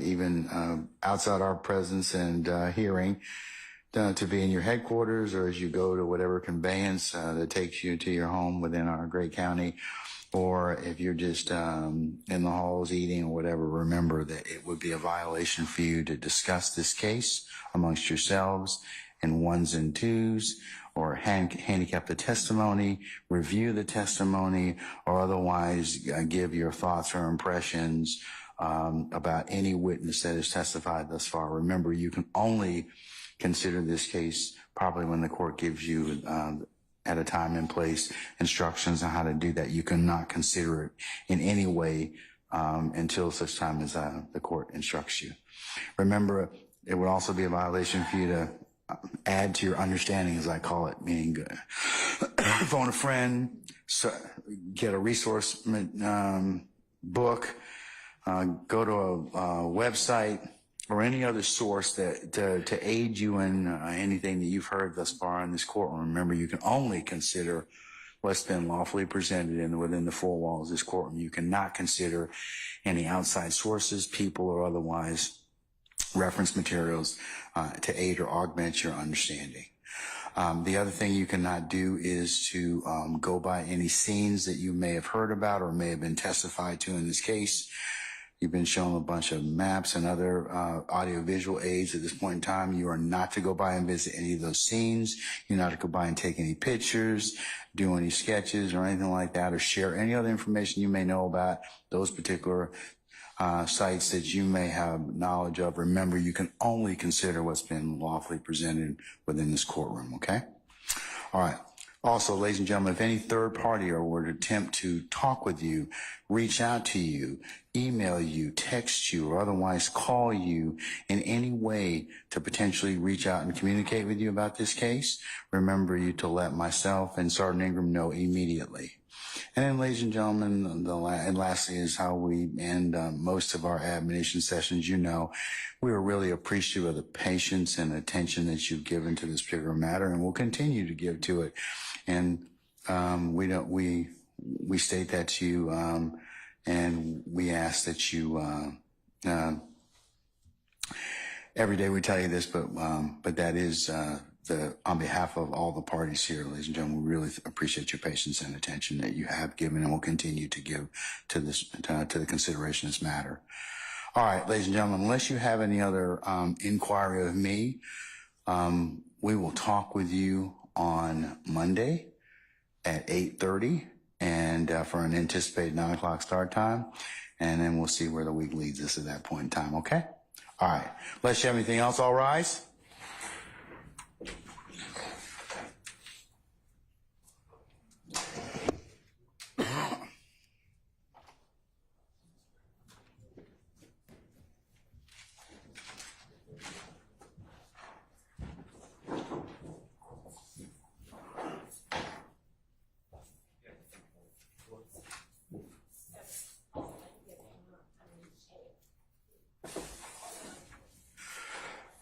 even outside our presence and hearing, to be in your headquarters, or as you go to whatever conveyance that takes you to your home within our great county, or if you're just in the halls eating or whatever, remember that it would be a violation for you to discuss this case amongst yourselves in ones and twos, or handicap the testimony, review the testimony, or otherwise give your thoughts or impressions about any witness that has testified thus far. Remember, you can only consider this case probably when the court gives you at a time and place instructions on how to do that. You cannot consider it in any way until such time as the court instructs you. Remember, it would also be a violation for you to add to your understanding, as I call it, meaning phone a friend, get a resource book, go to a website, or any other source that to aid you in anything that you've heard thus far in this courtroom. Remember, you can only consider what's been lawfully presented within the four walls of this courtroom. You cannot consider any outside sources, people, or otherwise reference materials to aid or augment your understanding. The other thing you cannot do is to go by any scenes that you may have heard about or may have been testified to in this case. You've been shown a bunch of maps and other audiovisual aids at this point in time. You are not to go by and visit any of those scenes. You're not to go by and take any pictures, do any sketches or anything like that, or share any other information you may know about those particular sites that you may have knowledge of. Remember, you can only consider what's been lawfully presented within this courtroom, okay? All right. Also, ladies and gentlemen, if any third party or would attempt to talk with you, reach out to you, email you, text you, or otherwise call you in any way to potentially reach out and communicate with you about this case, remember you to let myself and Sergeant Ingram know immediately. And then, ladies and gentlemen, and lastly is how we end most of our admonition sessions. You know, we are really appreciative of the patience and attention that you've given to this particular matter, and we'll continue to give to it. And we state that to you, and we ask that you every day we tell you this, but that is on behalf of all the parties here, ladies and gentlemen, we really appreciate your patience and attention that you have given and will continue to give to this to the consideration of this matter. All right, ladies and gentlemen, unless you have any other inquiry of me, we will talk with you on Monday at 8:30 and for an anticipated 9 o'clock start time, and then we'll see where the week leads us at that point in time, okay? All right, unless you have anything else, all rise.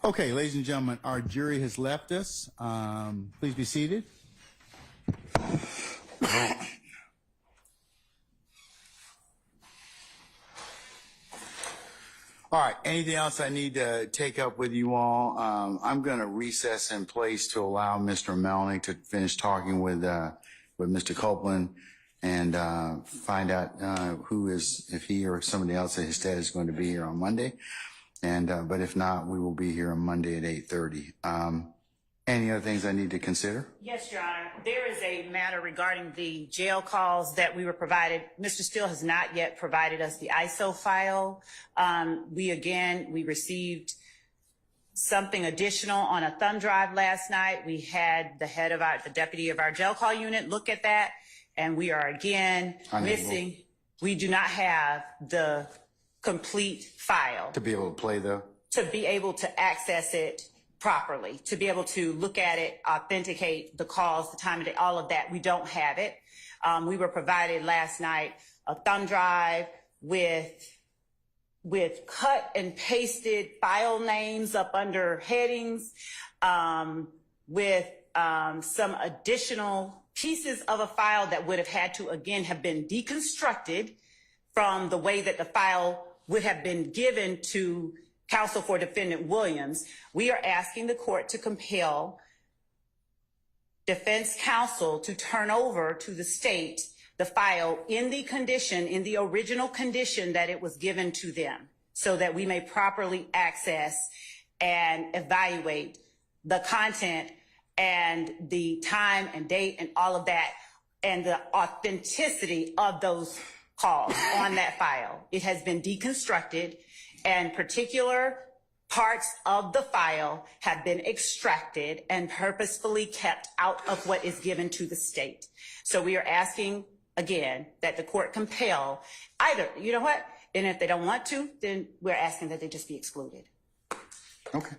Okay, ladies and gentlemen, our jury has left us. Please be seated. All right, anything else I need to take up with you all? I'm going to recess in place to allow Mr. Melnick to finish talking with Mr. Copeland and find out who is, if he or somebody else at his dad is going to be here on Monday. And but if not, we will be here on Monday at 8:30. Any other things I need to consider? Yes, Your Honor. There is a matter regarding the jail calls that we were provided. Mr. Steele has not yet provided us the ISO file. We received something additional on a thumb drive last night. We had the the deputy of our jail call unit look at that, and we are again missing. We do not have the complete file. To be able to play, though? To be able to access it properly, to be able to look at it, authenticate the calls, the time of day, all of that. We don't have it. We were provided last night a thumb drive with cut and pasted file names up under headings, with some additional pieces of a file that would have had to, again, have been deconstructed from the way that the file would have been given to counsel for defendant Williams. We are asking the court to compel defense counsel to turn over to the state the file in the original condition that it was given to them, so that we may properly access and evaluate the content and the time and date and all of that, and the authenticity of those calls on that file. It has been deconstructed, and particular parts of the file have been extracted and purposefully kept out of what is given to the state. So we are asking, again, that the court compel either, you know what? And if they don't want to, then we're asking that they just be excluded. Okay.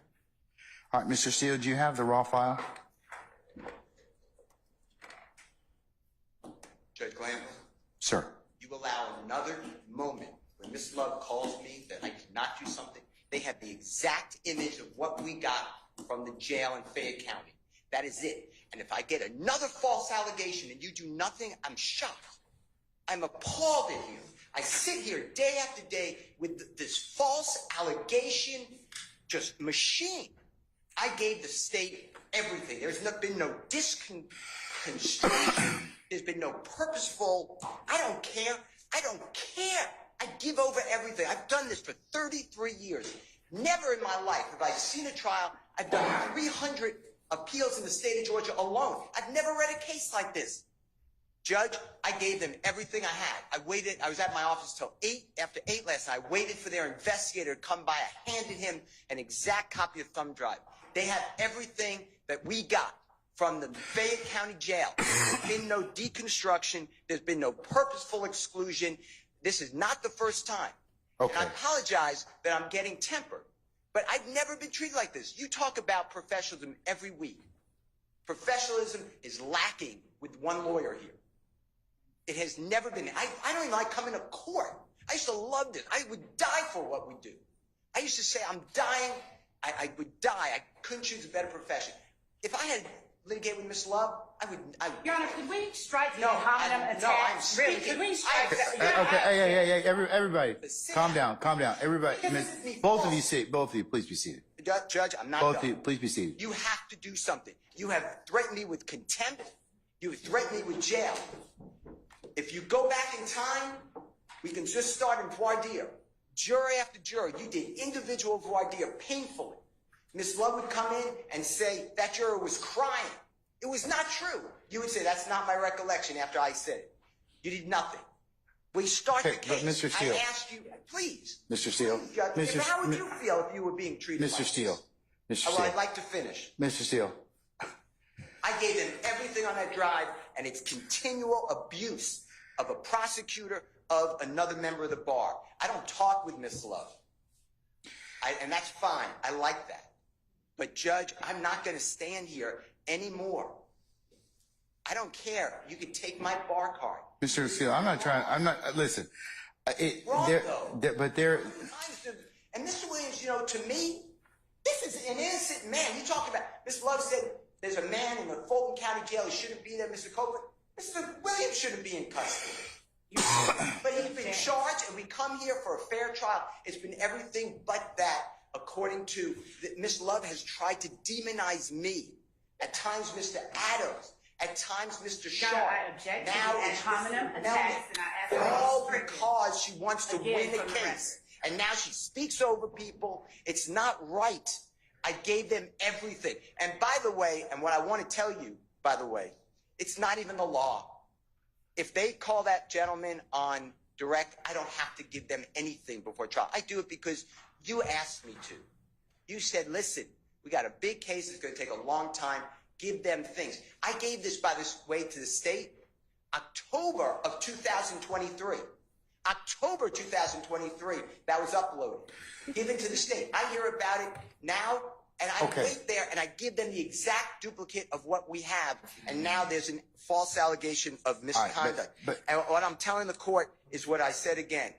All right, Mr. Steele, do you have the raw file? Judge Glanville, Sir. you allow another moment when Miss Love calls me that I cannot do something. They have the exact image of what we got from the jail in Fayette County. That is it. And if I get another false allegation and you do nothing, I'm shocked. I'm appalled at you. I sit here day after day with this false allegation, just machine. I gave the state everything. There's been no disconstruction. There's been no purposeful, I don't care. I don't care. I give over everything. I've done this for 33 years. Never in my life have I seen a trial. I've done 300 appeals in the state of Georgia alone. I've never read a case like this. Judge, I gave them everything I had. I waited. I was at my office till 8, after 8 last night. I waited for their investigator to come by. I handed him an exact copy of thumb drive. They have everything that we got from the Fayette County Jail. There's been no deconstruction. There's been no purposeful exclusion. This is not the first time. Okay. And I apologize that I'm getting tempered, but I've never been treated like this. You talk about professionalism every week. Professionalism is lacking with one lawyer here. It has never been. I don't even like coming to court. I used to love this. I would die for what we do. I used to say, I'm dying. I would die. I couldn't choose a better profession. If I had litigated with Miss Love, I would. Your Honor, could we strike the No, hominem I'm attack? speaking. Really, could we strike that? Okay, hey, everybody, calm down. Everybody, both of you, please be seated. Judge, I'm not Both done. of you, please be seated. You have to do something. You have threatened me with contempt. You have threatened me with jail. If you go back in time, we can just start in voir dire. Jury after jury, you did individual voir dire painfully. Miss Love would come in and say that juror was crying. It was not true. You would say, that's not my recollection after I said it. You did nothing. We start the case. But Mr. Steele. I asked you, please. Mr. Steele. Please, Judge, how would you feel if you were being treated Mr. like Steele. this? Mr. Well, Steele. I'd like to finish. Mr. Steele. I gave them everything on that drive, and it's continual abuse of a prosecutor, of another member of the bar. I don't talk with Miss Love. And that's fine. I like that. But Judge, I'm not going to stand here anymore. I don't care. You can take my bar card. Mr. Steele, listen. Wrong, though. But there. And Mr. Williams, you know, to me, This is an innocent man. You talking about, Ms. Love said there's a man in the Fulton County jail. He shouldn't be there, Mr. Copeland. Mr. Williams shouldn't be in custody. But he's been charged, and we come here for a fair trial. It's been everything but that, according to Ms. Love has tried to demonize me. At times, Mr. Adams. At times, Mr. Shaw. I object to the ad hominem attacks, and I ask all because she wants to win the case. And now she speaks over people. It's not right. I gave them everything. And by the way, and what I want to tell you, by the way, it's not even the law. If they call that gentleman on direct, I don't have to give them anything before trial. I do it because you asked me to. You said, listen, we got a big case. It's going to take a long time. Give them things. I gave this, by this way, to the state October of 2023. October 2023, that was uploaded, given to the state. I hear about it now, and I wait there, and I give them the exact duplicate of what we have, and now there's a false allegation of misconduct. But and what I'm telling the court is what I said again.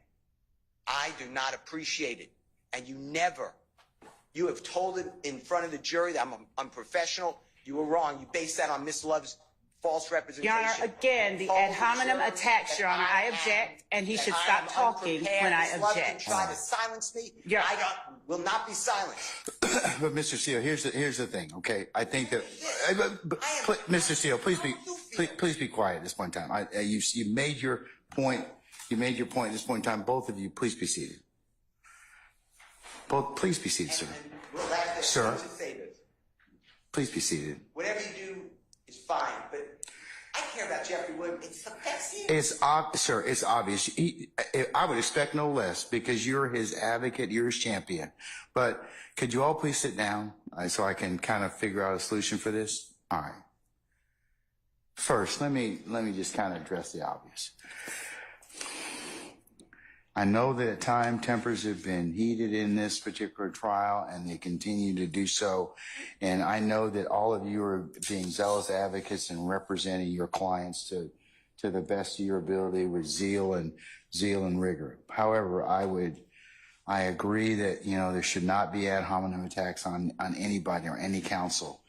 I do not appreciate it, and you have told it in front of the jury that I'm unprofessional. You were wrong. You based that on Ms. Love's false representation. Your Honor, again, the ad hominem attacks, Your Honor. I object, and he should stop talking when I object. Try to silence me. Will not be silenced. But Mr. Steele, here's the thing, okay? I think that, Mr. Steele, please be quiet at this point in time. You made your point. You made your point at this point in time. Both of you, please be seated. Please be seated, sir. Sir, please be seated. Whatever you do is fine, but I care about Jeffrey Williams. It's the best thing. Sir, it's obvious. I would expect no less because you're his advocate, you're his champion. But could you all please sit down so I can kind of figure out a solution for this? All right. First, let me just kind of address the obvious. I know that at times tempers have been heated in this particular trial, and they continue to do so. And I know that all of you are being zealous advocates and representing your clients to the best of your ability with zeal and rigor. However, I agree that, there should not be ad hominem attacks on anybody or any counsel,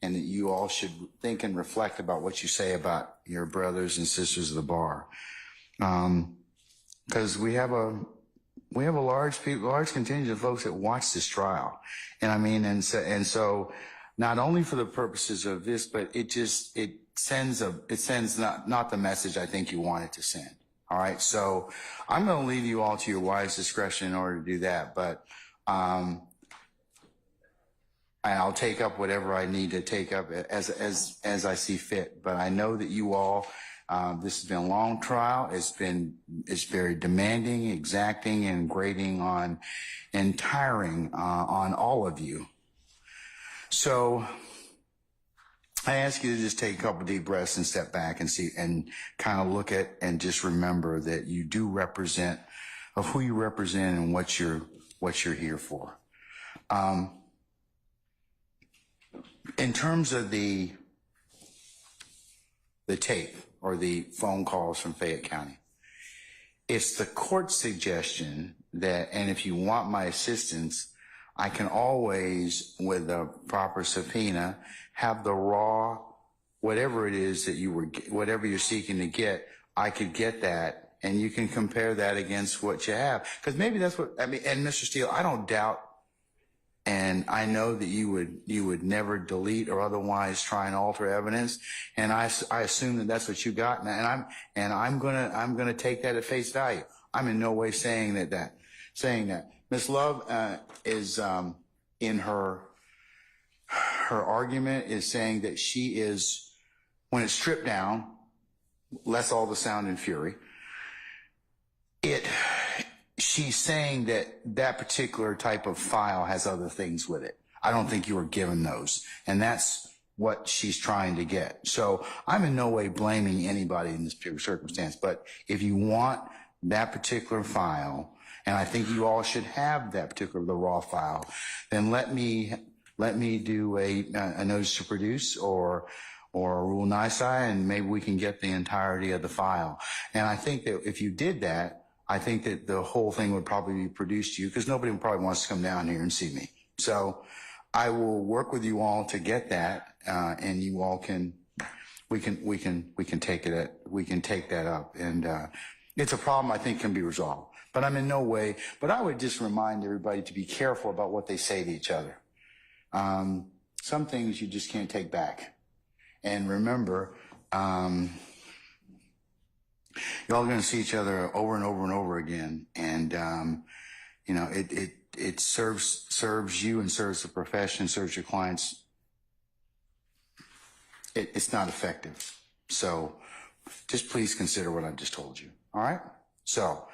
and that you all should think and reflect about what you say about your brothers and sisters of the bar. Because we have a large contingent of folks that watch this trial, and so not only for the purposes of this, but it sends not the message I think you want it to send. All right, so I'm going to leave you all to your wise discretion in order to do that, but and I'll take up whatever I need to take up as I see fit. But I know that you all. This has been a long trial. It's very demanding, exacting, and grating on, and tiring on all of you. So I ask you to just take a couple deep breaths and step back and see, and kind of look at, and just remember that you do represent of who you represent and what you're here for. In terms of the tape, or the phone calls from Fayette County. It's the court's suggestion that, and if you want my assistance, I can always, with a proper subpoena, have the raw, whatever it is that whatever you're seeking to get, I could get that, and you can compare that against what you have. Because maybe that's what, and Mr. Steele, I don't doubt, and I know that you would never delete or otherwise try and alter evidence, and I assume that that's what you got, and I'm gonna take that at face value. I'm in no way saying that. Ms. Love is in her argument is saying that she is, when it's stripped down, less all the sound and fury. She's saying that particular type of file has other things with it. I don't think you were given those. And that's what she's trying to get. So I'm in no way blaming anybody in this particular circumstance. But if you want that particular file, and I think you all should have the raw file, then let me do a notice to produce or a rule nisi, and maybe we can get the entirety of the file. And I think that if you did that, I think that the whole thing would probably be produced to you, because nobody probably wants to come down here and see me. So I will work with you all to get that, and you all we can take that up. And, it's a problem I think can be resolved, but I'm in no way, but I would just remind everybody to be careful about what they say to each other. Some things you just can't take back. And remember, y'all are going to see each other over and over and over again. And, you know, it serves you and serves the profession, serves your clients. It's not effective. So just please consider what I've just told you. All right. So,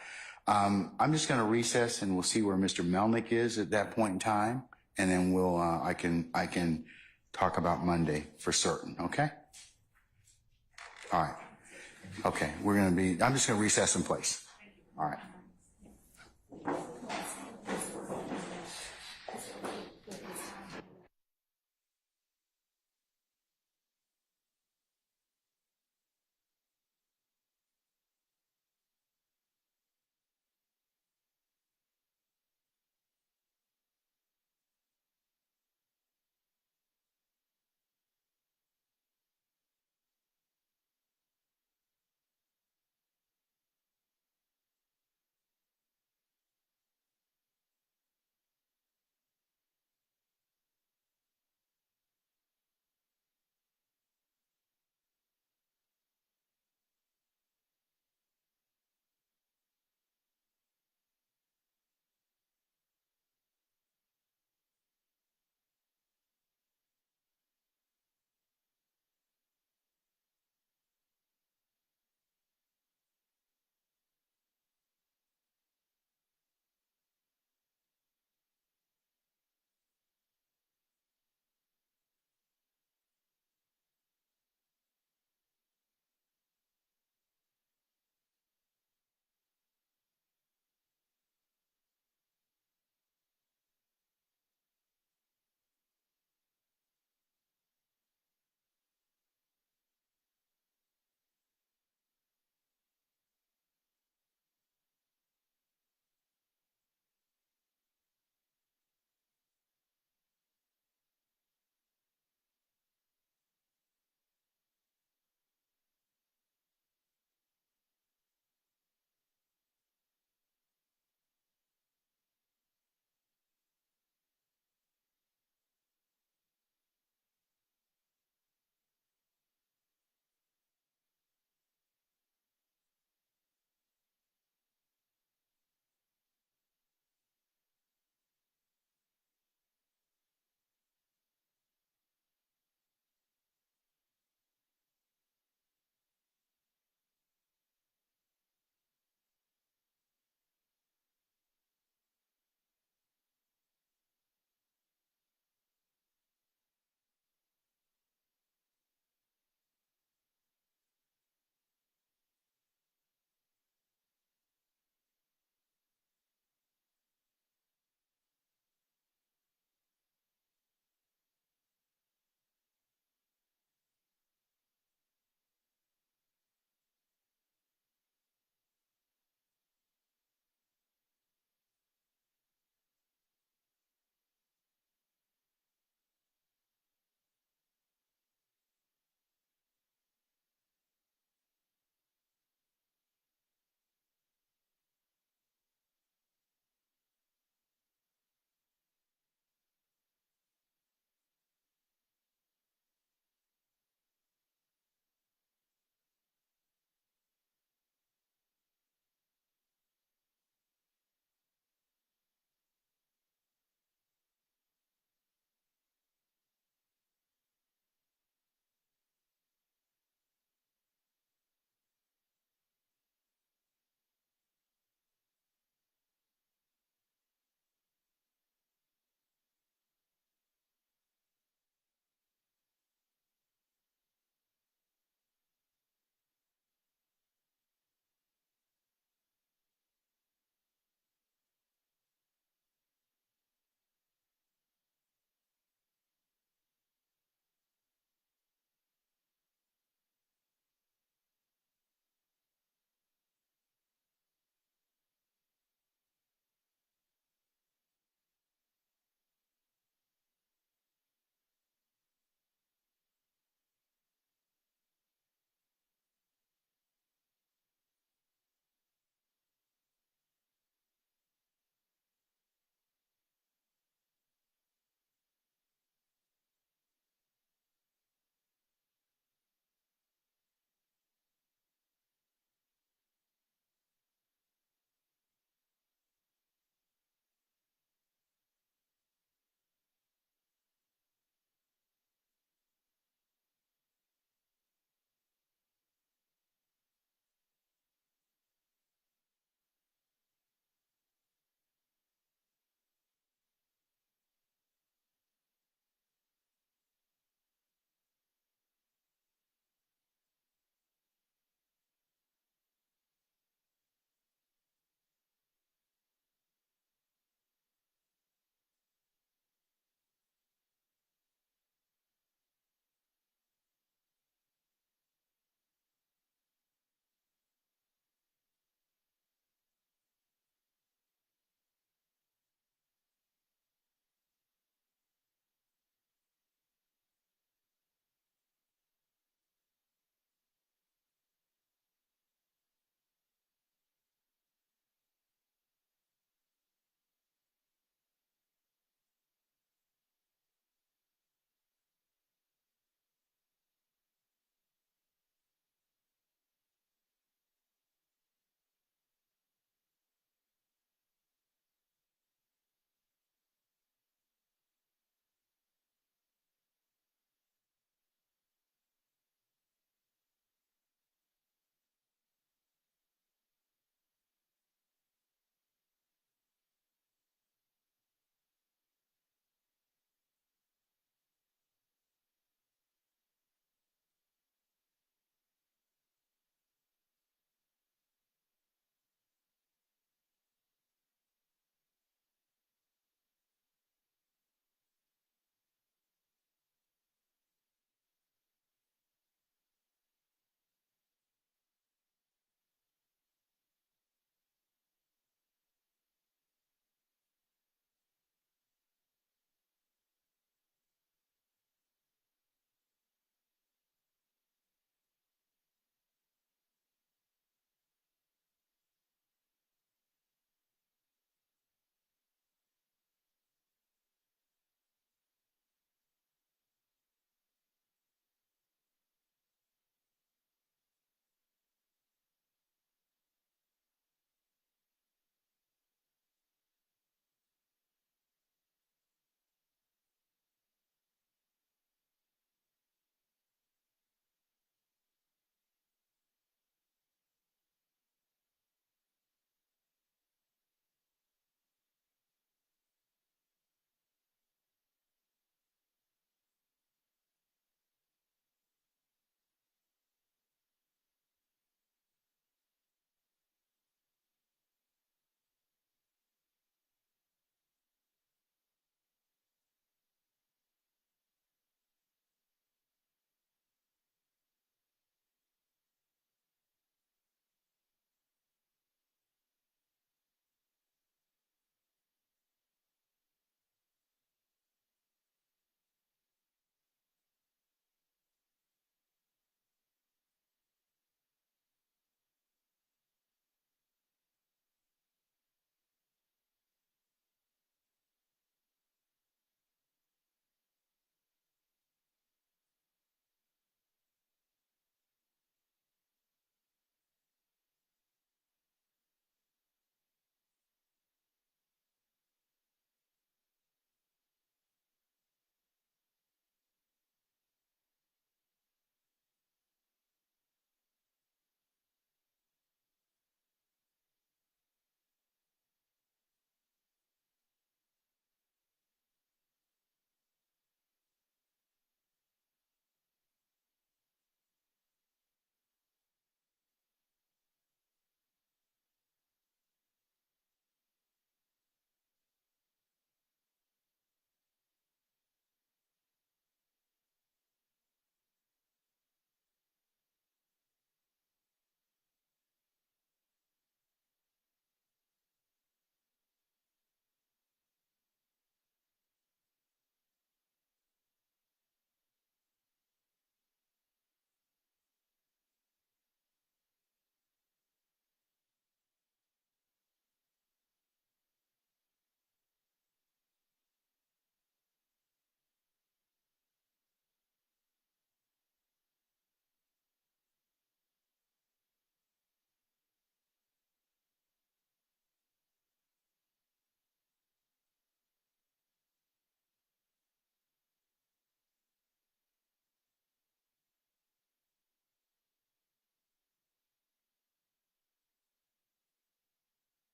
I'm just going to recess and we'll see where Mr. Melnick is at that point in time. And then I can talk about Monday for certain. Okay. All right. Okay. I'm just going to recess in place. All right.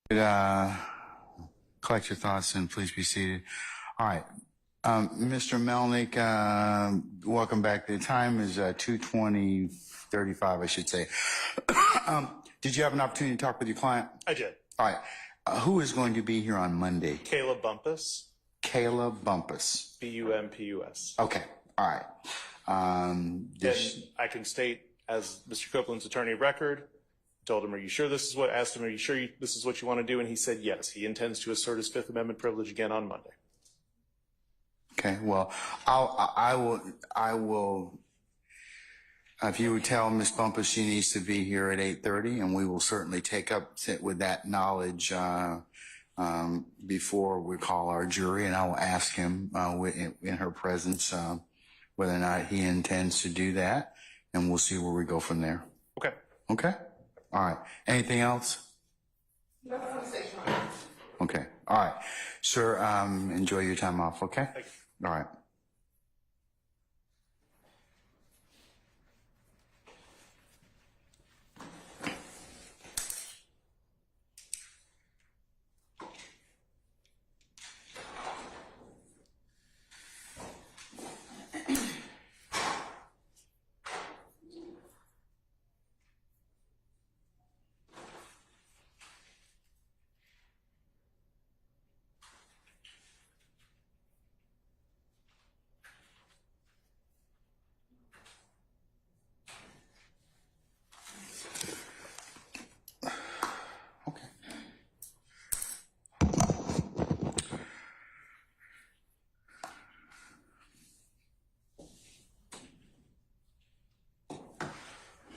Collect your thoughts and please be seated. All right. Mr. Melnick, welcome back. The time is 2:20:35, I should say. Did you have an opportunity to talk with your client? I did. All right. Who is going to be here on Monday? Kayla Bumpus, Kayla Bumpus. Bumpus. Okay. All right. And I can state, as Mr. Copeland's attorney of record, told him, "Are you sure this is what?" Asked him, "Are you sure this is what you want to do?" And he said, "Yes." He intends to assert his Fifth Amendment privilege again on Monday. Okay. Well, I will. If you would tell Ms. Bumpus she needs to be here at 8:30, and we will certainly take up with that knowledge before we call our jury, and I will ask him in her presence whether or not he intends to do that, and we'll see where we go from there. Okay. Okay? All right. Anything else? Okay. All right. Sir, enjoy your time off, okay? Thank you. All right.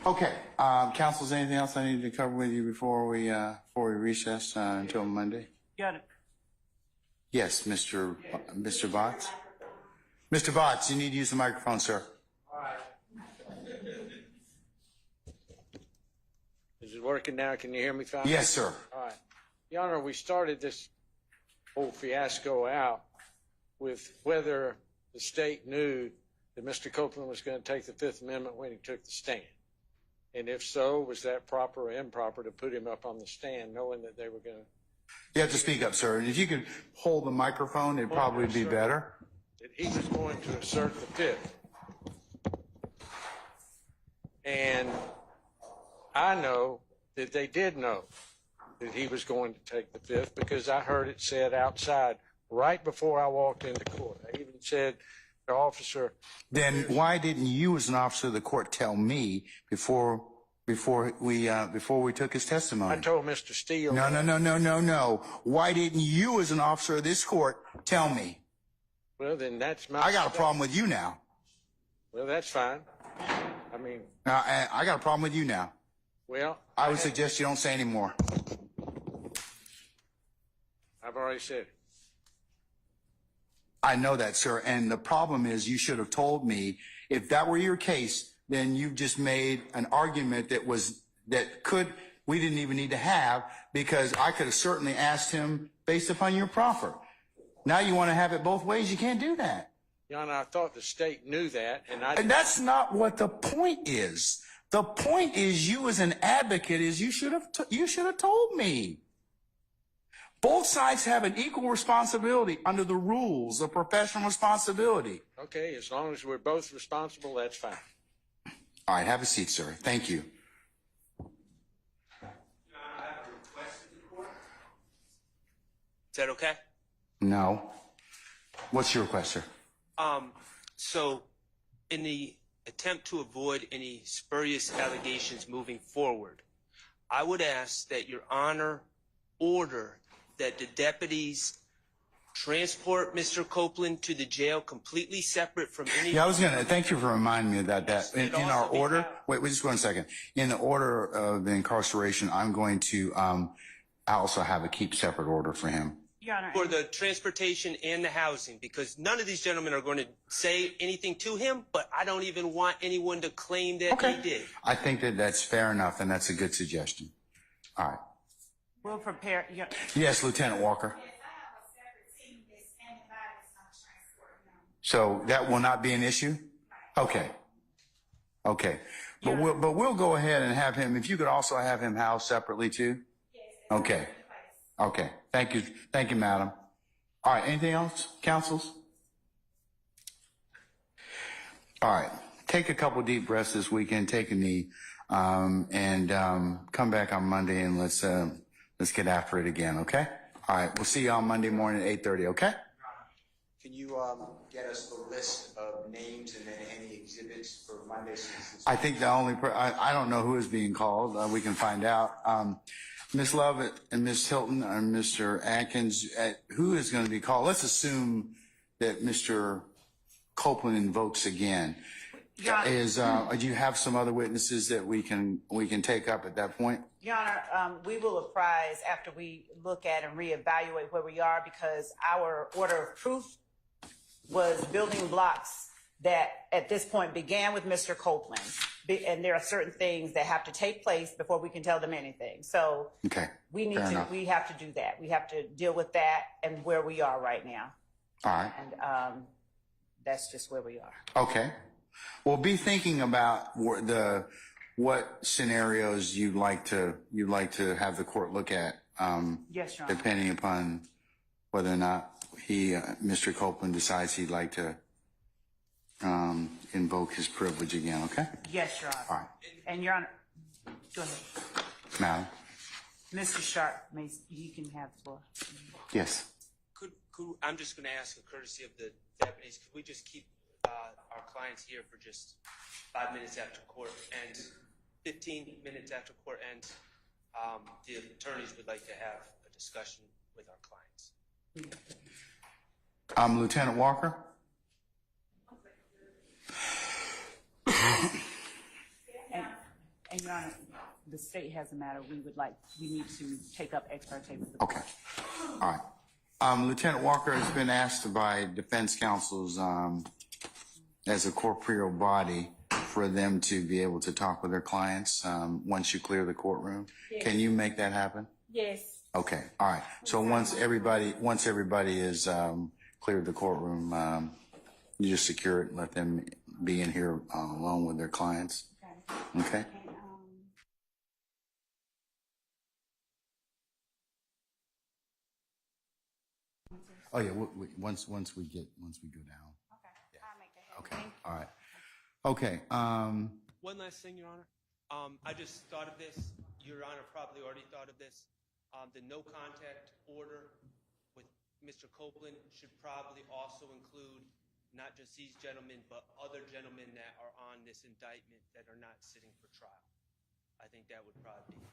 Okay, counsel, is anything else I need to cover with you before we recess until Monday? Got it. Yes, Mr. Botts? Mr. Botts, you need to use the microphone, sir. Is it working now? Can you hear me fine? Yes, sir. All right. Your Honor, we started this whole fiasco out with whether the state knew that Mr. Copeland was going to take the Fifth Amendment when he took the stand. And if so, was that proper or improper to put him up on the stand knowing that they were going to... You have to speak up, sir. And if you could hold the microphone, it'd probably be better. That he was going to assert the Fifth. And I know that they did know that he was going to take the Fifth because I heard it said outside right before I walked into court. I even said, the officer... Then why didn't you, as an officer of the court, tell me before we took his testimony? I told Mr. Steele... No. Why didn't you, as an officer of this court, tell me? Well, then that's my... I got a problem with you now. Well, that's fine. I mean... I got a problem with you now. Well... I would suggest you don't say any more. I've already said it. I know that, sir. And the problem is you should have told me if that were your case, then you've just made an argument we didn't even need to have because I could have certainly asked him based upon your proffer. Now you want to have it both ways. You can't do that. Your Honor, I thought the state knew that, and that's not what the point is. The point is you as an advocate is you should have told me. Both sides have an equal responsibility under the rules of professional responsibility. Okay, as long as we're both responsible, that's fine. All right, have a seat, sir. Thank you. I have a request of the court. Is that okay? No. What's your request, sir? So in the attempt to avoid any spurious allegations moving forward, I would ask that Your Honor order that the deputies transport Mr. Copeland to the jail completely separate from any... Yeah, thank you for reminding me of that. In our order, wait just 1 second. In the order of the incarceration, I'm going to also have a keep separate order for him. Your Honor, for the transportation and the housing, because none of these gentlemen are going to say anything to him, but I don't even want anyone to claim that he did. I think that's fair enough, and that's a good suggestion. All right. we'll prepare. Yes, Lieutenant Walker. So that will not be an issue? Okay. But we'll go ahead and have him, if you could also have him housed separately too? Okay. Okay. Thank you. Thank you, madam. All right. Anything else, counsels? All right. Take a couple deep breaths this weekend. Take a knee, and come back on Monday and let's get after it again. Okay. All right. We'll see you on Monday morning at 8:30. Okay. Can you get us the list of names and then any exhibits for Monday? I think the only I don't know who is being called. We can find out. Ms. Lovett and Ms. Hilton and Mr. Atkins, who is going to be called? Let's assume that Mr. Copeland invokes again. Your Honor, Do you have some other witnesses that we can take up at that point? Your Honor, we will apprise after we look at and reevaluate where we are, because our order of proof was building blocks that at this point began with Mr. Copeland. And there are certain things that have to take place before we can tell them anything. So Okay. we Fair have to do that. We have to deal with that and where we are right now. All right. And that's just where we are. Okay. Well, be thinking about what scenarios you'd like to have the court look at. Yes, Your Honor. Depending upon whether or not Mr. Copeland decides he'd like to invoke his privilege again. Okay. Yes, Your Honor. All right. And Your Honor, go ahead. Madam. Mr. Sharp, you can have the floor. Yes. I'm just going to ask a courtesy of the deputies. Could we just keep our clients here for just 5 minutes after court and 15 minutes after court ends? The attorneys would like to have a discussion with our clients. Lieutenant Walker. And Your Honor, the state has a matter we need to take up ex parte with the Okay. All right. Lieutenant Walker has been asked by defense counsels as a corporeal body for them to be able to talk with their clients once you clear the courtroom. Yes. Can you make that happen? Yes. Okay. All right. So once everybody is cleared the courtroom, you just secure it and let them be in here alone with their clients. Okay. Oh yeah. Once we go down. Okay. Yeah. I'll make that happen. Okay. All right. Okay. One last thing, Your Honor. I just thought of this. Your Honor probably already thought of this. The no contact order with Mr. Copeland should probably also include not just these gentlemen, but other gentlemen that are on this indictment that are not sitting for trial. I think that would probably be.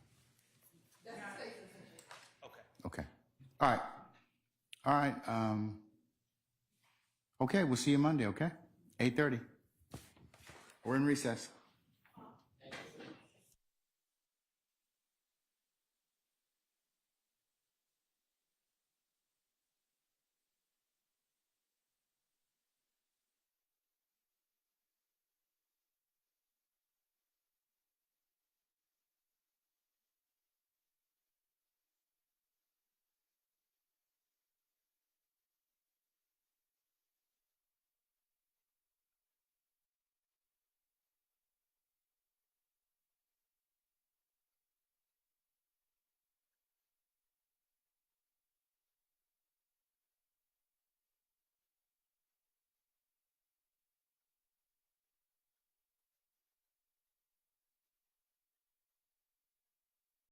Okay. Okay. All right. All right. Okay. We'll see you Monday. Okay. 8:30. We're in recess.